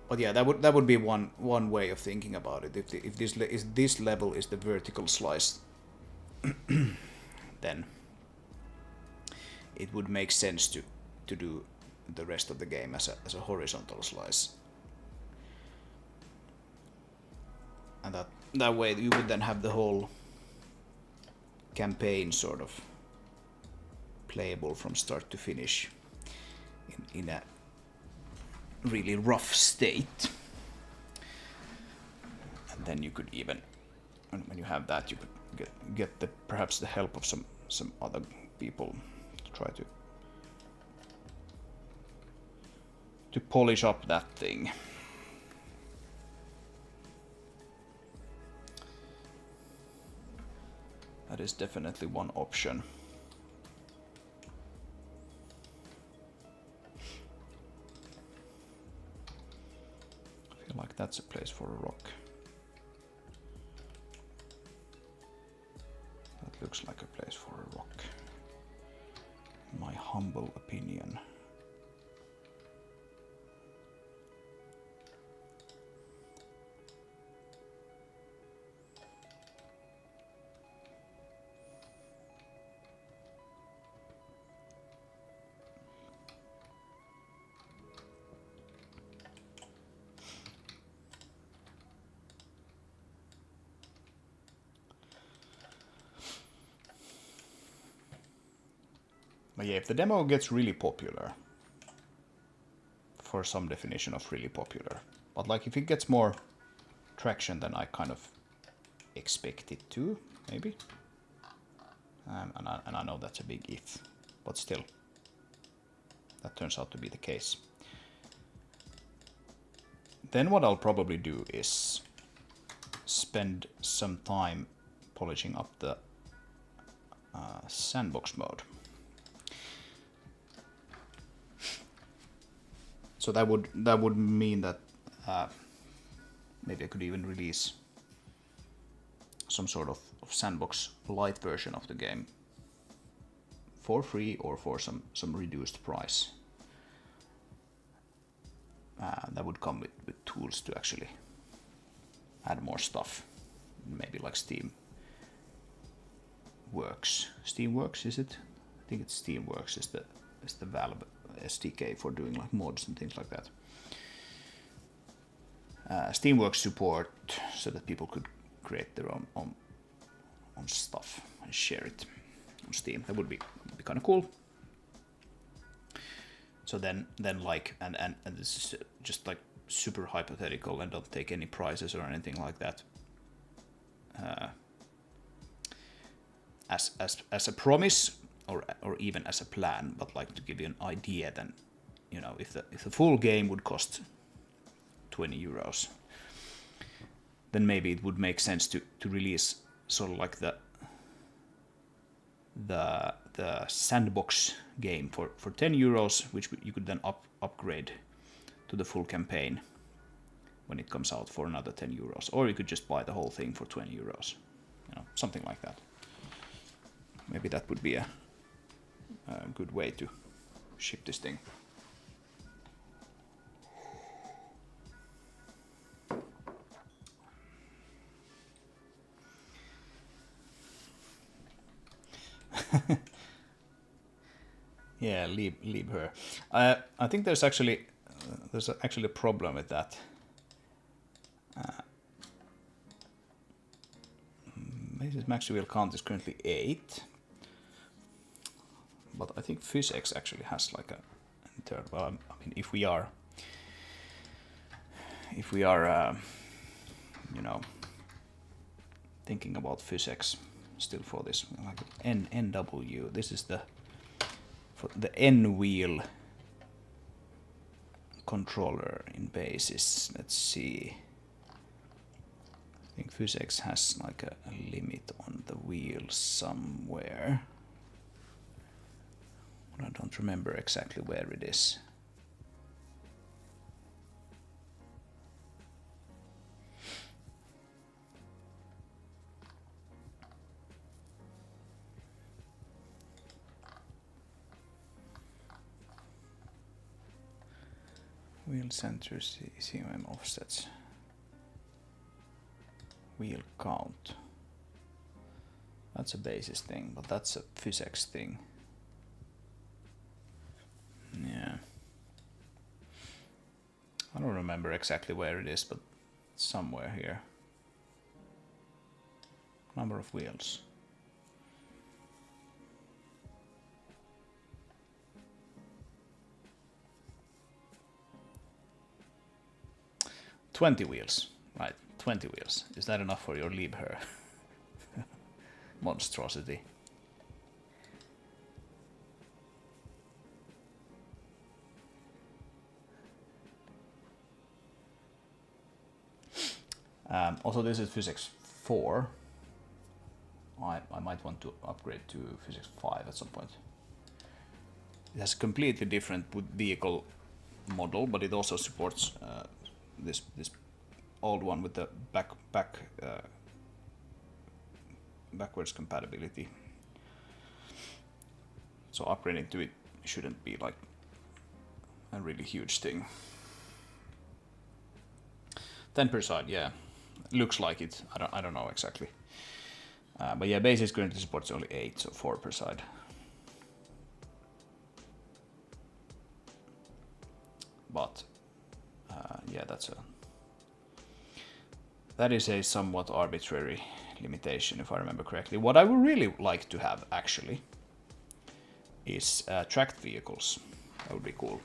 But yeah, that would be one way of thinking about it. If this level is the vertical slice, then it would make sense to do the rest of the game as a horizontal slice, and that way you would then have the whole campaign sort of playable from start to finish in a really rough state. And then you could even, when you have that, you could get perhaps the help of some other people to try to polish up that thing. That is definitely one option. I feel like that's a place for a rock. That looks like a place for a rock, in my humble opinion. But yeah, if the demo gets really popular, for some definition of really popular, But like if it gets more traction than I kind of expect it to, maybe. And I know that's a big if, but still, that turns out to be the case. Then what I'll probably do is spend some time polishing up the sandbox mode. So that would mean that maybe I could even release some sort of sandbox light version of the game for free or for some reduced price. That would come with tools to actually add more stuff. Maybe like Steamworks, is it? I think it's Steamworks is the Valve SDK for doing like mods and things like that. Steamworks support so that people could create their own stuff and share it on Steam. That would be kind of cool. So then like and this is just like super hypothetical and don't take any prizes or anything like that. As a promise or even as a plan, but like to give you an idea, then you know if the full game would cost 20 euros, then maybe it would make sense to release sort of like the sandbox game for 10 euros, which you could then upgrade to the full campaign when it comes out for another 10 euros. Or you could just buy the whole thing for 20 euros. You know, something like that. Maybe that would be a good way to ship this thing. Yeah, leave her. I think there's actually a problem with that. Basis max wheel count is currently 8, but I think PhysX actually has like a third. Well, I mean, if we are, you know, thinking about PhysX still for this, like NW. This is the N wheel controller in basis. Let's see. I think PhysX has like a limit on the wheel somewhere. But I don't remember exactly where it is. Wheel centers, CMM offsets. Wheel count. That's a basis thing, but that's a PhysX thing. Yeah. I don't remember exactly where it is, but somewhere here. Number of wheels. $20 wheels, right? 20 wheels. Is that enough for your leave her monstrosity? Also, this is PhysX 4. I might want to upgrade to PhysX 5 at some point. It has a completely different vehicle model, but it also supports this old one with the backwards compatibility. So upgrading to it shouldn't be like a really huge thing. 10 per side, yeah, looks like it. I don't know exactly, but yeah, basis currently supports only 8, so 4 per side. But yeah, that is a somewhat arbitrary limitation, if I remember correctly. What I would really like to have, actually, is tracked vehicles. That would be cool.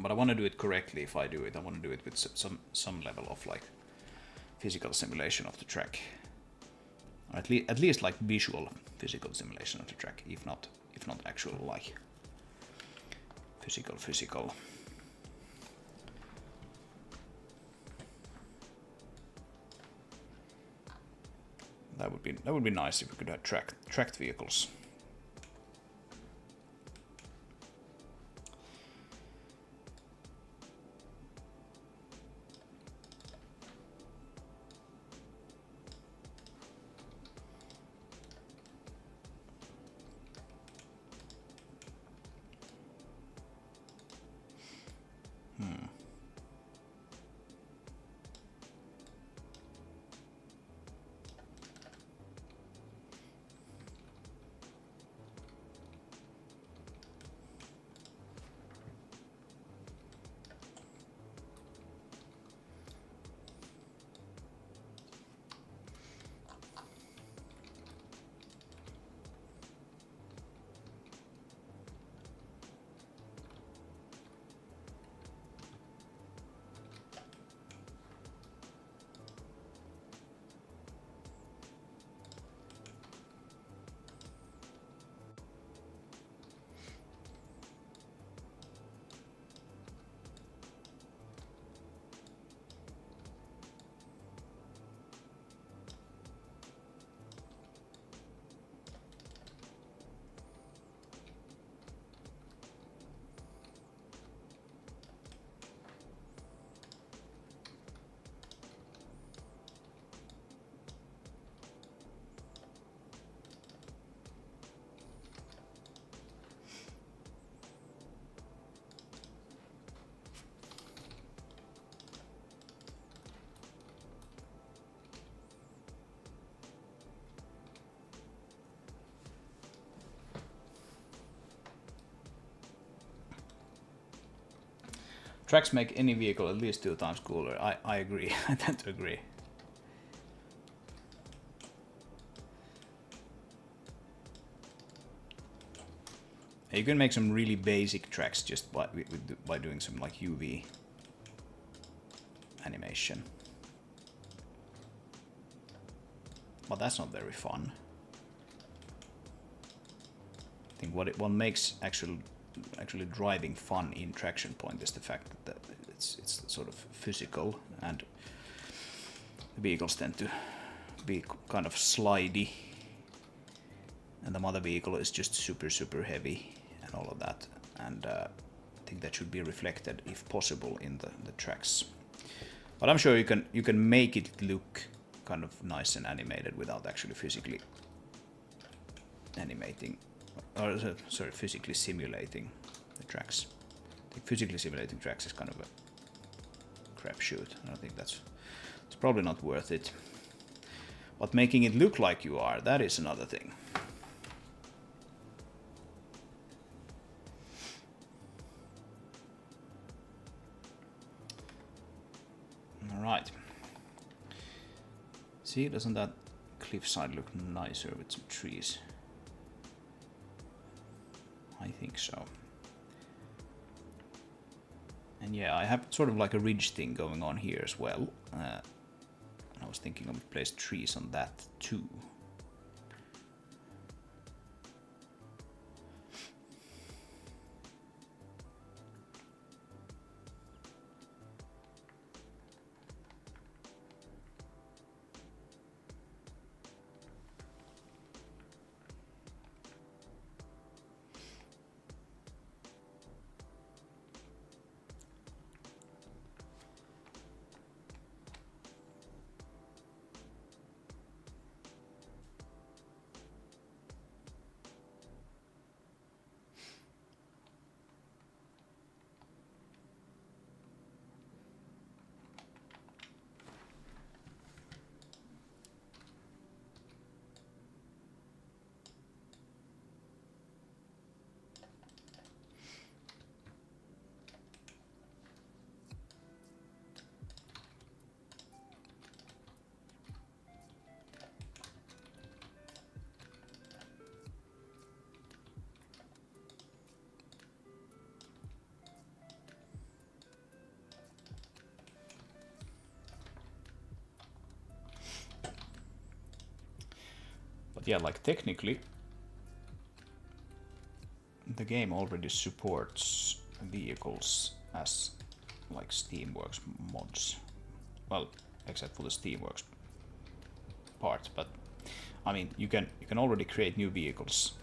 But I want to do it correctly. If I do it, I want to do it with some level of like physical simulation of the track, or at least like visual physical simulation of the track, if not actual like physical. That would be nice if we could have tracked vehicles. Tracks make any vehicle at least 2 times cooler. I agree. I tend to agree. You can make some really basic tracks just by doing some like UV animation. But that's not very fun. I think what makes actually driving fun in Traction Point is the fact that it's sort of physical, and the vehicles tend to be kind of slidey, and the mother vehicle is just super heavy and all of that, and I think that should be reflected if possible in the tracks. But I'm sure you can make it look kind of nice and animated without actually physically animating, or sorry, physically simulating the tracks. I think physically simulating tracks is kind of a crapshoot. I don't think it's probably not worth it. But making it look like you are, that is another thing. Alright. See, doesn't that cliffside look nicer with some trees? I think so. And yeah, I have sort of like a ridge thing going on here as well. I was thinking I would place trees on that too. yeah, like technically the game already supports vehicles as like Steamworks mods. Well, except for the Steamworks part, but I mean you can already create new vehicles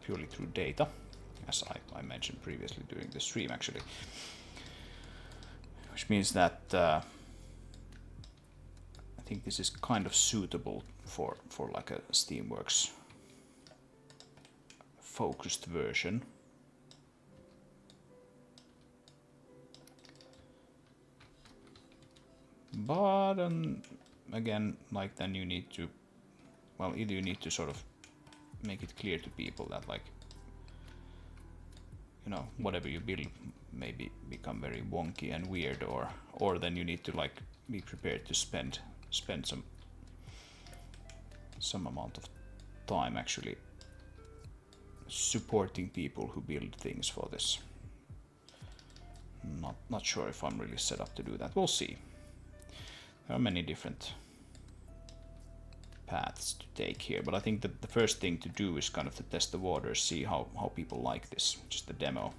purely through data, as I mentioned previously during the stream actually, which means that I think this is kind of suitable for like a Steamworks focused version. But again, like then you need to, well, either you need to sort of make it clear to people that like, you know, whatever you build maybe become very wonky and weird, or then you need to like be prepared to spend some amount of time actually supporting people who build things for this. Not sure if I'm really set up to do that. We'll see. There are many different paths to take here, but I think that the first thing to do is kind of to test the waters, see how people like this, just the demo.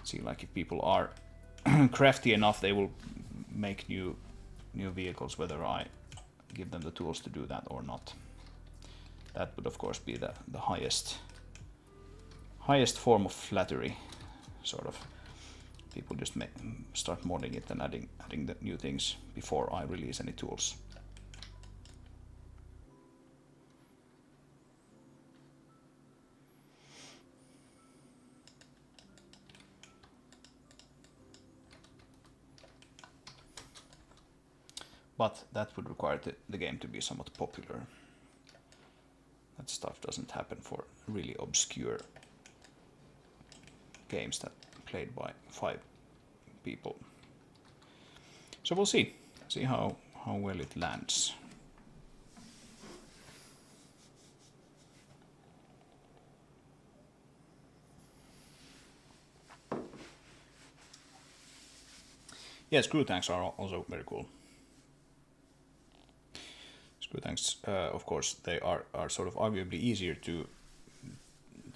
See like if people are crafty enough, they will make new vehicles, whether I give them the tools to do that or not. That would of course be the highest form of flattery, sort of. People just start modding it and adding the new things before I release any tools. But that would require the game to be somewhat popular. That stuff doesn't happen for really obscure games that played by 5 people. So we'll see how well it lands. Yeah, screw tanks are also very cool. Screw tanks, of course, they are sort of arguably easier to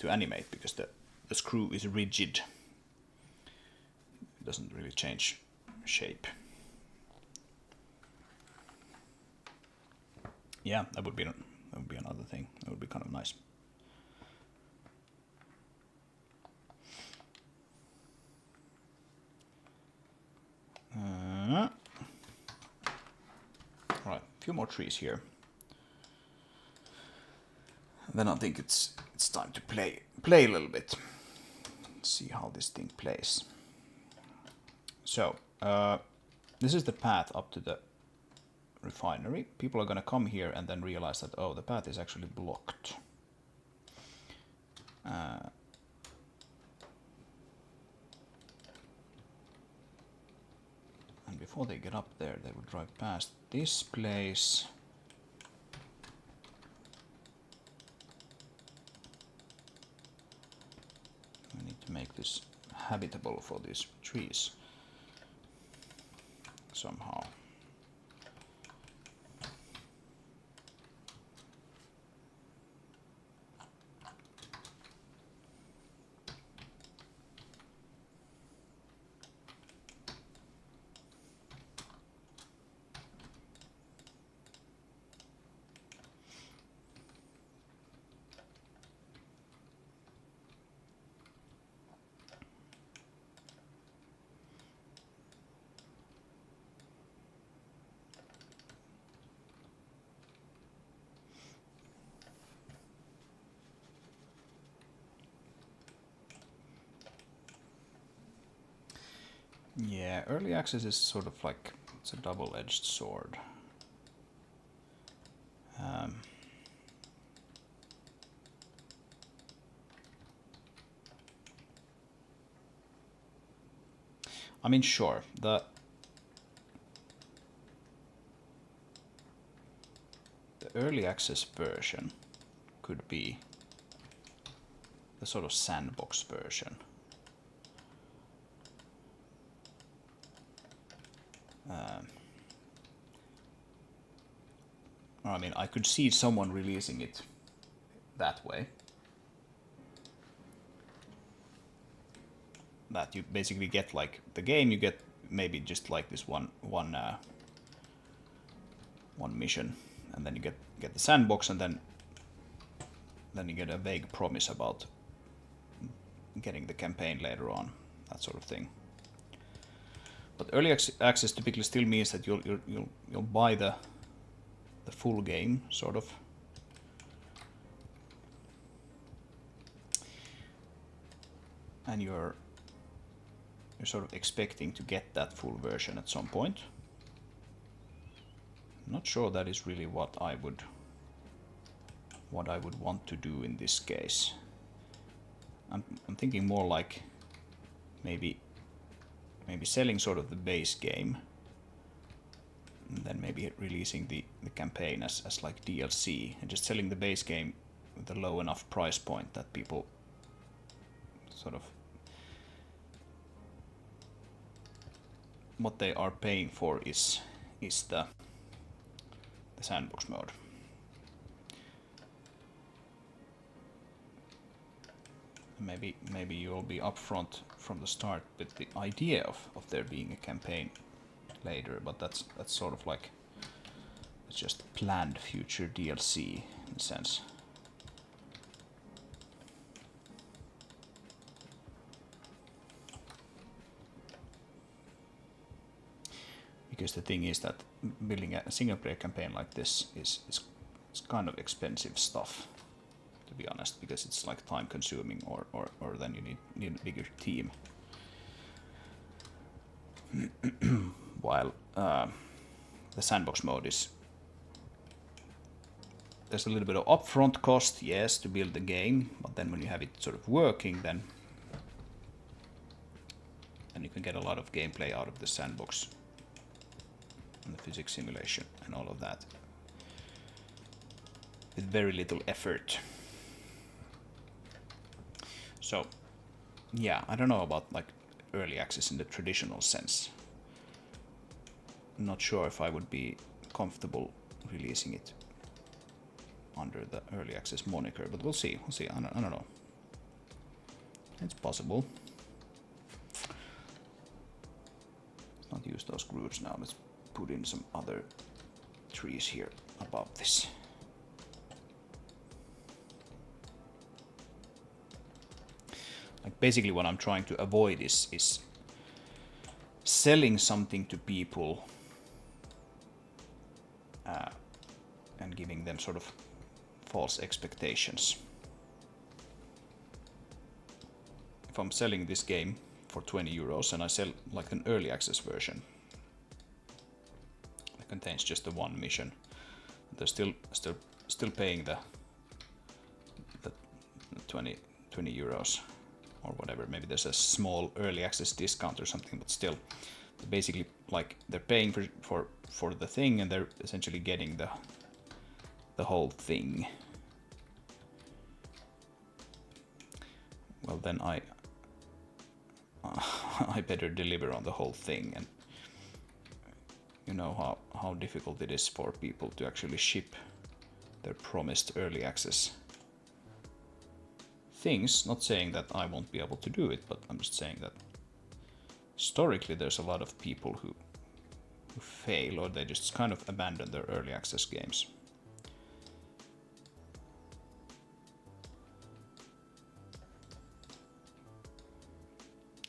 animate because the screw is rigid. It doesn't really change shape. Yeah, that would be another thing. That would be kind of nice. Right, a few more trees here. Then I think it's time to play a little bit. See how this thing plays. So this is the path up to the refinery. People are gonna come here and then realize that, oh, the path is actually blocked. And before they get up there, they would drive past this place. We need to make this habitable for these trees somehow. Yeah, early access is sort of like, it's a double-edged sword. I mean, sure, the early access version could be the sort of sandbox version. I mean, I could see someone releasing it that way. That you basically get like the game, you get maybe just like this one mission, and then you get the sandbox, and then you get a vague promise about getting the campaign later on, that sort of thing. But early access typically still means that you'll buy the full game, sort of. And you're sort of expecting to get that full version at some point. I'm not sure that is really what I would want to do in this case. I'm thinking more like maybe selling sort of the base game, and then maybe releasing the campaign as like DLC, and just selling the base game with a low enough price point that people sort of what they are paying for is the sandbox mode. Maybe you'll be upfront from the start with the idea of there being a campaign later, but that's sort of like it's just planned future DLC in a sense. Because the thing is that building a single player campaign like this is kind of expensive stuff, to be honest, because it's like time consuming, or then you need a bigger team. While the sandbox mode is, there's a little bit of upfront cost, yes, to build the game, but then when you have it sort of working, then you can get a lot of gameplay out of the sandbox and the physics simulation and all of that with very little effort. So yeah, I don't know about like early access in the traditional sense. I'm not sure if I would be comfortable releasing it under the early access moniker, but we'll see. I don't know. It's possible. Let's not use those grooves now. Let's put in some other trees here above this. Like basically what I'm trying to avoid is selling something to people and giving them sort of false expectations. If I'm selling this game for 20 euros and I sell like an early access version that contains just the one mission, they're still paying the 20 euros or whatever. Maybe there's a small early access discount or something, but still, basically, like they're paying for the thing, and they're essentially getting the whole thing. Well, then I better deliver on the whole thing, and you know how difficult it is for people to actually ship their promised early access things. Not saying that I won't be able to do it, but I'm just saying that historically there's a lot of people who fail, or they just kind of abandon their early access games.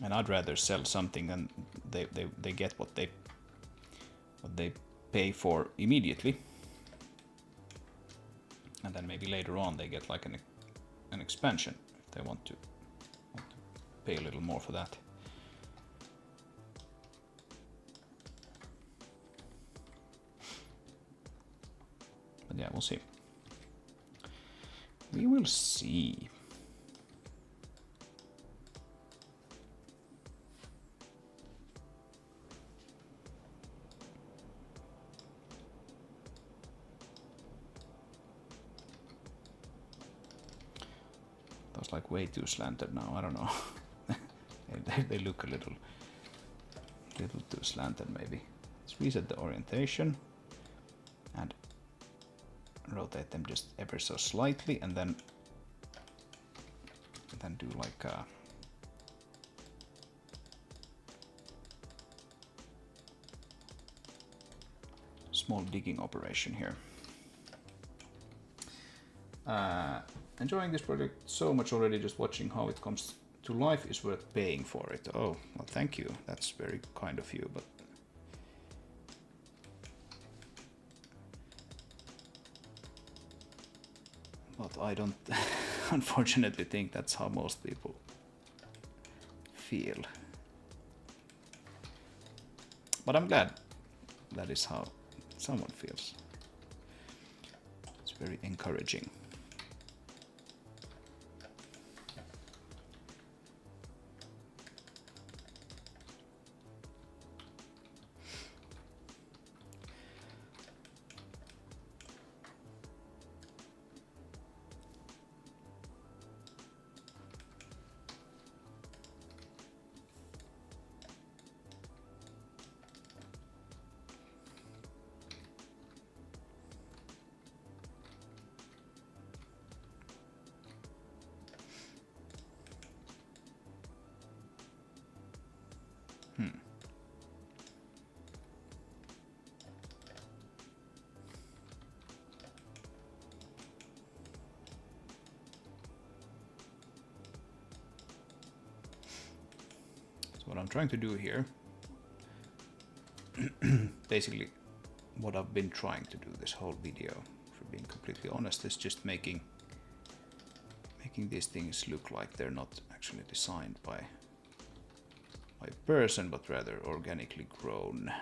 And I'd rather sell something than they get what they pay for immediately, and then maybe later on they get like an expansion if they want to pay a little more for that. But yeah, we'll see. We will see. That's like way too slanted now. I don't know. they look a little too slanted maybe. Let's reset the orientation and rotate them just ever so slightly, and then then do like a small digging operation here. Enjoying this project so much already, just watching how it comes to life is worth paying for it. Oh, well, thank you. That's very kind of you, but I don't unfortunately think that's how most people feel. But I'm glad that is how someone feels. It's very encouraging. What I'm trying to do here, basically what I've been trying to do this whole video, for being completely honest, is just making these things look like they're not actually designed by a person, but rather organically grown.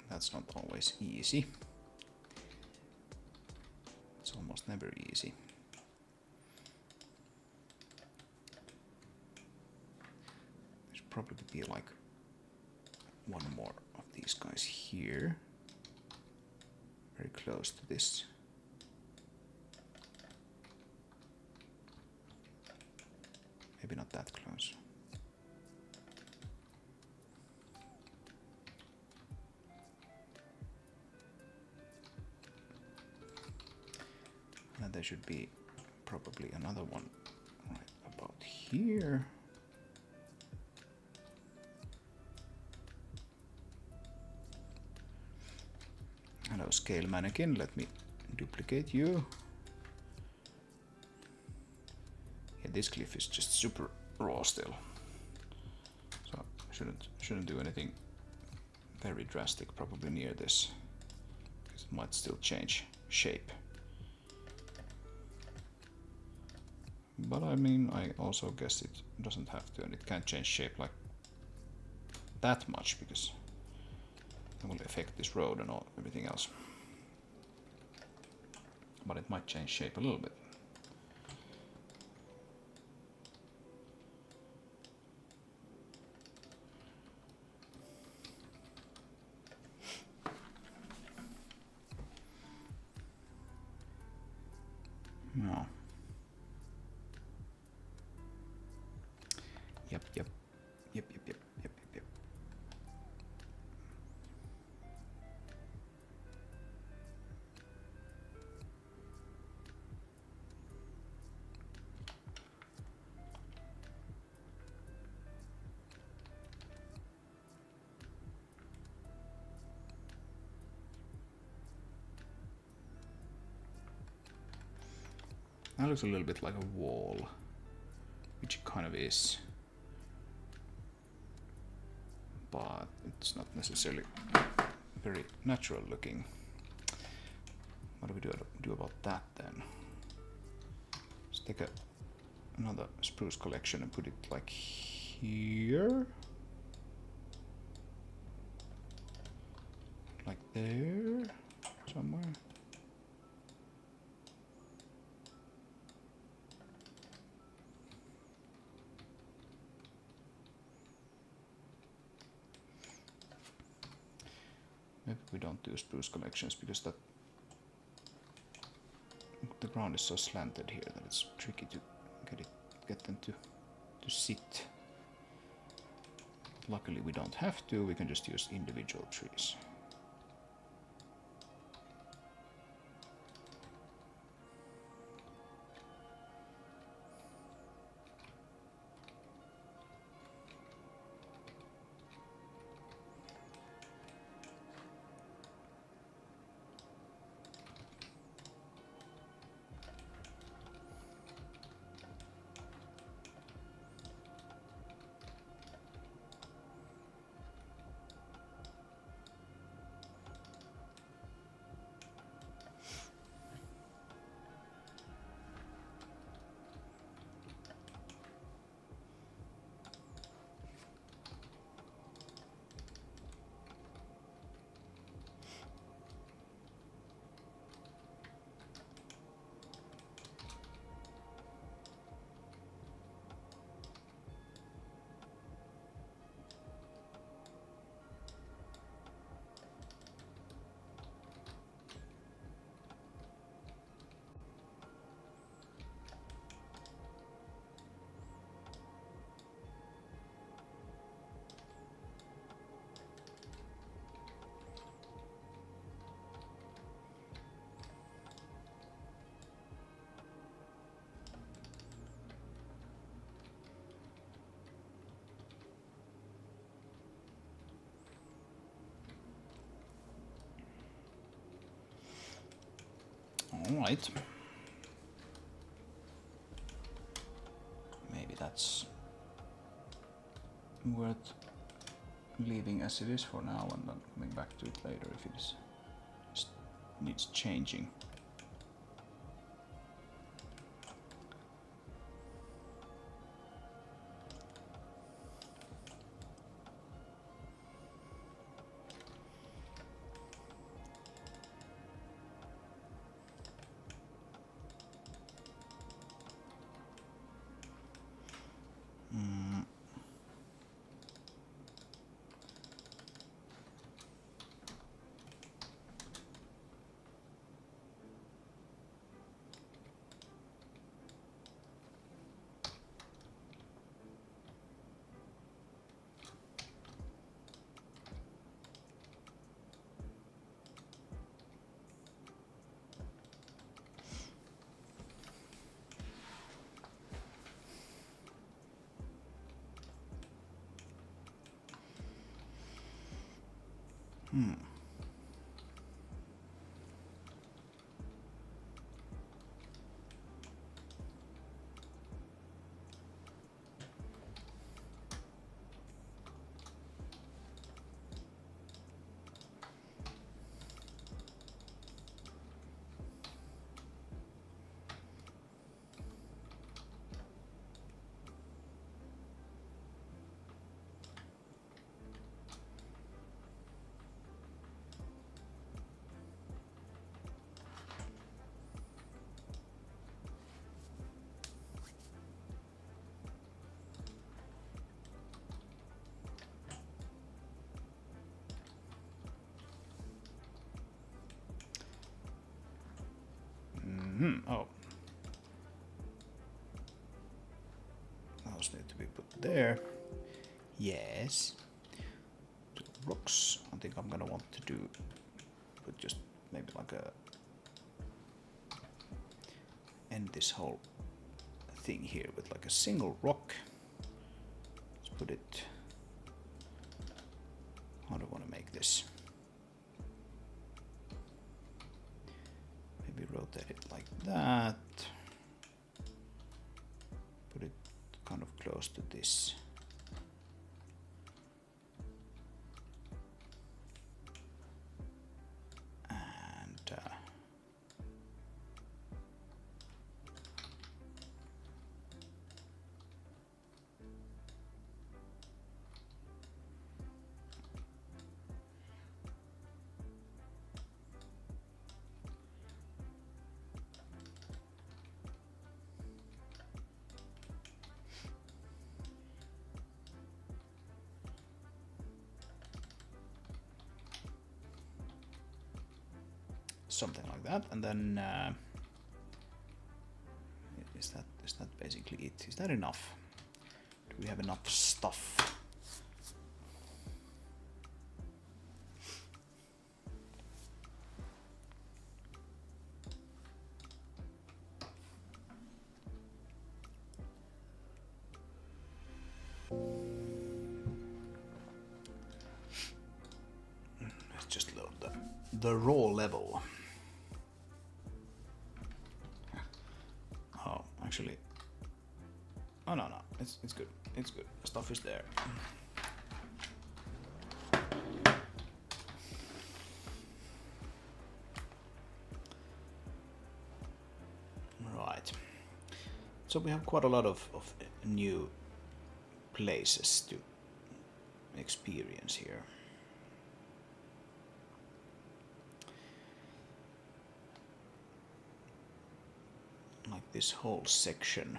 That's not always easy. It's almost never easy. There's probably be like one more of these guys here, very close to this. Maybe not that close. And there should be probably another one right about here. Hello, scale mannequin, let me duplicate you. Yeah, this cliff is just super raw still, so I shouldn't do anything very drastic probably near this, because it might still change shape. But I mean, I also guess it doesn't have to, and it can't change shape like that much, because it will affect this road and everything else. But it might change shape a little bit. No. Yep. That looks a little bit like a wall, which it kind of is, but it's not necessarily very natural looking. What do we do about that then? Let's take another spruce collection and put it like here, like there somewhere. Maybe we don't do spruce collections because the ground is so slanted here that it's tricky to get them to sit. luckily we don't have to, we can just use individual trees. Alright. Maybe that's worth leaving as it is for now and then coming back to it later if it is just needs changing. Oh. Those need to be put there. Yes. Rocks. I think I'm gonna want to do put just maybe like a end this whole thing here with like a single rock. Let's put it. How do I want to make this? Maybe rotate it like that. Put it kind of close to this. Something like that, and then is that basically it? Is that enough? Do we have enough stuff? the raw level. Oh, actually, oh no, it's good. It's good. Stuff is there. Right. So we have quite a lot of new places to experience here. Like this whole section.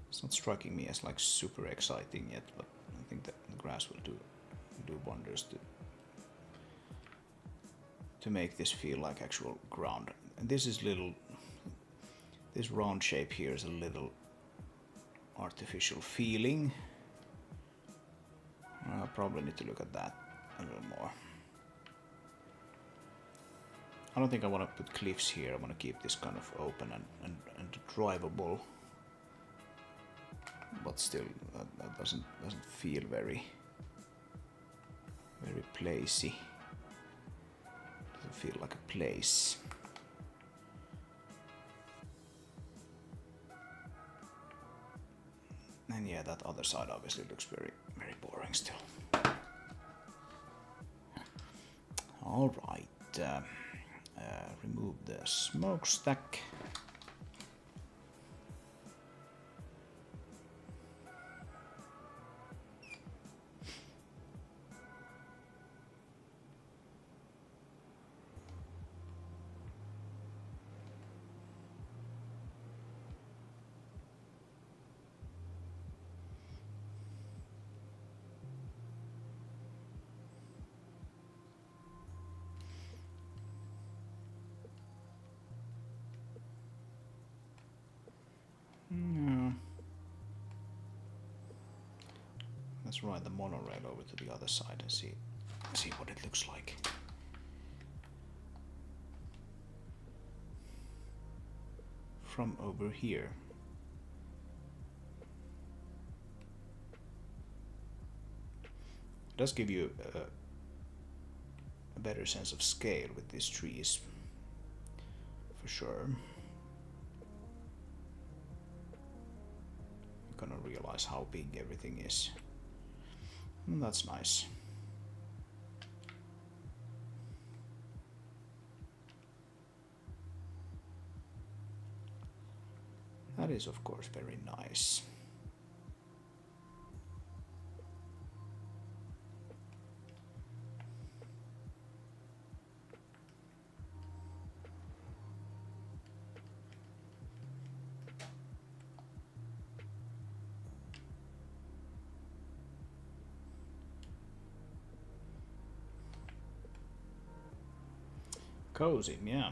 It's not striking me as like super exciting yet, but I think that the grass will do wonders to make this feel like actual ground. And this round shape here is a little artificial feeling. I probably need to look at that a little more. I don't think I want to put cliffs here. I want to keep this kind of open and drivable. But still, that doesn't feel very placey. Doesn't feel like a place. And yeah, that other side obviously looks very boring still. All right, remove the smokestack. Let's ride the monorail over to the other side and see what it looks like. From over here. It does give you a better sense of scale with these trees, for sure. You're gonna realize how big everything is. And that's nice. That is, of course, very nice. Cozy, yeah.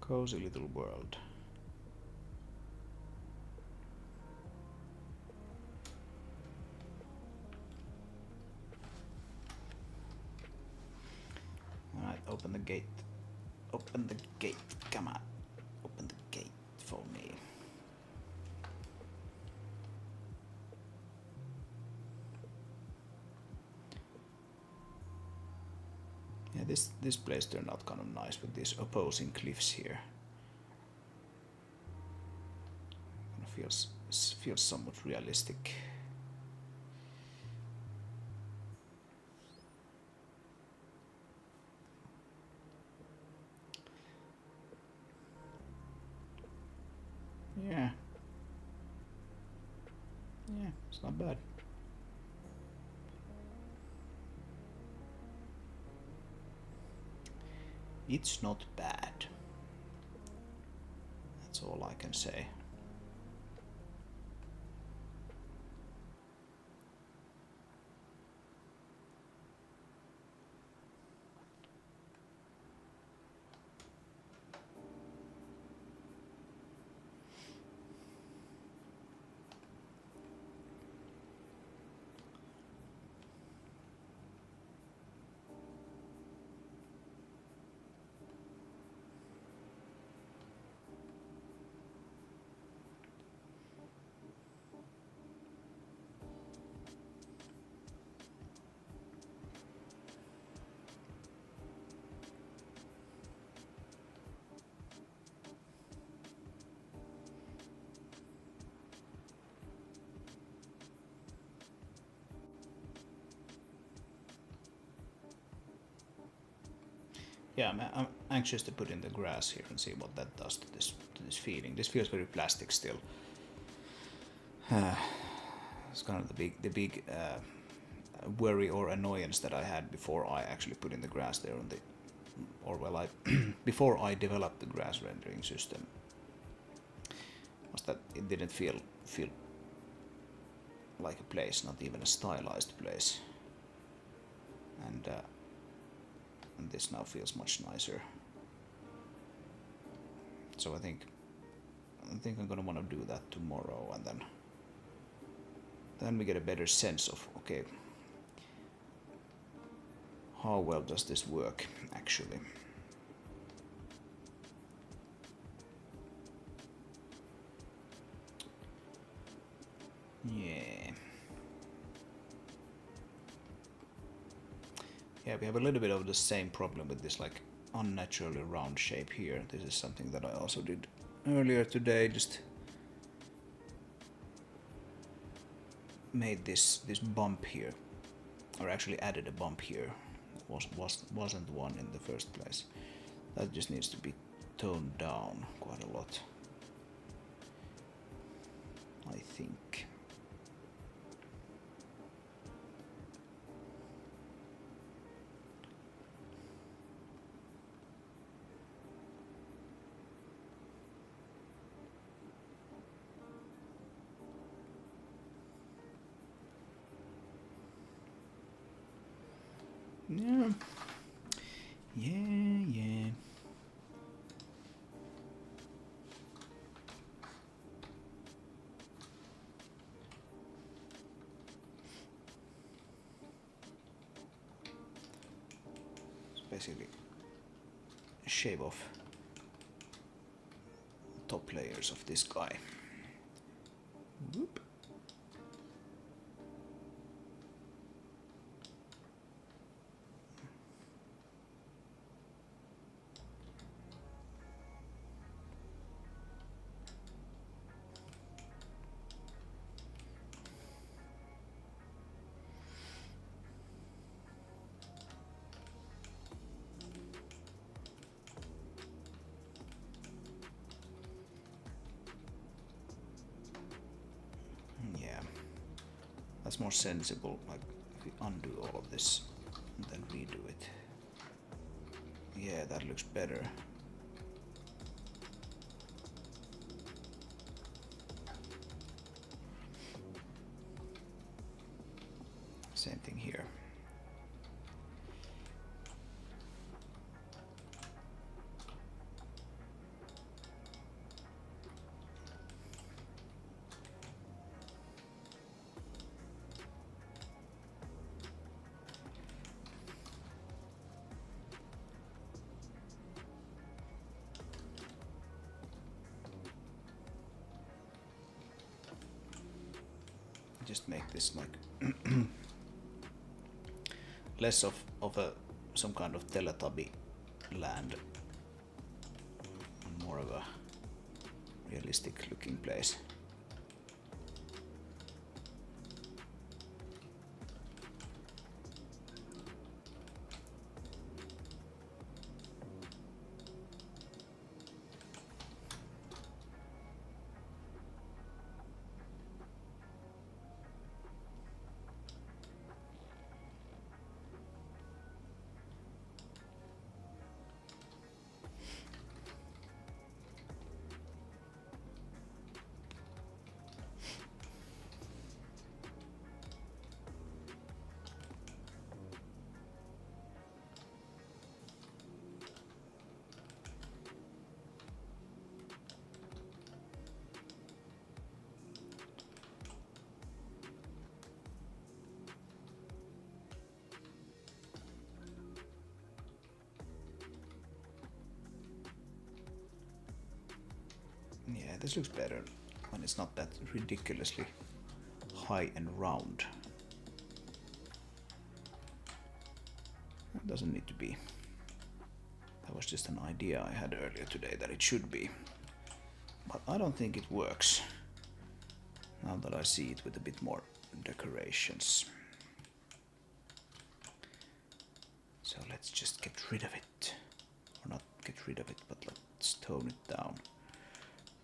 Cozy little world. Alright, open the gate. Open the gate, come on. Open the gate for me. Yeah, this place turned out kind of nice with these opposing cliffs here. Kind of feels somewhat realistic. Yeah. Yeah, it's not bad. It's not bad. That's all I can say. Yeah, I'm anxious to put in the grass here and see what that does to this feeling. This feels very plastic still. It's kind of the big worry or annoyance that I had before I actually put in the grass there on the, or well, I before I developed the grass rendering system, was that it didn't feel like a place, not even a stylized place, and this now feels much nicer. So I think I'm gonna want to do that tomorrow, and then we get a better sense of, okay, how well does this work actually. Yeah, we have a little bit of the same problem with this like unnaturally round shape here. This is something that I also did earlier today, just made this bump here, or actually added a bump here. Wasn't one in the first place. That just needs to be toned down quite a lot, I think. Yeah. So basically shave off top layers of this guy. Whoop. Yeah, that's more sensible. Like if we undo all of this and then redo it. Yeah, that looks better. Same thing here. Just make this like less of a some kind of Teletubby land, and more of a realistic looking place. Yeah, this looks better when it's not that ridiculously high and round. It doesn't need to be. That was just an idea I had earlier today that it should be. But I don't think it works, now that I see it with a bit more decorations. So let's just get rid of it. get rid of it, but let's tone it down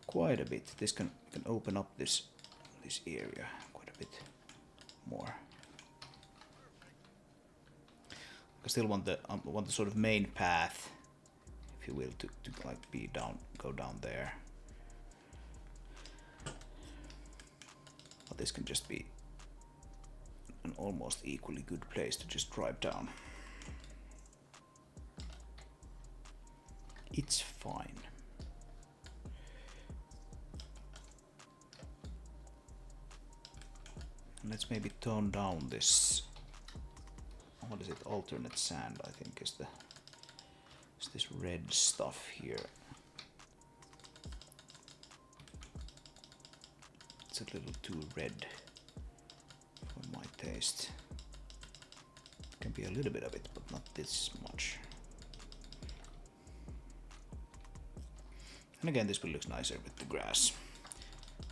quite a bit. This can open up this area quite a bit more. I still want the sort of main path, if you will, to like go down there. But this can just be an almost equally good place to just drive down. It's fine. Let's maybe tone down this. What is it? Alternate sand, I think, is this red stuff here. It's a little too red for my taste. Can be a little bit of it, but not this much. And again, this will look nicer with the grass.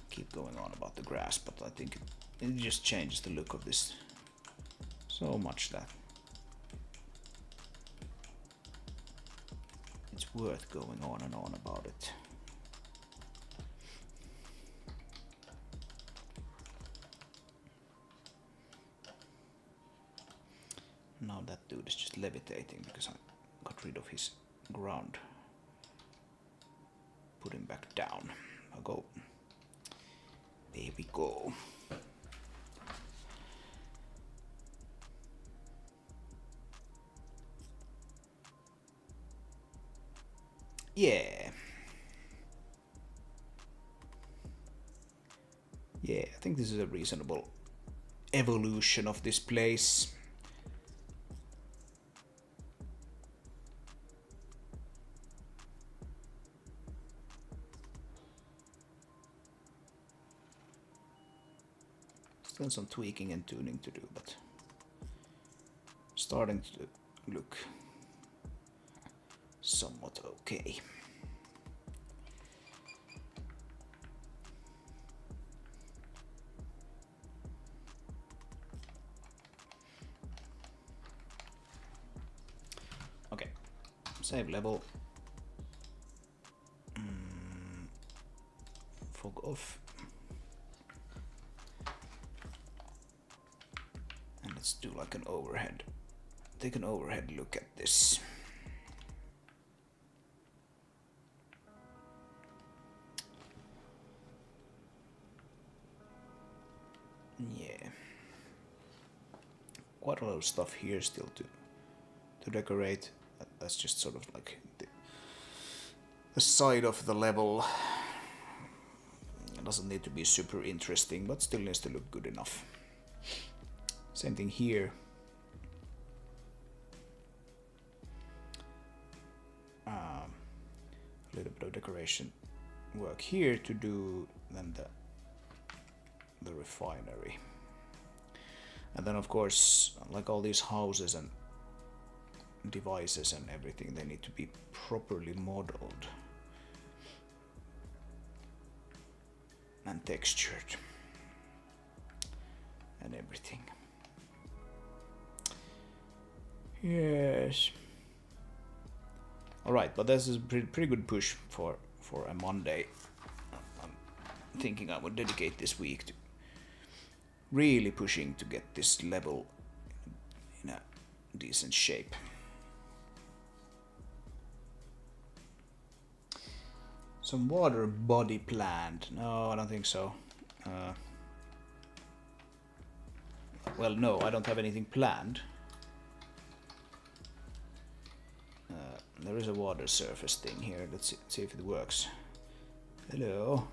Keep going on about the grass, but I think it just changes the look of this so much that it's worth going on and on about it. Now that dude is just levitating because I got rid of his ground. Put him back down. I'll go. There we go. Yeah. Yeah, I think this is a reasonable evolution of this place. Still some tweaking and tuning to do, but starting to look somewhat okay. Okay, save level. Fog off. And let's do like an overhead. Take an overhead look at this. Yeah. Quite a lot of stuff here still to decorate. That's just sort of like the side of the level. It doesn't need to be super interesting, but still needs to look good enough. Same thing here. A little bit of decoration work here to do, then the refinery. And then of course, like all these houses and devices and everything, they need to be properly modeled and textured and everything. Yes. Alright, but this is a pretty good push for a Monday. I'm thinking I would dedicate this week to really pushing to get this level in a decent shape. Some water body planned. No, I don't think so. Well, no, I don't have anything planned. There is a water surface thing here. Let's see if it works. Hello.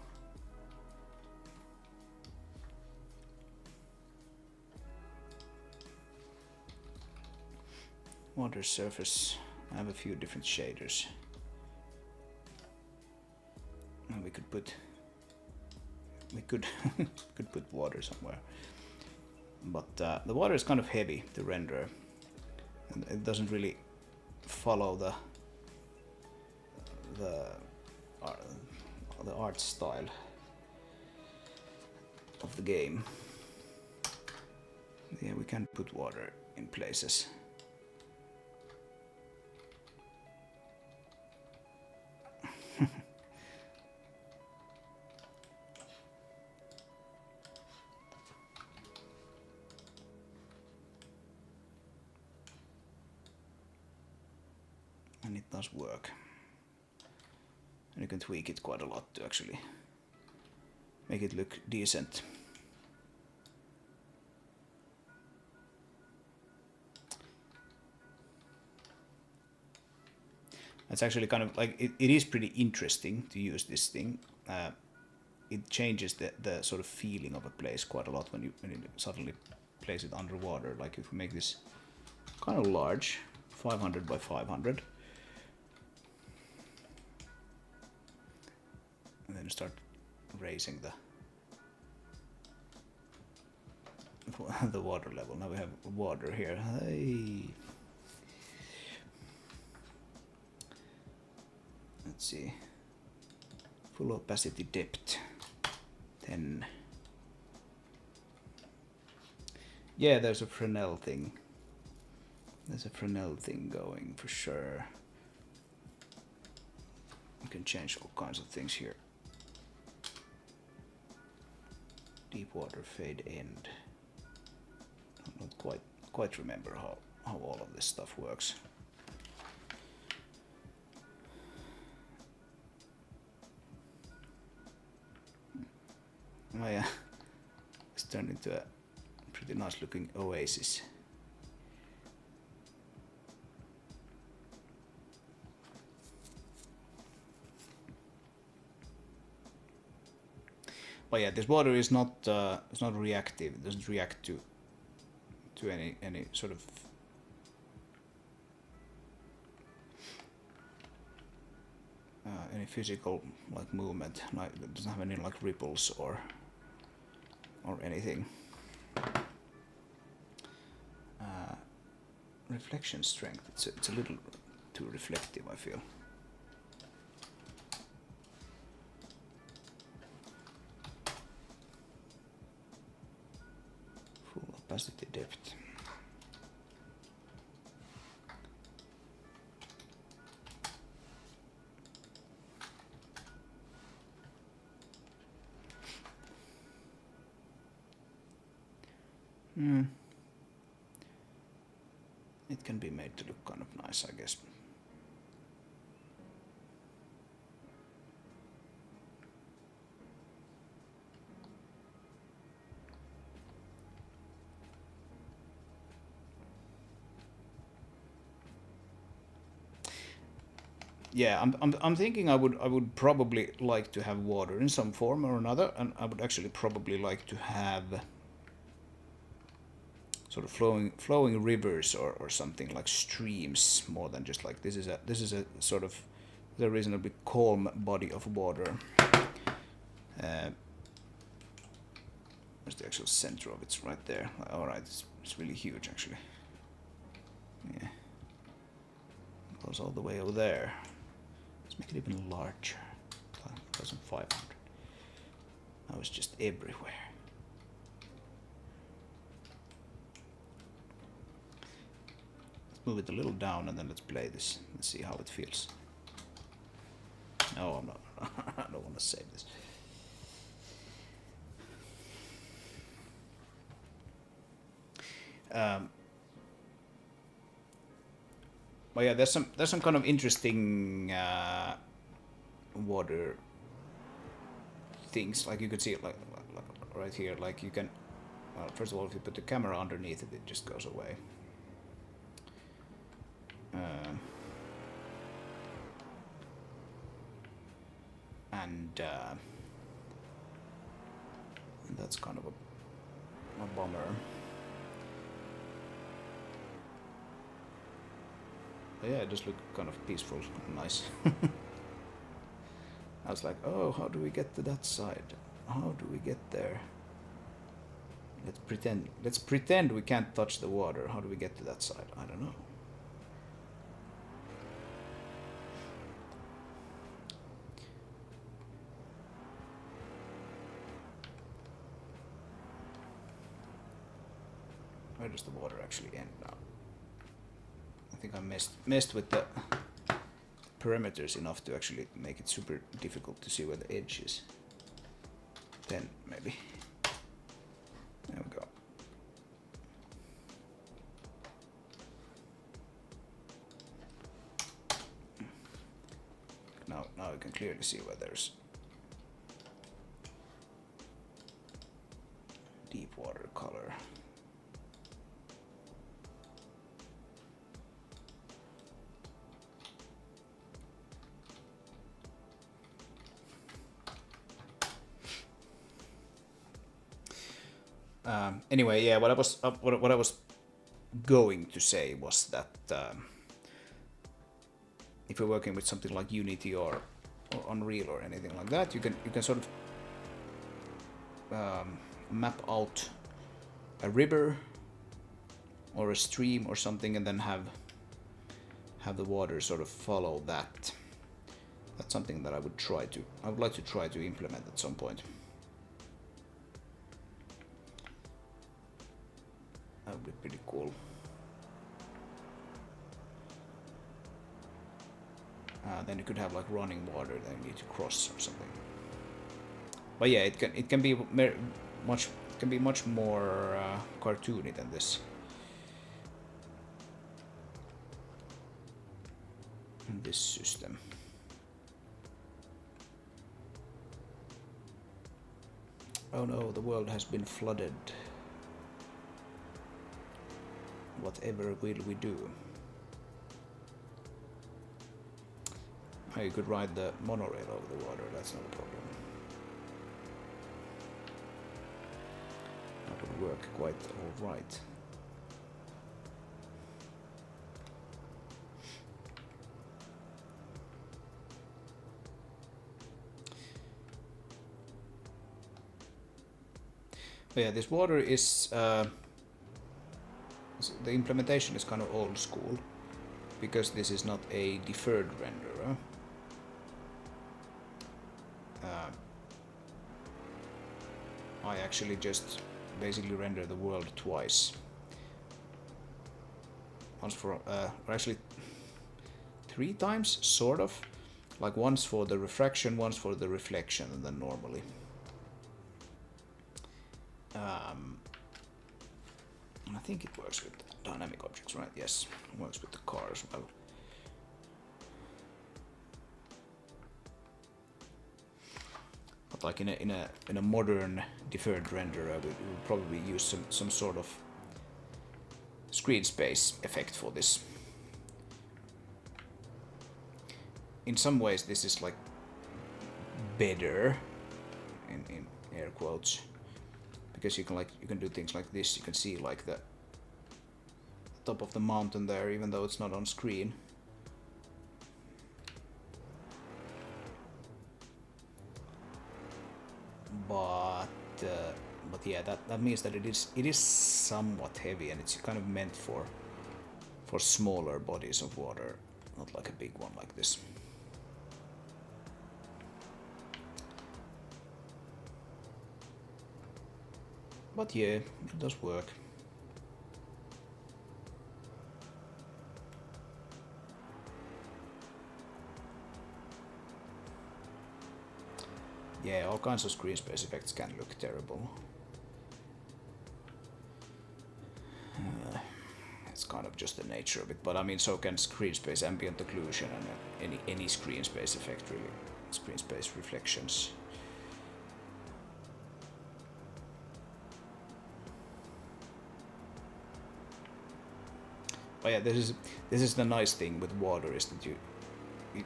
Water surface. I have a few different shaders. And we could put could put water somewhere. But the water is kind of heavy to render, and it doesn't really follow the art style of the game. Yeah, we can put water in places. and it does work. And you can tweak it quite a lot to actually make it look decent. It's actually kind of like, it is pretty interesting to use this thing. It changes the sort of feeling of a place quite a lot when you suddenly place it underwater. Like if we make this kind of large, 500 by 500, and then start raising the water level. Now we have water here. Hey. Let's see. Full opacity depth 10. Yeah, there's a Fresnel thing. There's a Fresnel thing going for sure. You can change all kinds of things here. Deep water fade end. I don't quite remember how all of this stuff works. Oh yeah, it's turned into a pretty nice looking oasis. But yeah, this water is not it's not reactive. It doesn't react to any sort of any physical like movement. Like it doesn't have any like ripples or anything. Reflection strength. It's a little too reflective, I feel. Full opacity depth. It can be made to look kind of nice, I guess. Yeah, I'm thinking I would probably like to have water in some form or another, and I would actually probably like to have sort of flowing rivers or something like streams more than just like this is a sort of a reasonably calm body of water. Where's the actual center of it? It's right there. All right, it's really huge actually. Yeah, it goes all the way over there. Let's make it even larger. 1,500. Now it's just everywhere. Move it a little down and then let's play this. Let's see how it feels. No, I'm not. I don't want to save this. But yeah, there's some kind of interesting water things. Like you could see it like right here. Like you can. Well, first of all, if you put the camera underneath it, it just goes away. And that's kind of a bummer. But yeah, it just looked kind of peaceful and nice. I was like, oh, how do we get to that side? How do we get there? Let's pretend we can't touch the water. How do we get to that side? I don't know. Where does the water actually end now? I think I messed with the parameters enough to actually make it super difficult to see where the edge is. 10 maybe. There we go. you can clearly see where there's deep water color. Anyway, yeah, what I was going to say was that if you're working with something like Unity or Unreal or anything like that, you can sort of map out a river or a stream or something, and then have the water sort of follow that. That's something that I would like to try to implement at some point. That would be pretty cool. Then you could have like running water that you need to cross or something. But yeah, it can be much more cartoony than this. In this system. Oh no, the world has been flooded. Whatever will we do? Oh, you could ride the monorail over the water, that's not a problem. That would work quite alright. But yeah, this water is the implementation is kind of old school, because this is not a deferred renderer. I actually just basically render the world twice. Once for, or actually 3 times, sort of. Like once for the refraction, once for the reflection, and then normally. And I think it works with dynamic objects, right? Yes, it works with the car as well. But like in a modern deferred renderer, we would probably use some sort of screen space effect for this. In some ways, this is like better, in air quotes, because you can do things like this. You can see like the top of the mountain there, even though it's not on screen. But yeah, that means that it is somewhat heavy, and it's kind of meant for smaller bodies of water, not like a big one like this. But yeah, it does work. Yeah, all kinds of screen space effects can look terrible. It's kind of just the nature of it, but I mean, so can screen space ambient occlusion and any screen space effect, really. Screen space reflections. But yeah, this is the nice thing with water, is that you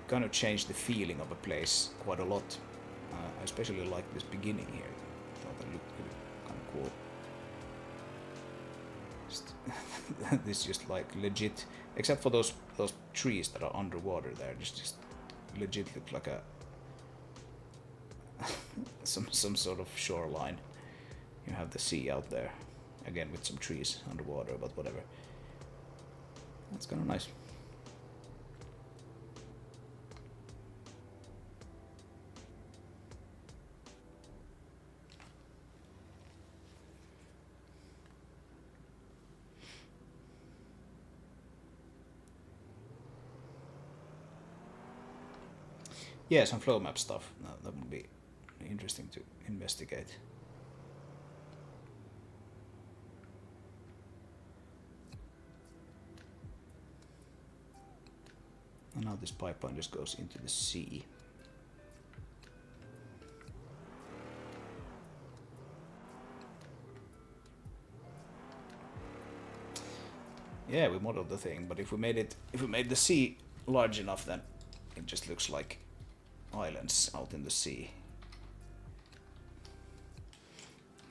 kind of change the feeling of a place quite a lot. I especially like this beginning here. I thought that looked kind of cool. This just like legit, except for those trees that are underwater there, just legit look like a some sort of shoreline. You have the sea out there, again with some trees underwater, but whatever. That's kind of nice. Yeah, some flow map stuff. That would be interesting to investigate. And now this pipeline just goes into the sea. Yeah, we modeled the thing, but if we made the sea large enough, then it just looks like islands out in the sea.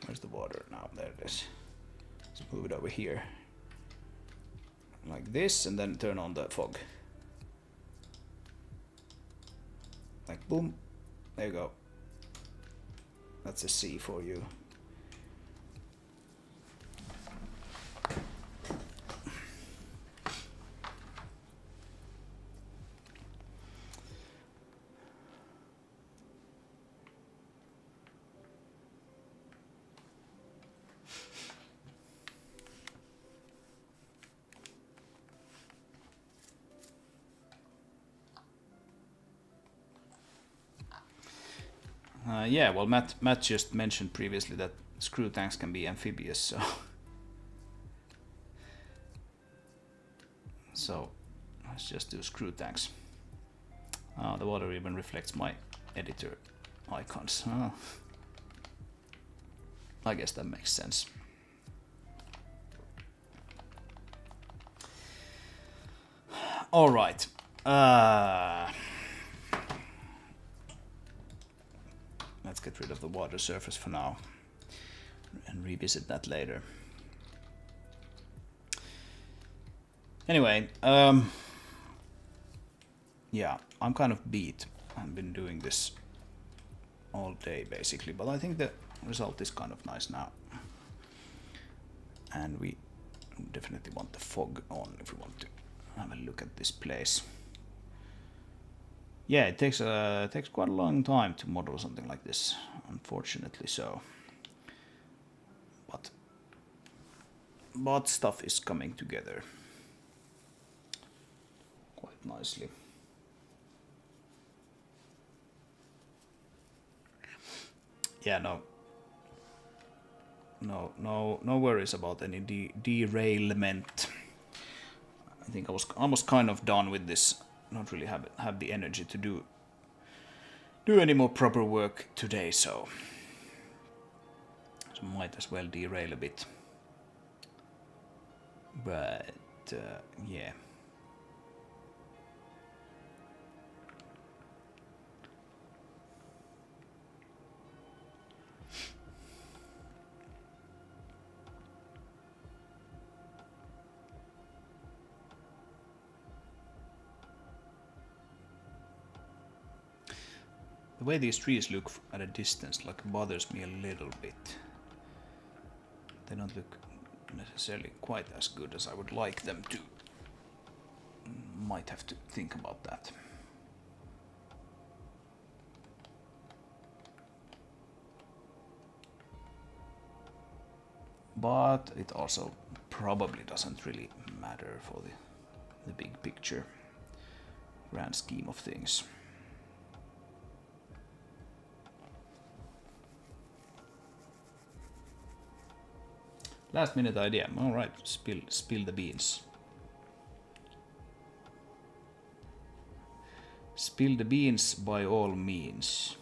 Where's the water now? There it is. Let's move it over here. Like this, and then turn on the fog. Like boom. There you go. That's a sea for you. Yeah, well, Matt just mentioned previously that screw tanks can be amphibious, so let's just do screw tanks. The water even reflects my editor icons. I guess that makes sense. All right. Let's get rid of the water surface for now and revisit that later. Anyway, yeah, I'm kind of beat. I've been doing this all day basically, but I think the result is kind of nice now. And we definitely want the fog on if we want to have a look at this place. Yeah, it takes quite a long time to model something like this, unfortunately so. But stuff is coming together quite nicely. Yeah, no worries about any derailment. I think I was kind of done with this. Not really have the energy to do any more proper work today, so might as well derail a bit. But yeah. The way these trees look at a distance like bothers me a little bit. They don't look necessarily quite as good as I would like them to. Might have to think about that. But it also probably doesn't really matter for the big picture, grand scheme of things. Last minute idea. All right, spill the beans. Spill the beans by all means.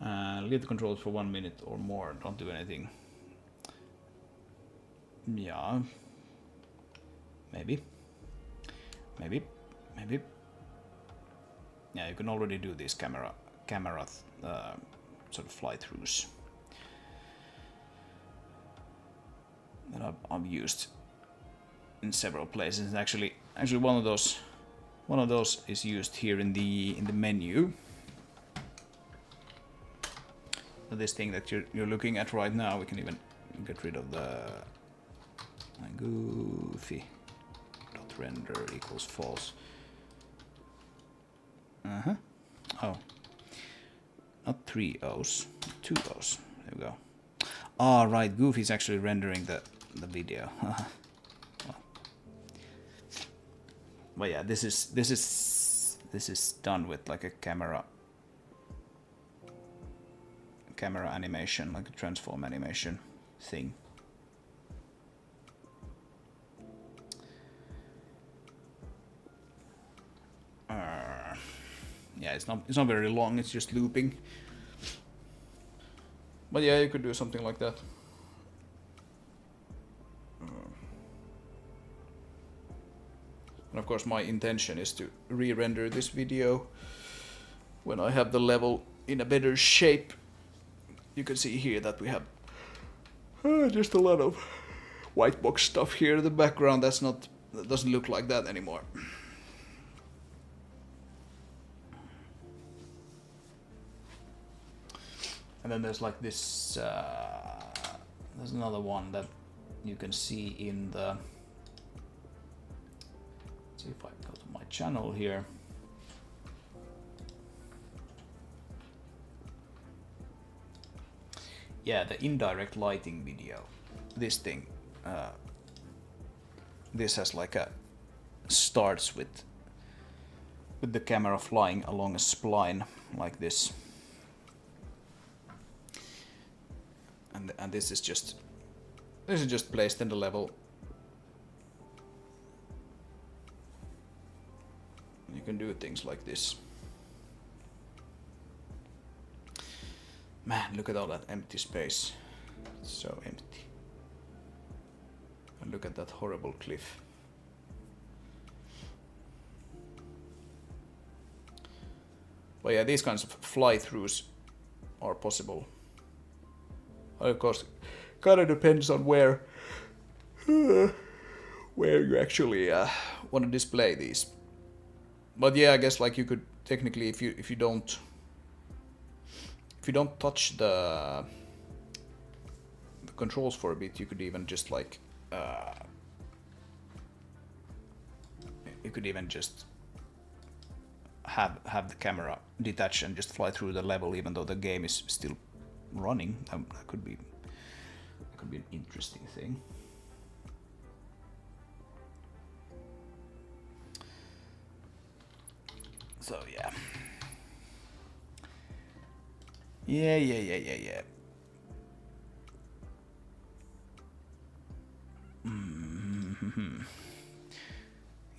Leave the controls for 1 minute or more. Don't do anything. Yeah. Maybe. Yeah, you can already do these camera sort of fly-throughs that I've used in several places. Actually, one of those is used here in the menu. So this thing that you're looking at right now, we can even get rid of the goofy. Render equals false. Oh. Not 3 O's, 2 O's. There we go. Ah, right, Goofy's actually rendering the video. Well. But yeah, this is done with like a camera animation, like a transform animation thing. yeah, it's not very long. It's just looping. But yeah, you could do something like that. And of course, my intention is to re-render this video when I have the level in a better shape. You can see here that we have just a lot of white box stuff here in the background. That doesn't look like that anymore. And then there's like this, there's another one that you can see in the, let's see if I go to my channel here. Yeah, the indirect lighting video. This thing, this has like a, starts with the camera flying along a spline like this. And this is just placed in the level. You can do things like this. Man, look at all that empty space. It's so empty. And look at that horrible cliff. But yeah, these kinds of fly-throughs are possible. Of course, kind of depends on where you actually want to display these. But yeah, I guess like you could technically, if you don't touch the controls for a bit, you could even just like you could even just have the camera detach and just fly through the level, even though the game is still running. That could be an interesting thing. So yeah. Yeah.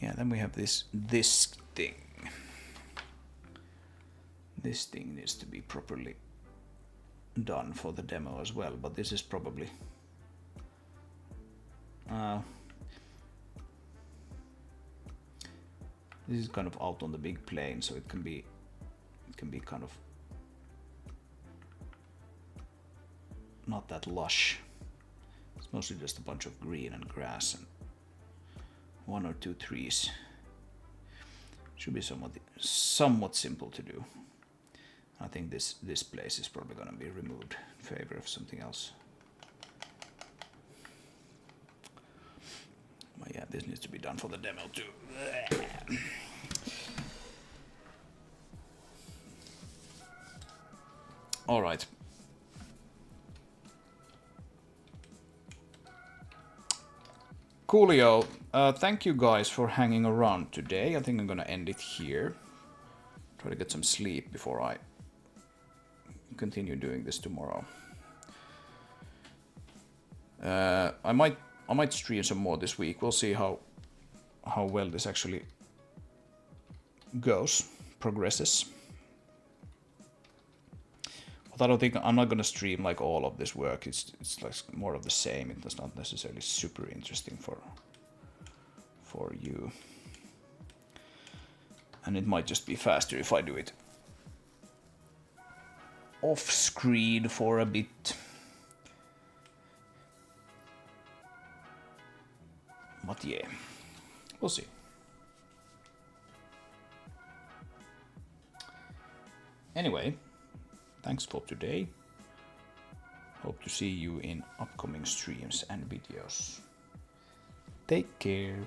Yeah, then we have this thing. This thing needs to be properly done for the demo as well, but this is probably this is kind of out on the big plane, so it can be kind of not that lush. It's mostly just a bunch of green and grass and one or two trees. Should be somewhat simple to do. I think this place is probably going to be removed in favor of something else. But yeah, this needs to be done for the demo too. All right. Coolio, thank you guys for hanging around today. I think I'm gonna end it here. Try to get some sleep before I continue doing this tomorrow. I might stream some more this week. We'll see how well this actually progresses. But I don't think I'm not gonna stream like all of this work. It's like more of the same. It's not necessarily super interesting for you. And it might just be faster if I do it off screen for a bit. But yeah, we'll see. Anyway, thanks for today. Hope to see you in upcoming streams and videos. Take care.